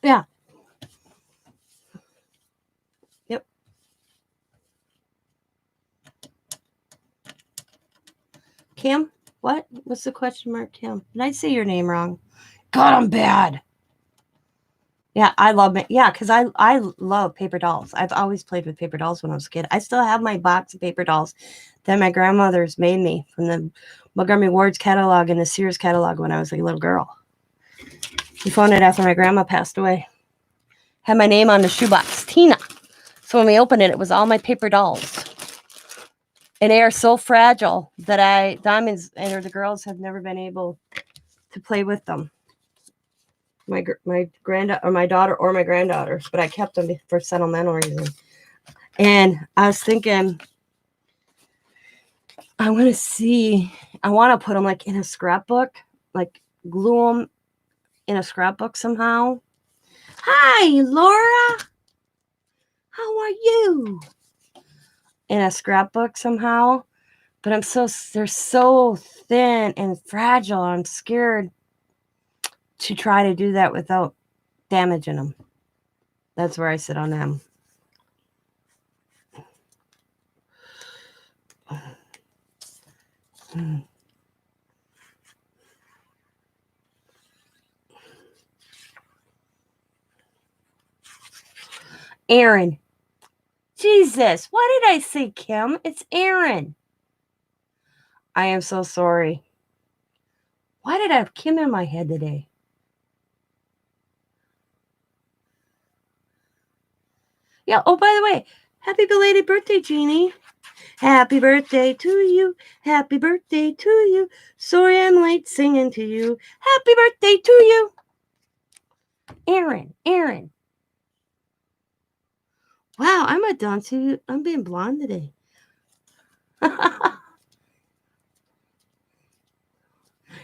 [SPEAKER 1] Yeah. Yep. Kim? What? What's the question mark, Kim? Did I say your name wrong? God, I'm bad. Yeah, I love it. Yeah, because I love paper dolls. I've always played with paper dolls when I was a kid. I still have my box of paper dolls that my grandmother's made me from the Montgomery Ward's catalog and the Sears catalog when I was a little girl. She found it after my grandma passed away. Had my name on the shoebox, Tina. So when we opened it, it was all my paper dolls. And they are so fragile that Diamonds and the girls have never been able to play with them. My daughter or my granddaughter, but I kept them for sentimental reasons. And I was thinking, I want to put them like in a scrapbook, like glue them in a scrapbook somehow. Hi, Laura. How are you? In a scrapbook somehow. But they're so thin and fragile. I'm scared to try to do that without damaging them. That's where I sit on them. Aaron. Jesus, why did I say Kim? It's Aaron. I am so sorry. Why did I have Kim in my head today? Yeah, oh, by the way, happy belated birthday, Jeannie. Happy birthday to you. Happy birthday to you. Sorry I'm late singing to you. Happy birthday to you. Aaron. Wow, I'm a dunce. I'm being blonde today.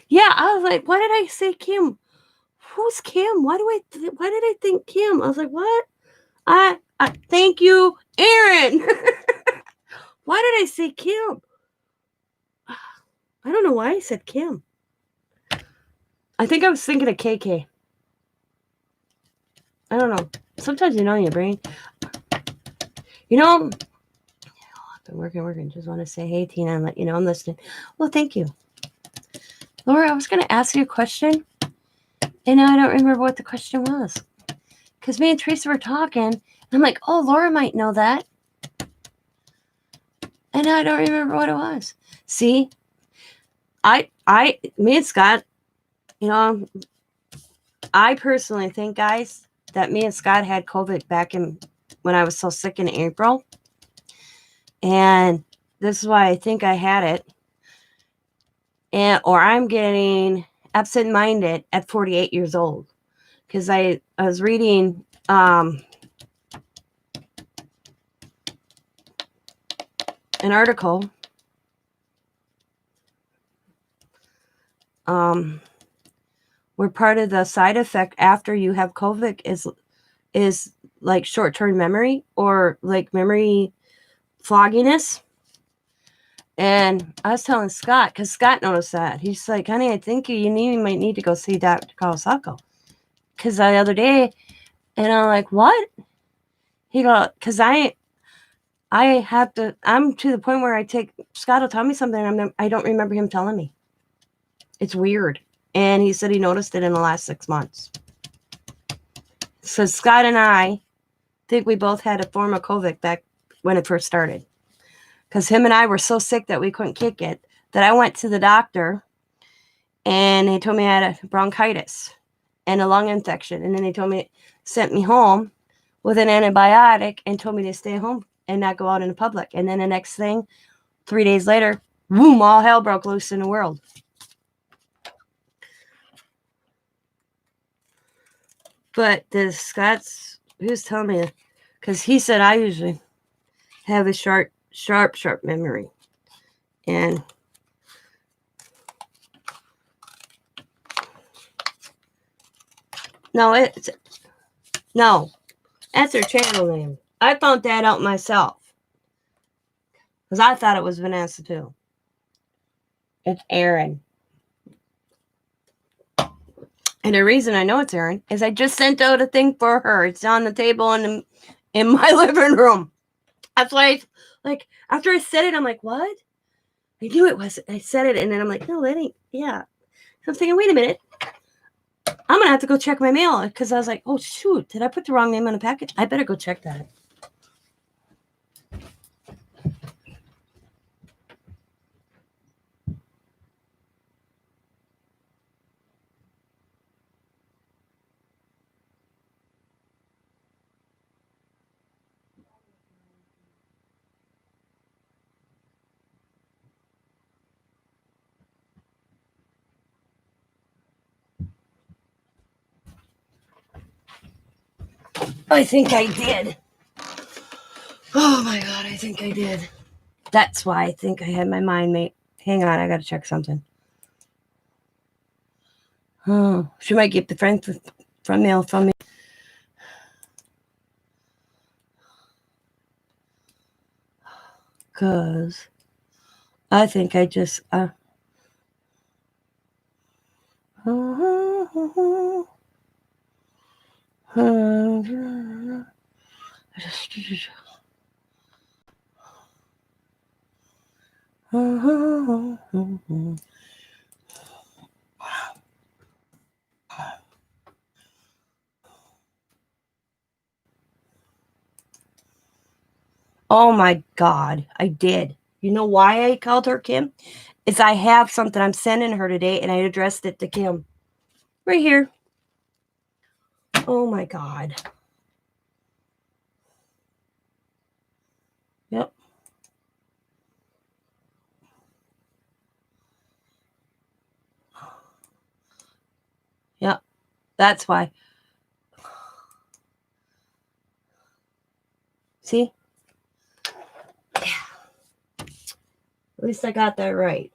[SPEAKER 1] Yeah, I was like, why did I say Kim? Who's Kim? Why did I think Kim? I was like, what? I thank you, Aaron. Why did I say Kim? I don't know why I said Kim. I think I was thinking of KK. I don't know. Sometimes in your brain. I've been working. Just want to say, hey, Tina, and let you know I'm listening. Well, thank you. Laura, I was going to ask you a question, and now I don't remember what the question was. Because me and Teresa were talking, and I'm like, oh, Laura might know that. And now I don't remember what it was. See, me and Scott, I personally think, guys, that me and Scott had COVID back when I was so sick in April. And this is why I think I had it. Or I'm getting absent-minded at 48 years old. Because I was reading an article where part of the side effect after you have COVID is like short-term memory or like memory fogginess. And I was telling Scott, because Scott noticed that. He's like, honey, I think you might need to go see Dr. Kawasaki. Because the other day, and I'm like, what? He goes, because I'm to the point where Scott will tell me something and I don't remember him telling me. It's weird. And he said he noticed it in the last 6 months. So Scott and I think we both had a form of COVID back when it first started. Because him and I were so sick that we couldn't kick it, that I went to the doctor and they told me I had a bronchitis and a lung infection. And then they sent me home with an antibiotic and told me to stay home and not go out in the public. And then the next thing, 3 days later, boom, all hell broke loose in the world. But he was telling me, because he said I usually have a sharp memory. And no, that's her channel name. I found that out myself. Because I thought it was Vanessa too. It's Aaron. And the reason I know it's Aaron is I just sent out a thing for her. It's on the table in my living room. That's why after I said it, I'm like, what? I knew it was. I said it, and then I'm like, no, that ain't. Yeah. So I'm thinking, wait a minute. I'm going to have to go check my mail because I was like, oh, shoot, did I put the wrong name on the package? I better go check that. I think I did. Oh my God, I think I did. That's why I think I had my mind made. Hang on, I got to check something. Oh, she might get the friend from mail from me. Because I think I just... Oh my God, I did. You know why I called her Kim? Is I have something I'm sending her today, and I addressed it to Kim. Right here. Oh my God. Yep. Yep. That's why. See? Yeah. At least I got that right.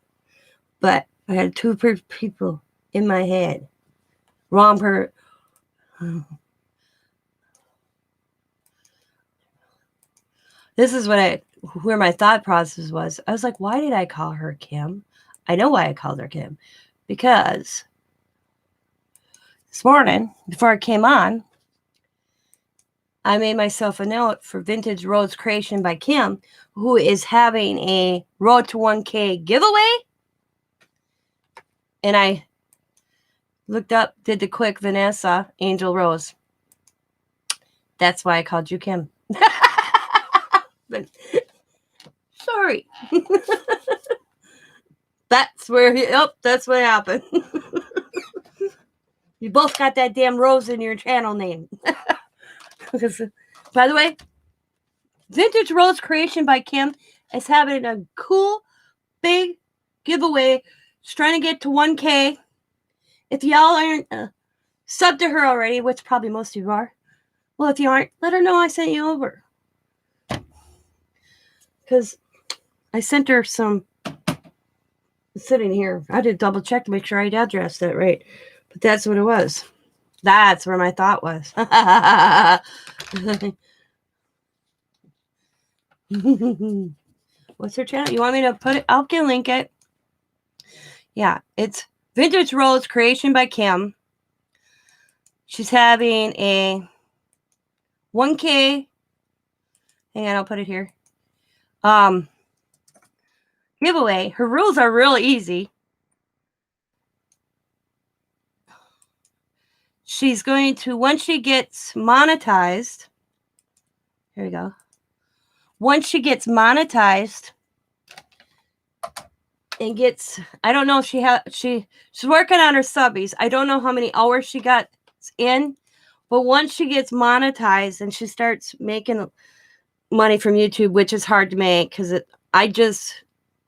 [SPEAKER 1] But I had two people in my head. Wrong per. This is what where my thought process was. I was like, why did I call her Kim? I know why I called her Kim. Because this morning, before I came on, I made myself a note for Vintage Rose Creation by Kim, who is having a Road to 1K giveaway. And I looked up, did the quick Vanessa Angel Rose. That's why I called you Kim. But, sorry. That's where that's what happened. You both got that damn rose in your channel name. By the way, Vintage Rose Creation by Kim is having a cool, big giveaway. She's trying to get to 1K. If y'all aren't subbed to her already, which probably most of you are, well, if you aren't, let her know I sent you over. Because I sent her some sitting here. I did double check to make sure I'd addressed that right. But that's what it was. That's where my thought was. What's her channel? You want me to put it? I can link it. Yeah, it's Vintage Rose Creation by Kim. She's having a 1K. Hang on, I'll put it here. Giveaway. Her rules are really easy. She's going to, once she gets monetized, here we go. Once she gets monetized and gets, I don't know if she's working on her subbies. I don't know how many hours she got in, but once she gets monetized and she starts making money from YouTube, which is hard to make because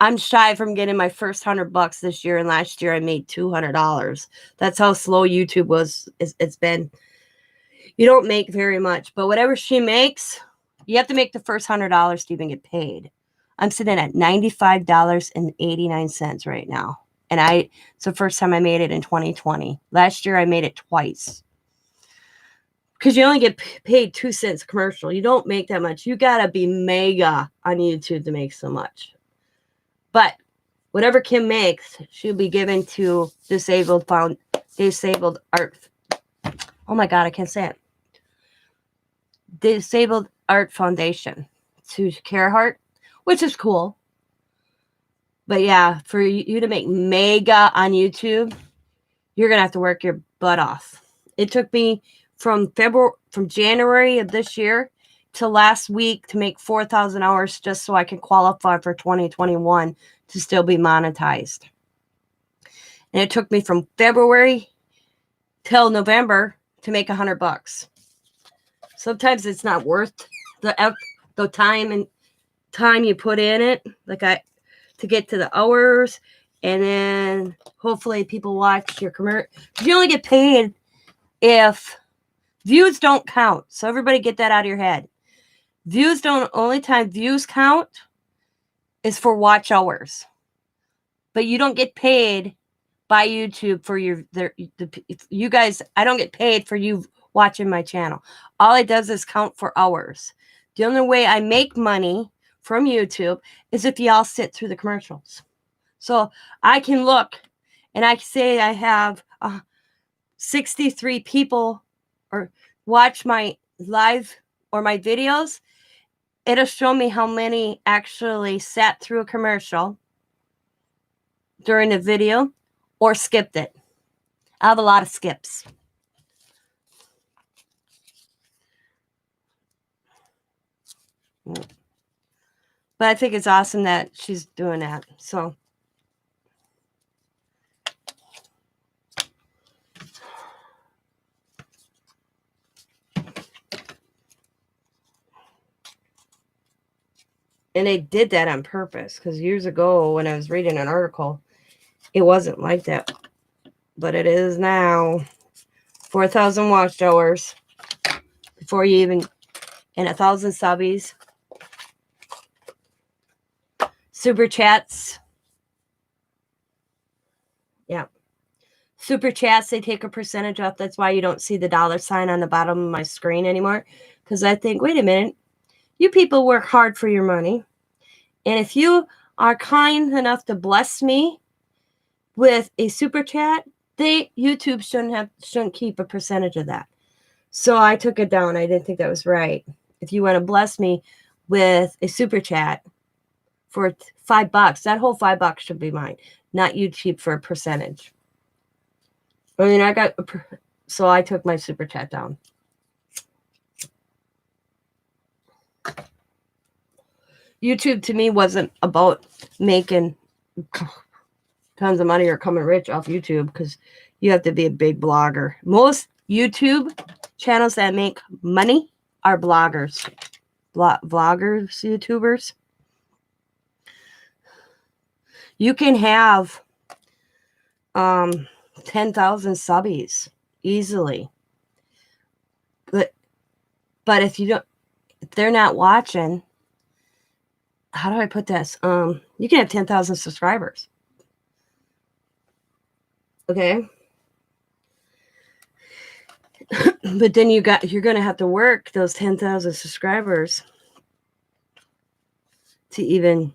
[SPEAKER 1] I'm shy from getting my first $100 this year, and last year I made $200. That's how slow YouTube was. It's been. You don't make very much, but whatever she makes, you have to make the first $100 to even get paid. I'm sitting at $95.89 right now, and it's the first time I made it in 2020. Last year I made it twice. Because you only get paid 2 cents commercial. You don't make that much. You got to be mega on YouTube to make so much. But whatever Kim makes, she'll be given to Disabled Art. Oh my God, I can't say it. Disabled Art Foundation to Carehart, which is cool. But yeah, for you to make mega on YouTube, you're going to have to work your butt off. It took me from January of this year to last week to make 4,000 hours just so I can qualify for 2021 to still be monetized. And it took me from February till November to make $100. Sometimes it's not worth the time you put in it, to get to the hours, and then hopefully people watch your commercial. You only get paid if views don't count. So everybody get that out of your head. Only time views count is for watch hours. But you don't get paid by YouTube for you guys. I don't get paid for you watching my channel. All it does is count for hours. The only way I make money from YouTube is if y'all sit through the commercials. So I can look and I can say I have 63 people or watch my live or my videos. It'll show me how many actually sat through a commercial during the video or skipped it. I have a lot of skips. But I think it's awesome that she's doing that. So and they did that on purpose, because years ago when I was reading an article, it wasn't like that. But it is now. 4,000 watch hours before you even, and 1,000 subbies. Super chats. Yeah. Super chats, they take a percentage off. That's why you don't see the $sign on the bottom of my screen anymore. Because I think, wait a minute. You people work hard for your money. And if you are kind enough to bless me with a super chat, YouTube shouldn't keep a percentage of that. So I took it down. I didn't think that was right. If you want to bless me with a super chat for $5, that whole $5 should be mine, not YouTube for a percentage. I mean, so I took my super chat down. YouTube to me wasn't about making tons of money or coming rich off YouTube, because you have to be a big blogger. Most YouTube channels that make money are bloggers. Vloggers, YouTubers. You can have 10,000 subbies easily. But if they're not watching, how do I put this? You can have 10,000 subscribers. Okay. But then you're going to have to work those 10,000 subscribers to even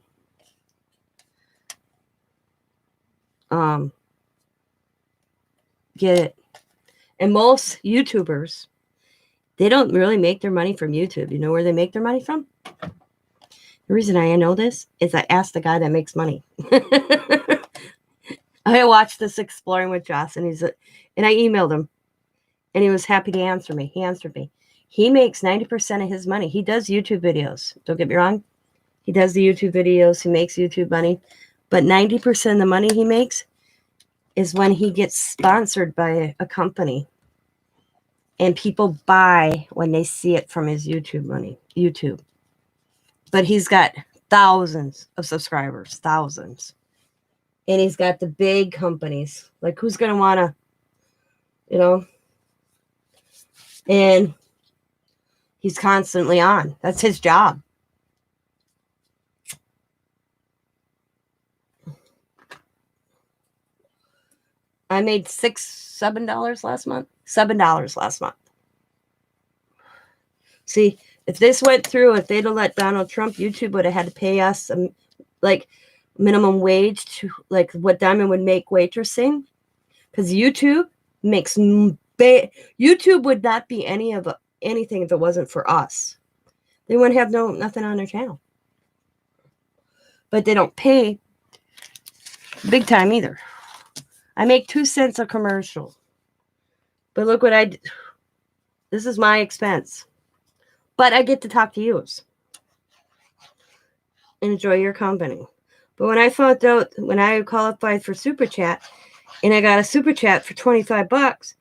[SPEAKER 1] get it. And most YouTubers, they don't really make their money from YouTube. You know where they make their money from? The reason I know this is I asked the guy that makes money. I watched this Exploring with Joss, and I emailed him, and he was happy to answer me. He answered me. He makes 90% of his money. He does YouTube videos. Don't get me wrong. He does the YouTube videos. He makes YouTube money. But 90% of the money he makes is when he gets sponsored by a company. And people buy when they see it from his YouTube. But he's got thousands of subscribers. Thousands. And he's got the big companies. Like, who's going to want to, And he's constantly on. That's his job. I made $7 last month. $7 last month. See, if this went through, if they'd have let Donald Trump, YouTube would have had to pay us minimum wage to what Diamond would make waitressing, because YouTube makes YouTube would not be anything if it wasn't for us. They wouldn't have nothing on their channel. But they don't pay big time either. I make 2 cents a commercial. But look what I did. This is my expense. But I get to talk to you. Enjoy your company. But when I found out, when I qualified for Super Chat, and I got a Super Chat for $25,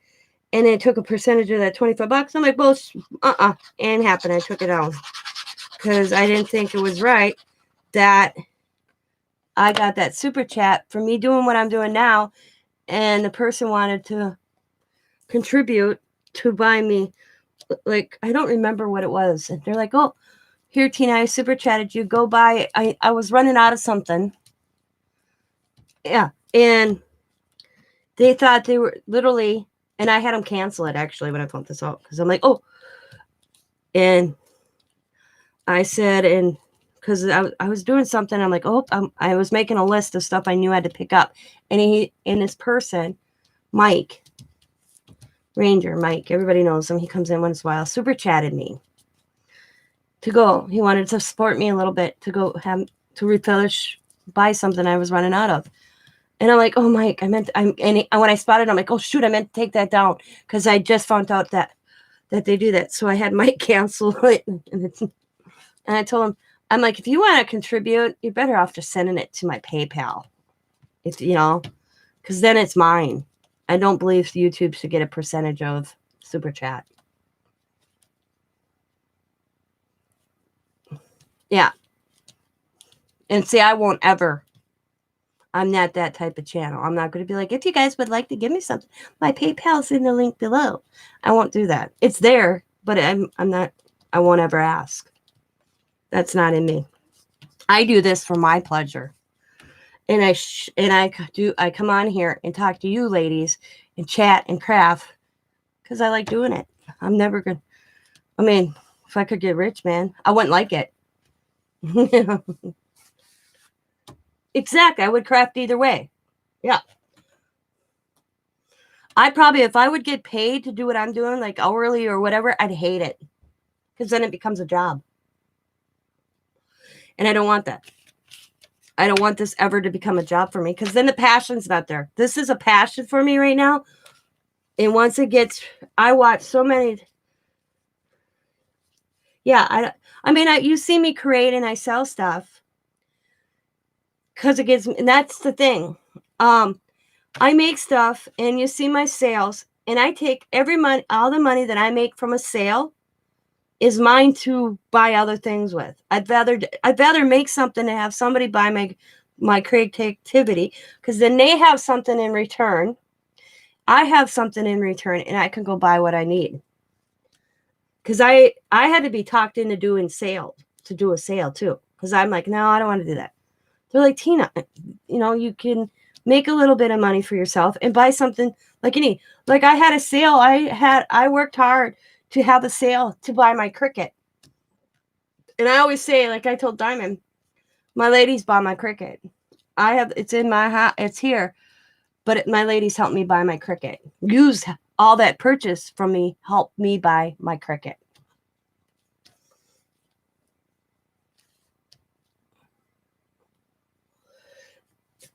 [SPEAKER 1] and they took a percentage of that $25, I'm like, well, ain't happened. I took it out because I didn't think it was right that I got that Super Chat for me doing what I'm doing now, and the person wanted to contribute to buy me, like, I don't remember what it was. And they're like, oh, here, Tina, I Super Chatted you. Go buy. I was running out of something. Yeah. And they thought they were literally, and I had them cancel it actually when I found this out, because I'm like, oh. And I said, and because I was doing something, I'm like, oh, I was making a list of stuff I knew I had to pick up. And this person, Mike, Ranger, Mike, everybody knows him. He comes in once in a while, Super Chatted me to go. He wanted to support me a little bit to go to replenish, buy something I was running out of. And I'm like, oh, Mike, when I spotted, I'm like, oh, shoot, I meant to take that down because I just found out that they do that. So I had Mike cancel it. And I told him, I'm like, if you want to contribute, you're better off just sending it to my PayPal. If because then it's mine. I don't believe YouTube should get a percentage of Super Chat. Yeah. And see, I won't ever. I'm not that type of channel. I'm not going to be like, if you guys would like to give me something, my PayPal's in the link below. I won't do that. It's there, but I'm not. I won't ever ask. That's not in me. I do this for my pleasure. And I come on here and talk to you ladies and chat and craft because I like doing it. I'm never going to. I mean, if I could get rich, man, I wouldn't like it. Exactly. I would craft either way. Yeah. If I would get paid to do what I'm doing, like hourly or whatever, I'd hate it because then it becomes a job. And I don't want that. I don't want this ever to become a job for me because then the passion's not there. This is a passion for me right now. And once it gets, I watch so many. Yeah, you see me create and I sell stuff because it gets, and that's the thing. I make stuff and you see my sales and I take all the money that I make from a sale is mine to buy other things with. I'd rather make something and have somebody buy my creativity because then they have something in return. I have something in return and I can go buy what I need. Because I had to be talked into do a sale too. Because I'm like, no, I don't want to do that. They're like, Tina, you can make a little bit of money for yourself and buy something like you need. Like I had a sale. I worked hard to have a sale to buy my Cricut. And I always say, like I told Diamond, my ladies bought my Cricut. It's in my house. It's here. But my ladies helped me buy my Cricut. Use all that purchase from me, helped me buy my Cricut.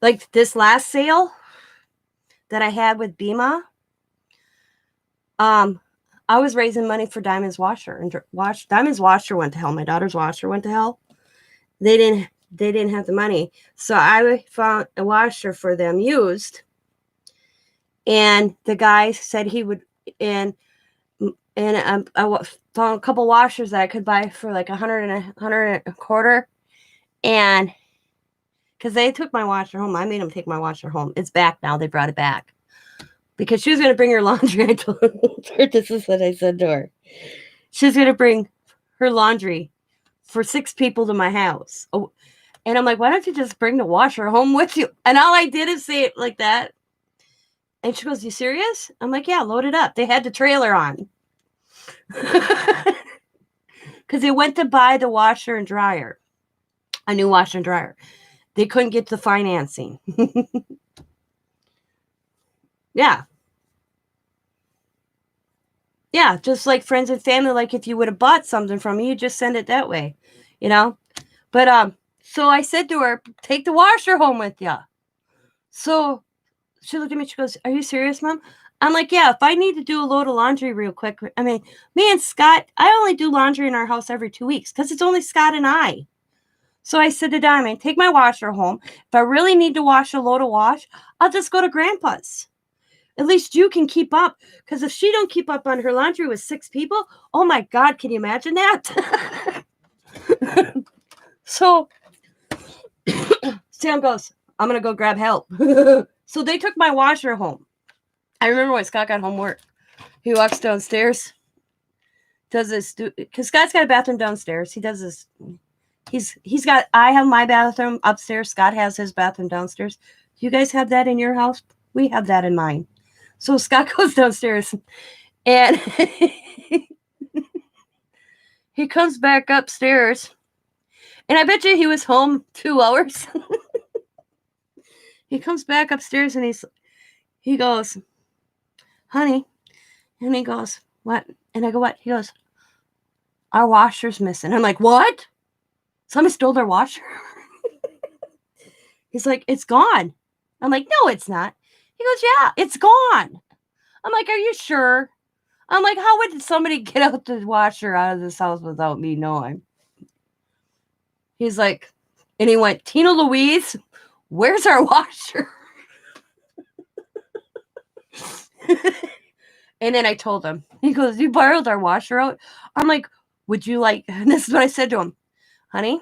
[SPEAKER 1] Like this last sale that I had with BMA, I was raising money for Diamond's washer and Diamond's washer went to hell. My daughter's washer went to hell. They didn't have the money, so I found a washer for them used. And the guy said he would, and I found a couple washers that I could buy for like $100 and because they took my washer home. I made them take my washer home. It's back now. They brought it back because she was going to bring her laundry. I told her, this is what I said to her. She's going to bring her laundry for 6 people to my house. Oh, and I'm like, why don't you just bring the washer home with you? And all I did is say it like that. And she goes, you serious? I'm like, yeah, load it up. They had the trailer on. Because they went to buy the washer and dryer. A new washer and dryer. They couldn't get the financing. Yeah. Yeah, just like friends and family. Like if you would have bought something from me, you just send it that way. But so I said to her, take the washer home with you. So she looked at me. She goes, are you serious, Mom? I'm like, yeah, if I need to do a load of laundry real quick, I mean, me and Scott, I only do laundry in our house every 2 weeks because it's only Scott and I. So I said to Diamond, take my washer home. If I really need to wash a load of wash, I'll just go to Grandpa's. At least you can keep up. Because if she don't keep up on her laundry with 6 people, oh my God, can you imagine that? So Sam goes, I'm going to go grab help. So they took my washer home. I remember when Scott got home work. He walks downstairs, does this, because Scott's got a bathroom downstairs. He does this. I have my bathroom upstairs. Scott has his bathroom downstairs. You guys have that in your house? We have that in mine. So Scott goes downstairs and he comes back upstairs. And I bet you he was home 2 hours. He comes back upstairs and he goes, honey. And he goes, what? And I go, what? He goes, our washer's missing. I'm like, what? Somebody stole their washer? He's like, it's gone. I'm like, no, it's not. He goes, yeah, it's gone. I'm like, are you sure? I'm like, how would somebody get out the washer out of this house without me knowing? He's like, and he went, Tina Louise, where's our washer? And then I told him, he goes, you borrowed our washer out? I'm like, would you like, and this is what I said to him, honey,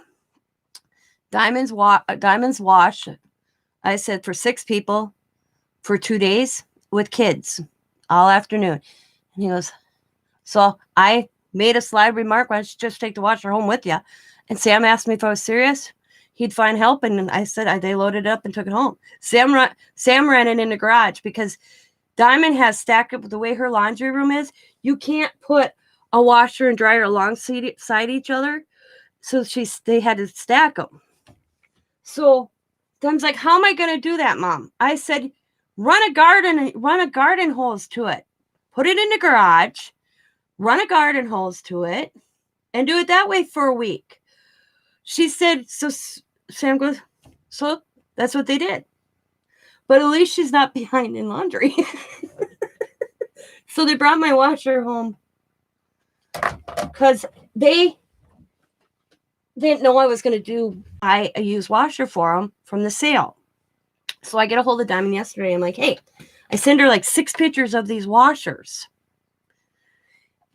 [SPEAKER 1] Diamond's wash, I said, for 6 people for 2 days with kids all afternoon. And he goes, so I made a sly remark, why don't you just take the washer home with you? And Sam asked me if I was serious. He'd find help. And I said, they loaded it up and took it home. Sam ran it in the garage because Diamond has stacked up the way her laundry room is. You can't put a washer and dryer alongside each other. So they had to stack them. So Diamond's like, how am I going to do that, Mom? I said, run a garden hose to it. Put it in the garage, run a garden hose to it, and do it that way for a week. She said, so Sam goes, so that's what they did. But at least she's not behind in laundry. So they brought my washer home because they didn't know I was going to buy a used washer for them from the sale. So I get a hold of Diamond yesterday. I'm like, hey, I send her like 6 pictures of these washers.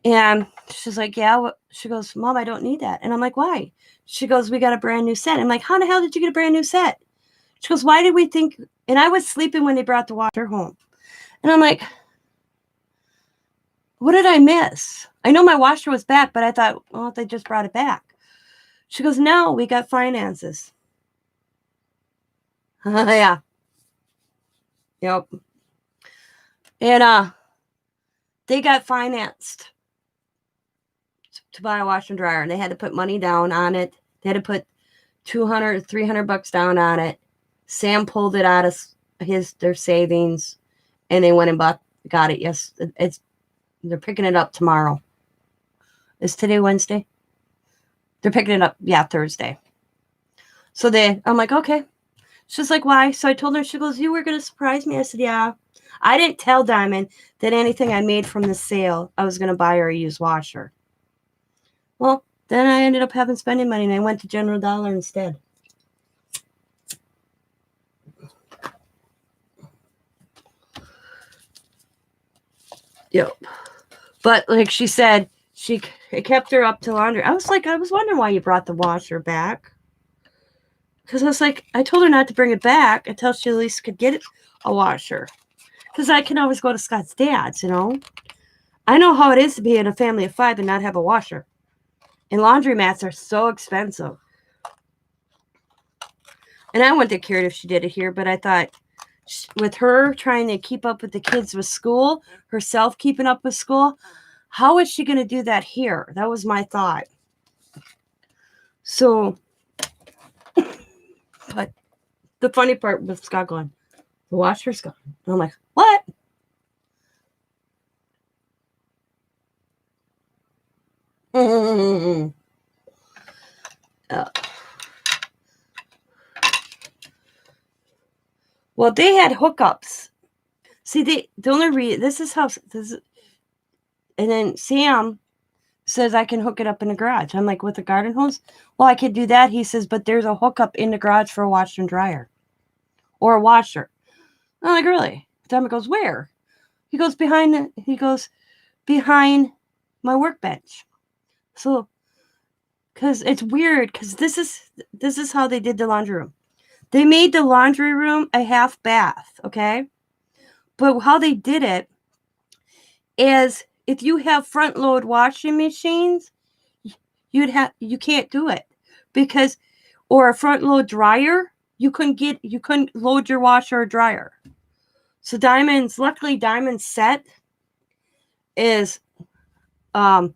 [SPEAKER 1] And she's like, yeah. She goes, Mom, I don't need that. And I'm like, why? She goes, we got a brand new set. I'm like, how the hell did you get a brand new set? She goes, why did we think? And I was sleeping when they brought the washer home. And I'm like, what did I miss? I know my washer was back, but I thought, well, they just brought it back. She goes, no, we got finances. Yeah. Yep. And they got financed to buy a washer and dryer, and they had to put money down on it. They had to put $200 or $300 down on it. Sam pulled it out of their savings, and they went and got it. Yes, they're picking it up tomorrow. Is today Wednesday? They're picking it up, Thursday. So I'm like, okay. She's like, why? So I told her, she goes, you were going to surprise me. I said, yeah. I didn't tell Diamond that anything I made from the sale, I was going to buy her a used washer. Well, then I ended up spending money, and I went to General Dollar instead. Yep. But like she said, it kept her up to laundry. I was wondering why you brought the washer back. Because I was like, I told her not to bring it back until she at least could get a washer. Because I can always go to Scott's dad's, I know how it is to be in a family of 5 and not have a washer. And laundromats are so expensive. And I wouldn't have cared if she did it here, but I thought with her trying to keep up with the kids with school, herself keeping up with school, how is she going to do that here? That was my thought. So, but the funny part was Scott going, the washer's gone. And I'm like, what? Well, they had hookups. See, the only reason, this is, and then Sam says I can hook it up in the garage. I'm like, with a garden hose? Well, I could do that. He says, but there's a hookup in the garage for a washer and dryer or a washer. I'm like, really? Tom goes, where? He goes, behind my workbench. So, because it's weird, because this is how they did the laundry room. They made the laundry room a half bath, okay? But how they did it is, if you have front load washing machines, you can't do it, because, or a front load dryer, you couldn't load your washer or dryer. So luckily Diamond's set is Diamond's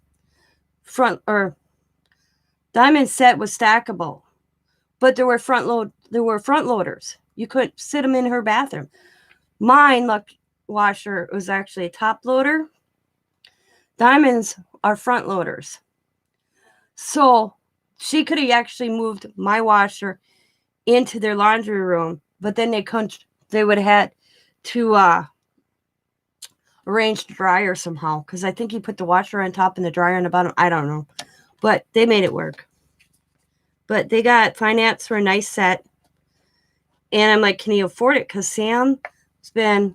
[SPEAKER 1] set was stackable, but there were front loaders. You couldn't sit them in her bathroom. Mine washer was actually a top loader. Diamond's are front loaders. So she could have actually moved my washer into their laundry room, but then they would have had to arrange the dryer somehow, because I think he put the washer on top and the dryer on the bottom. I don't know, but they made it work. But they got finance for a nice set, and I'm like, can you afford it? Because Sam's been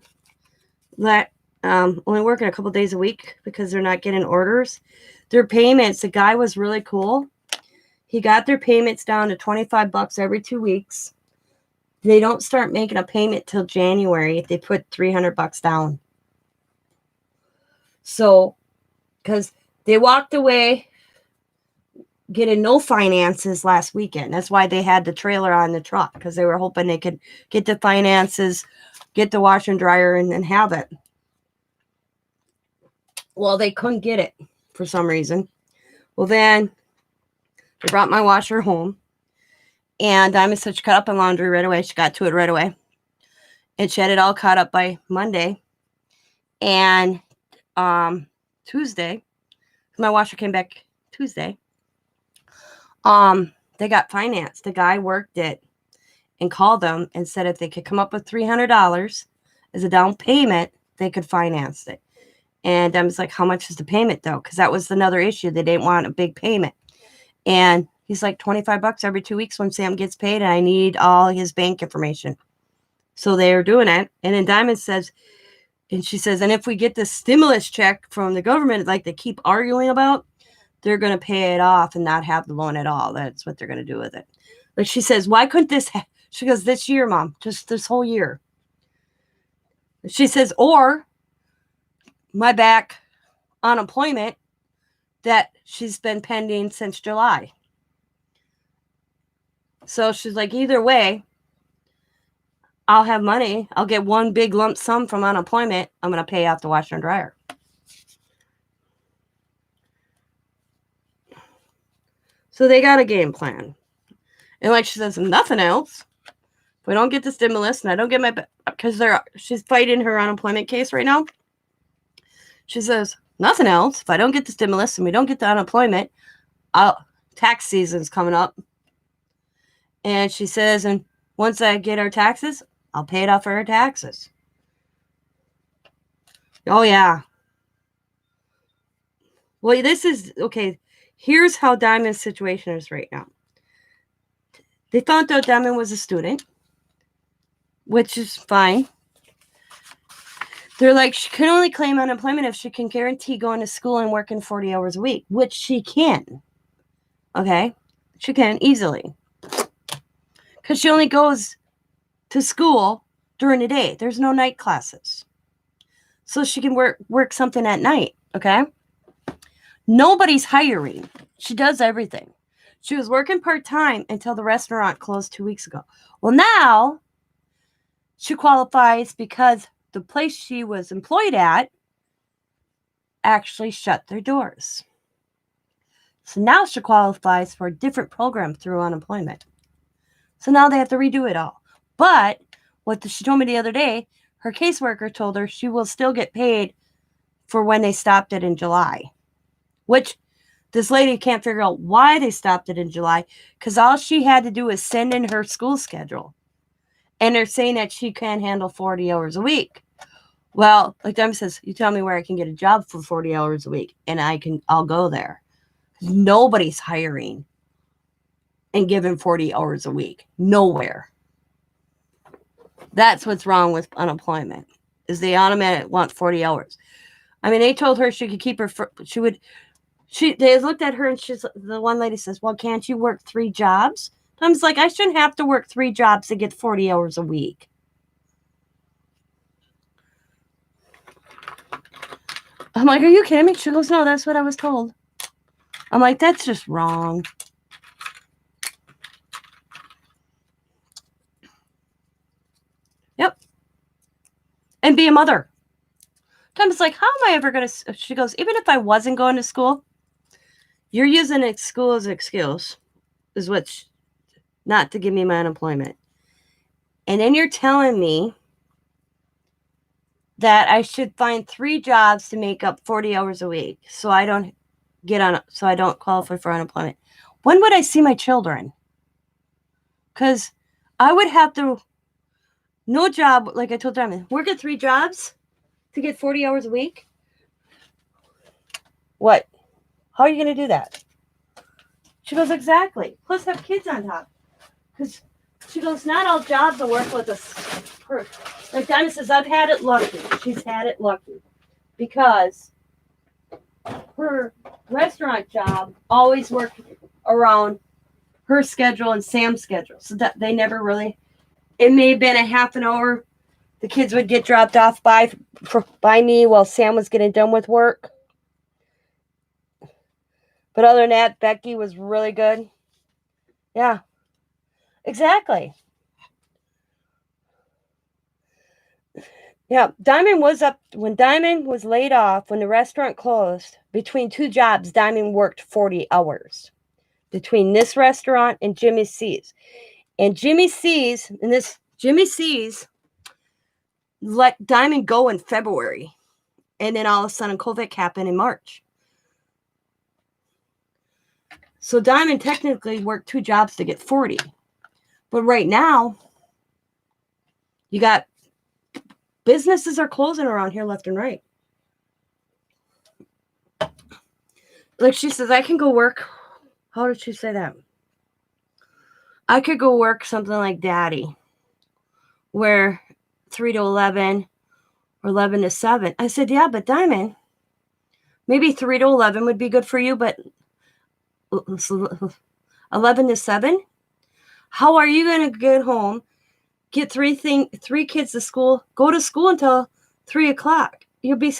[SPEAKER 1] only working a couple days a week because they're not getting orders. Their payments, the guy was really cool. He got their payments down to $25 every 2 weeks. They don't start making a payment till January if they put $300 down. So, because they walked away getting no finances last weekend. That's why they had the trailer on the truck, because they were hoping they could get the finances, get the washer and dryer, and have it. Well, they couldn't get it for some reason. Well, then they brought my washer home, and Diamond said she cut up in laundry right away. She got to it right away, and she had it all caught up by Monday. And Tuesday, my washer came back Tuesday. They got financed. The guy worked it and called them and said if they could come up with $300 as a down payment, they could finance it. And I was like, how much is the payment though? Because that was another issue. They didn't want a big payment. And he's like, $25 every 2 weeks when Sam gets paid, and I need all his bank information. So they're doing it. And then Diamond says, and she says, and if we get this stimulus check from the government, like they keep arguing about, they're going to pay it off and not have the loan at all. That's what they're going to do with it. But she says, why couldn't this? She goes, this year, Mom, just this whole year. She says, or my back unemployment that she's been pending since July. So she's like, either way, I'll have money. I'll get one big lump sum from unemployment. I'm going to pay off the washer and dryer. So they got a game plan. And like she says, nothing else. If we don't get the stimulus and I don't get my, because she's fighting her unemployment case right now. She says, nothing else. If I don't get the stimulus and we don't get the unemployment, tax season's coming up. And she says, and once I get our taxes, I'll pay it off for her taxes. Oh, yeah. Well, this is, okay, here's how Diamond's situation is right now. They found out Diamond was a student, which is fine. They're like, she can only claim unemployment if she can guarantee going to school and working 40 hours a week, which she can. Okay? She can easily. Because she only goes to school during the day. There's no night classes. So she can work something at night. Okay? Nobody's hiring. She does everything. She was working part-time until the restaurant closed 2 weeks ago. Well, now she qualifies because the place she was employed at actually shut their doors. So now she qualifies for a different program through unemployment. So now they have to redo it all. But what she told me the other day, her caseworker told her she will still get paid for when they stopped it in July. Which this lady can't figure out why they stopped it in July, because all she had to do is send in her school schedule. And they're saying that she can't handle 40 hours a week. Well, like Diamond says, you tell me where I can get a job for 40 hours a week, and I'll go there. Nobody's hiring and giving 40 hours a week. Nowhere. That's what's wrong with unemployment, is they automatically want 40 hours. I mean, they told her she could keep her, they looked at her and the one lady says, well, can't you work 3 jobs? I was like, I shouldn't have to work 3 jobs to get 40 hours a week. I'm like, are you kidding me? She goes, no, that's what I was told. I'm like, that's just wrong. Yep. And be a mother. Tom's like, how am I ever going to? She goes, even if I wasn't going to school, you're using school as an excuse, is what, not to give me my unemployment. And then you're telling me that I should find 3 jobs to make up 40 hours a week so I don't qualify for unemployment. When would I see my children? Because I would have to, no job, like I told Diamond, work at 3 jobs to get 40 hours a week? What? How are you going to do that? She goes, exactly. Plus have kids on top. Because she goes, not all jobs will work with us. Like Diamond says, I've had it lucky. She's had it lucky. Because her restaurant job always worked around her schedule and Sam's schedule. So that they never really, it may have been a half an hour. The kids would get dropped off by me while Sam was getting done with work. But other than that, Becky was really good. Yeah, exactly. Yeah, Diamond was up, when Diamond was laid off, when the restaurant closed, between 2 jobs, Diamond worked 40 hours. Between this restaurant and Jimmy C's. And Jimmy C's let Diamond go in February. And then all of a sudden COVID happened in March. So Diamond technically worked 2 jobs to get 40. But right now, you got businesses are closing around here left and right. Like she says, I can go work. How did she say that? I could go work something like Daddy, where 3 to 11 or 11 to 7. I said, yeah, but Diamond, maybe 3 to 11 would be good for you, but 11 to 7? How are you going to get home, get 3 kids to school, go to school until 3 o'clock? You'll be,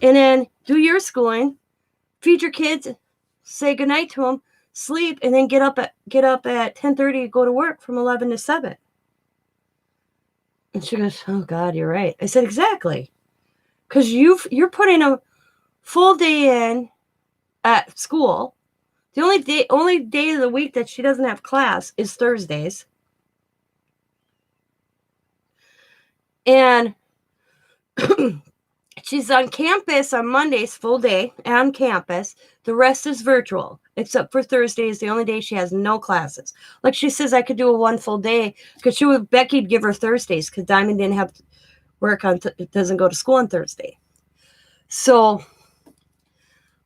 [SPEAKER 1] and then do your schooling, feed your kids, say goodnight to them, sleep, and then get up at 10:30 to go to work from 11 to 7. And she goes, oh God, you're right. I said, exactly. Because you're putting a full day in at school. The only day of the week that she doesn't have class is Thursdays. And she's on campus on Mondays, full day on campus. The rest is virtual, except for Thursdays, the only day she has no classes. Like she says, I could do a 1 full day because Becky'd give her Thursdays because Diamond didn't have work on, doesn't go to school on Thursday. So,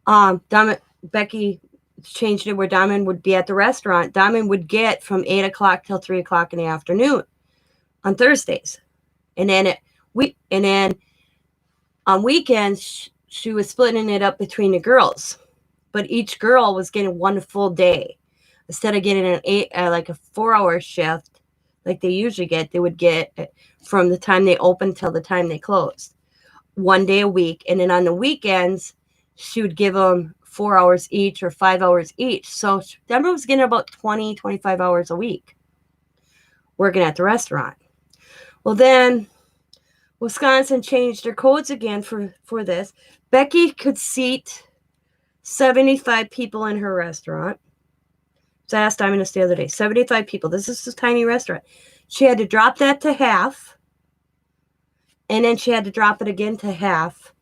[SPEAKER 1] Becky changed it where Diamond would be at the restaurant. Diamond would get from 8 o'clock till 3 o'clock in the afternoon on Thursdays. And then on weekends, she was splitting it up between the girls. But each girl was getting 1 full day. Instead of getting like a 4-hour shift like they usually get, they would get from the time they opened till the time they closed. 1 day a week. And then on the weekends, she would give them 4 hours each or 5 hours each. So Denver was getting about 20, 25 hours a week working at the restaurant. Well, then Wisconsin changed their codes again for this. Becky could seat 75 people in her restaurant. So I asked Diamond this the other day. 75 people. This is a tiny restaurant. She had to drop that to half. And then she had to drop it again to half.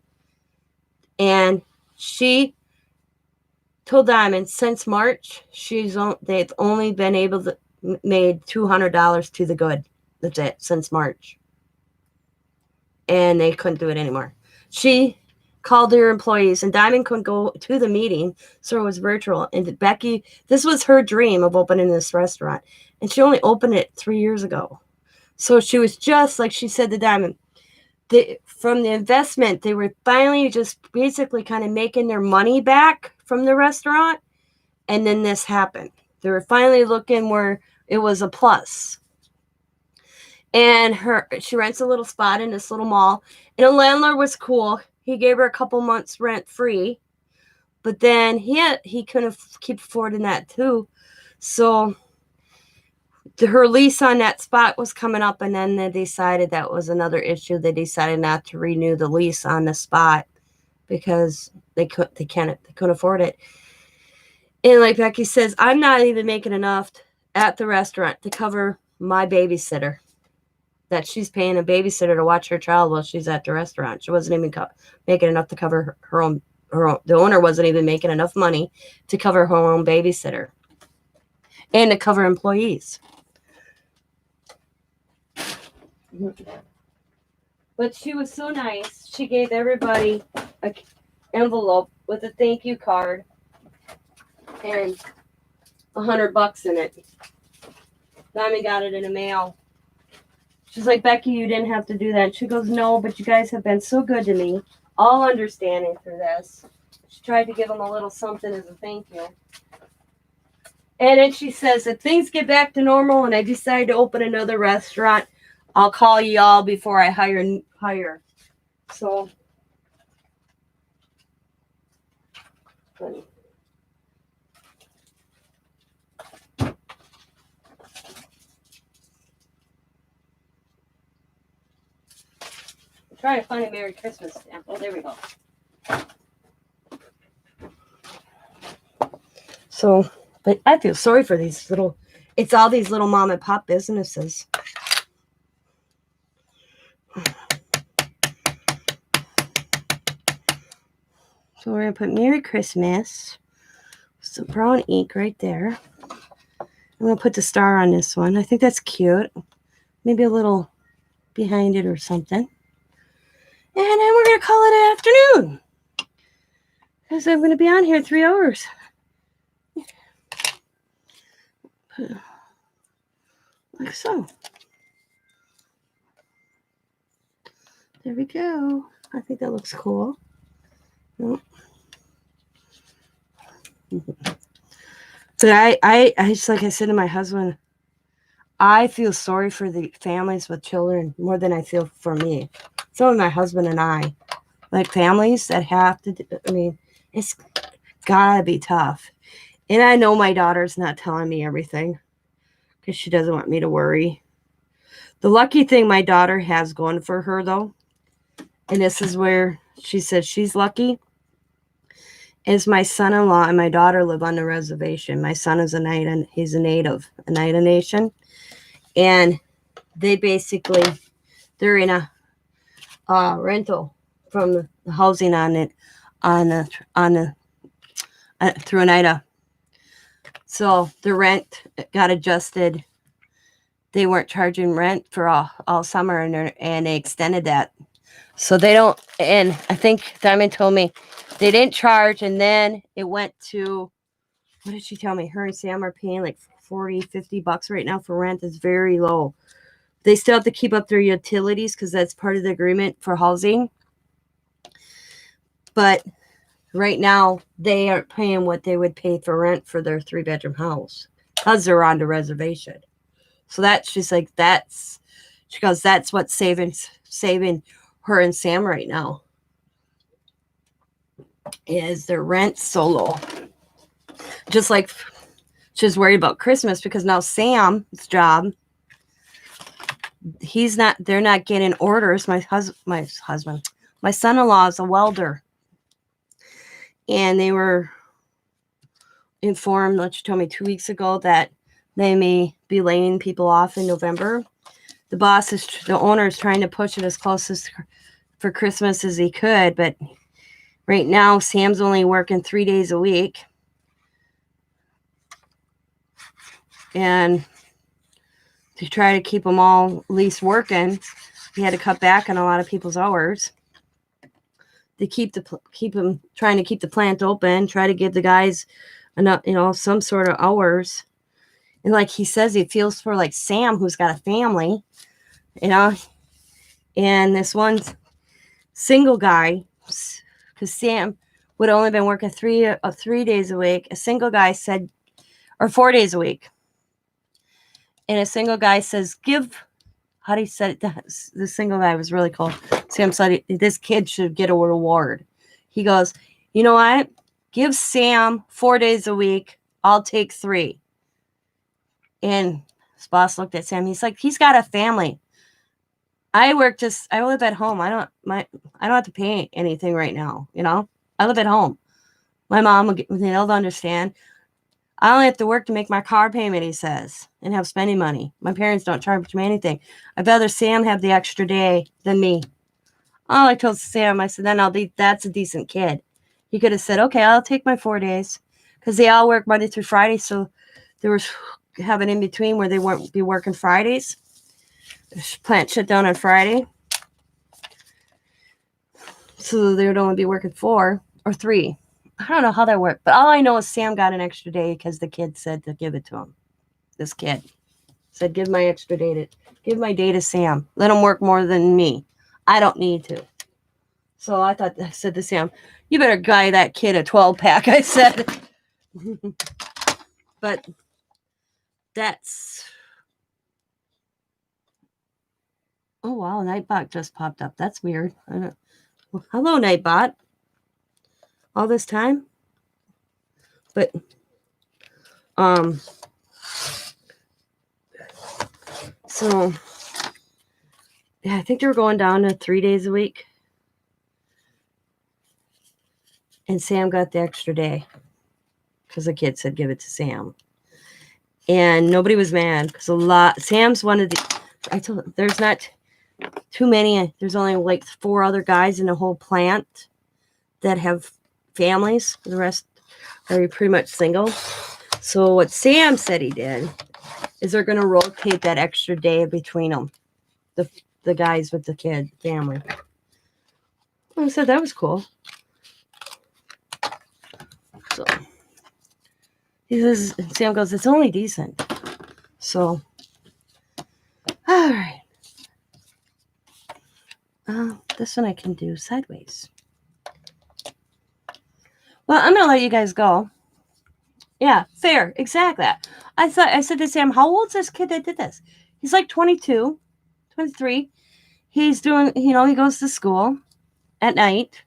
[SPEAKER 1] And she told Diamond since March, they've only been able to made $200 to the good. That's it, since March. and they couldn't do it anymore. She called their employees, and Diamond couldn't go to the meeting, so it was virtual. And Becky, this was her dream of opening this restaurant, and she only opened it 3 years ago. So she was just like she said to Diamond, from the investment, they were finally just basically kind of making their money back from the restaurant, and then this happened. They were finally looking where it was a plus. And she rents a little spot in this little mall, and the landlord was cool. He gave her a couple months rent free, but then he couldn't keep affording that too. So her lease on that spot was coming up, and then they decided that was another issue. They decided not to renew the lease on the spot because they couldn't afford it. And like Becky says, I'm not even making enough at the restaurant to cover my babysitter. That she's paying a babysitter to watch her child while she's at the restaurant. She wasn't even making enough to cover her own. The owner wasn't even making enough money to cover her own babysitter and to cover employees. But she was so nice. She gave everybody an envelope with a thank you card and $100 in it. Diamond got it in the mail. She's like, Becky, you didn't have to do that. And she goes, no, but you guys have been so good to me, all understanding through this. She tried to give them a little something as a thank you. And then she says, if things get back to normal and I decide to open another restaurant, I'll call y'all before I hire. So, funny. Trying to find a Merry Christmas stamp. Oh, there we go. So, but I feel sorry for it's all these little mom and pop businesses. So we're going to put Merry Christmas. Some brown ink right there. I'm going to put the star on this one. I think that's cute. Maybe a little behind it or something. And then we're going to call it an afternoon. Because I'm going to be on here 3 hours. Like so. There we go. I think that looks cool. But I just, like I said to my husband, I feel sorry for the families with children more than I feel for me. So my husband and I, like families that have to, it's gotta be tough. And I know my daughter's not telling me everything because she doesn't want me to worry. The lucky thing my daughter has going for her, though, and this is where she says she's lucky, is my son-in-law and my daughter live on the reservation. My son is he's a native, a Oneida Nation. And they basically, they're in a rental from the housing on it, through Oneida. So the rent got adjusted. They weren't charging rent for all summer, and they extended that. So they don't, and I think Diamond told me they didn't charge, and then it went to, what did she tell me? Her and Sam are paying like $40-$50 right now for rent. It's very low. They still have to keep up their utilities because that's part of the agreement for housing. But right now, they aren't paying what they would pay for rent for their 3-bedroom house because they're on the reservation. So she's like, she goes, that's what's saving her and Sam right now, is their rent so low. Just like she's worried about Christmas because now Sam's job, they're not getting orders. My son-in-law is a welder. And they were informed, like she told me 2 weeks ago, that they may be laying people off in November. The owner is trying to push it as close as for Christmas as he could, but right now Sam's only working 3 days a week. And to try to keep them all at least working, he had to cut back on a lot of people's hours to keep him trying to keep the plant open, try to give the guys enough, some sort of hours. And like he says, he feels for like Sam, who's got a family, and this one single guy, because Sam would only been working 3 days a week. A single guy said, or 4 days a week. And a single guy says, how do you say it? The single guy was really cool. Sam said, this kid should get a reward. He goes, you know what? Give Sam 4 days a week. I'll take 3. And his boss looked at Sam. He's like, he's got a family. I live at home. I don't have to pay anything right now. I live at home. My mom they'll understand. I only have to work to make my car payment, he says, and have spending money. My parents don't charge me anything. I'd rather Sam have the extra day than me. Oh, I told Sam, I said, that's a decent kid. He could have said, okay, I'll take my 4 days, because they all work Monday through Friday. So there was having in between where they won't be working Fridays. The plant shut down on Friday. So they would only be working 4 or 3. I don't know how that worked, but all I know is Sam got an extra day because the kid said to give it to him. This kid said, give my day to Sam. Let him work more than me. I don't need to. So I said to Sam, you better buy that kid a 12-pack, I said. But that's... Oh, wow, Nightbot just popped up. That's weird. Well, hello, Nightbot. All this time? But, so, yeah, I think they were going down to 3 days a week. And Sam got the extra day because the kid said give it to Sam. And nobody was mad because Sam's one of the, I told him, there's not too many. There's only like 4 other guys in the whole plant that have families. The rest are pretty much single. So what Sam said he did is they're going to rotate that extra day between them, the guys with the kid family. I said that was cool. So he says, Sam goes, it's only decent. So, all right. This one I can do sideways. Well, I'm going to let you guys go. Yeah, fair. Exactly. I said to Sam, how old's this kid that did this? He's like 22, 23. He's doing, he goes to school at night.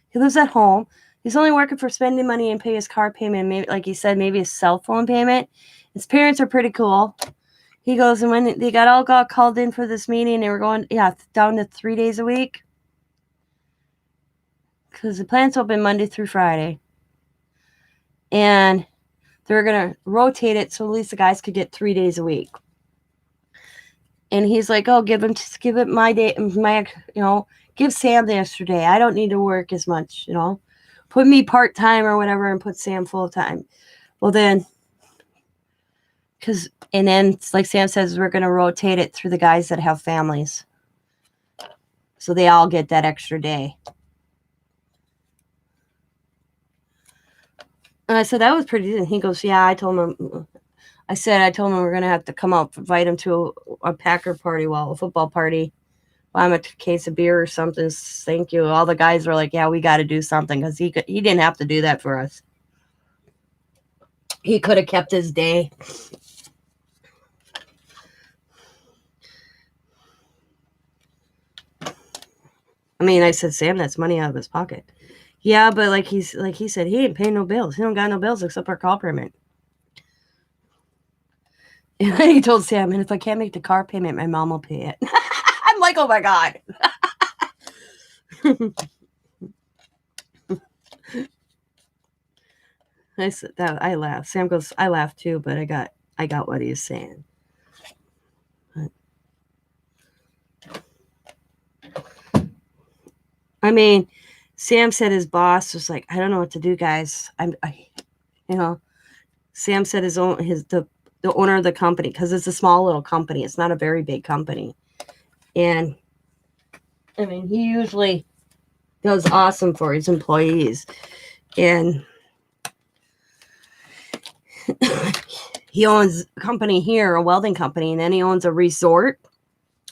[SPEAKER 1] He lives at home. He's only working for spending money and pay his car payment. Maybe, like he said, maybe his cell phone payment. His parents are pretty cool. He goes, and when they got called in for this meeting, they were going, down to 3 days a week. Because the plant's open Monday through Friday. And they're going to rotate it so at least the guys could get 3 days a week. And he's like, oh, give it my day, give Sam the extra day. I don't need to work as much, Put me part-time or whatever and put Sam full-time. Well, then, like Sam says, we're going to rotate it through the guys that have families. So they all get that extra day. And I said, that was pretty decent. He goes, yeah, I told him we're going to have to come out, invite him to a Packer party, a football party. Buy him a case of beer or something. Thank you. All the guys were like, yeah, we got to do something because he didn't have to do that for us. He could have kept his day. I mean, I said, Sam, that's money out of his pocket. Yeah, but like he said, he ain't paying no bills. He don't got no bills except for car payment. And then he told Sam, and if I can't make the car payment, my mom will pay it. I'm like, oh my God. I said that. I laughed. Sam goes, I laughed too, but I got what he's saying. I mean, Sam said his boss was like, I don't know what to do, guys. Sam said the owner of the company, because it's a small little company. It's not a very big company. And I mean, he usually does awesome for his employees. And he owns a company here, a welding company, and then he owns a resort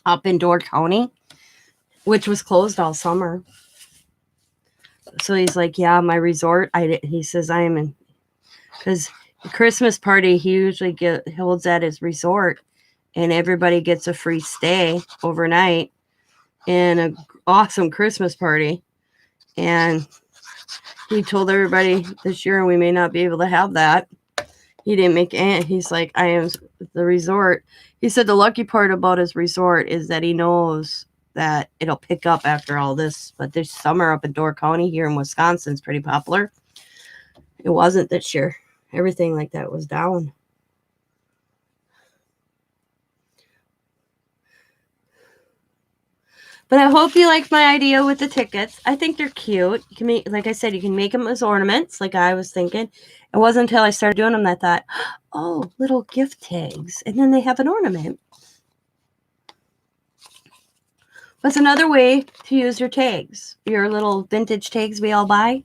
[SPEAKER 1] up in Door County, which was closed all summer. So he's like, yeah, my resort. He says, I am in, because the Christmas party he usually holds at his resort, and everybody gets a free stay overnight and an awesome Christmas party. And he told everybody this year we may not be able to have that. He didn't make any. He's like, I am the resort. He said the lucky part about his resort is that he knows that it'll pick up after all this. But this summer up in Door County here in Wisconsin is pretty popular. It wasn't this year. Everything like that was down. But I hope you like my idea with the tickets. I think they're cute. You can make, like I said, you can make them as ornaments, like I was thinking. It wasn't until I started doing them that I thought, oh, little gift tags. And then they have an ornament. What's another way to use your tags? Your little vintage tags we all buy?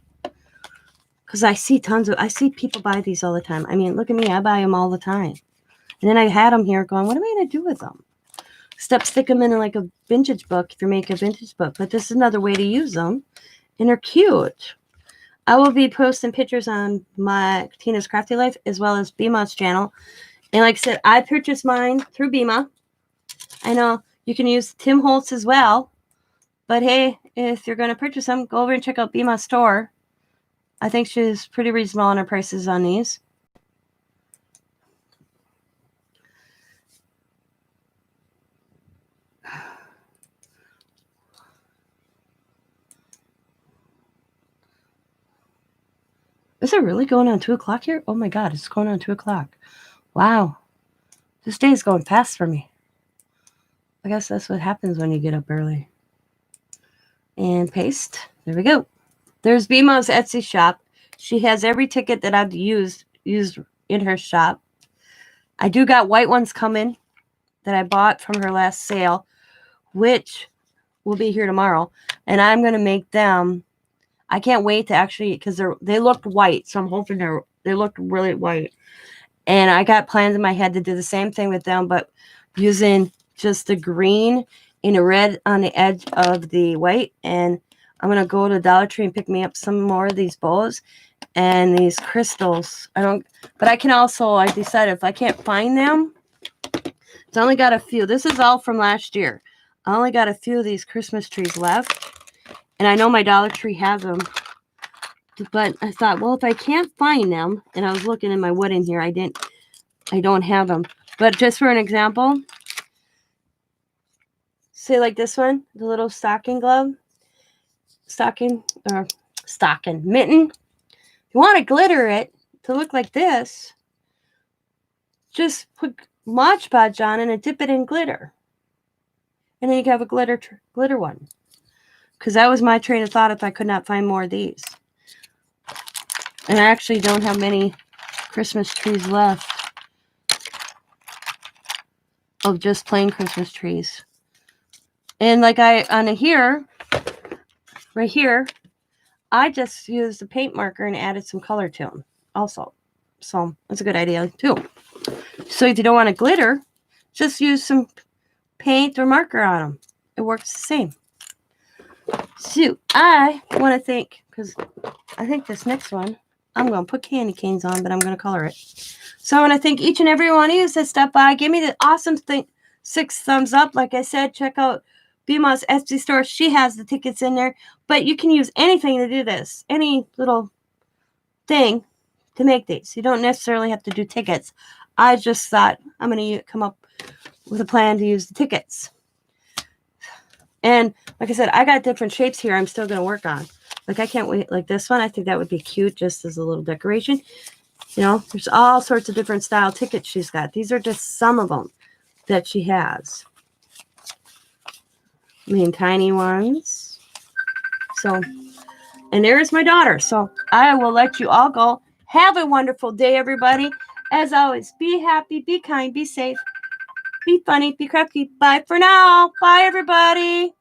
[SPEAKER 1] Because I see people buy these all the time. I mean, look at me. I buy them all the time. And then I had them here going, what am I going to do with them? Stick them in like a vintage book if you're making a vintage book. But this is another way to use them. And they're cute. I will be posting pictures on my Tina's Crafty Life as well as BMa's channel. And like I said, I purchased mine through BMA. I know you can use Tim Holtz as well. But hey, if you're going to purchase them, go over and check out BMasCraftyCorner store. I think she's pretty reasonable on her prices on these. Is it really going on 2 o'clock here? Oh my God, it's going on 2 o'clock. Wow. This day is going fast for me. I guess that's what happens when you get up early. And paste. There we go. There's BMa's Etsy shop. She has every ticket that I've used in her shop. I do got white ones coming that I bought from her last sale, which will be here tomorrow. And I'm going to make them. I can't wait to actually, because they looked white, so I'm hoping they looked really white. And I got plans in my head to do the same thing with them, but using just the green and the red on the edge of the white. And I'm going to go to Dollar Tree and pick me up some more of these bows and these crystals. But I can also, I decided if I can't find them, it's only got a few. This is all from last year. I only got a few of these Christmas trees left. And I know my Dollar Tree has them. But I thought, well, if I can't find them, and I was looking in my wood in here, I don't have them. But just for an example, say like this one, the little stocking mitten. You want to glitter it to look like this, just put Mod Podge on and dip it in glitter. And then you can have a glitter one. Because that was my train of thought if I could not find more of these. And I actually don't have many Christmas trees left of just plain Christmas trees. And like right here, I just used a paint marker and added some color to them also. So that's a good idea too. So if you don't want to glitter, just use some paint or marker on them. It works the same. So I want to thank, because I think this next one, I'm going to put candy canes on, but I'm going to color it. So I want to thank each and every one of you that stopped by. Give me the awesome 6 thumbs up. Like I said, check out BMa's Etsy store. She has the tickets in there. But you can use anything to do this. Any little thing to make these. You don't necessarily have to do tickets. I just thought I'm going to come up with a plan to use the tickets. And like I said, I got different shapes here I'm still going to work on. Like I can't wait. Like this one, I think that would be cute just as a little decoration. You know, there's all sorts of different style tickets she's got. These are just some of them that she has. I mean, tiny ones. So, and there's my daughter. So I will let you all go. Have a wonderful day, everybody. As always, be happy, be kind, be safe. Be funny, be crafty. Bye for now. Bye, everybody.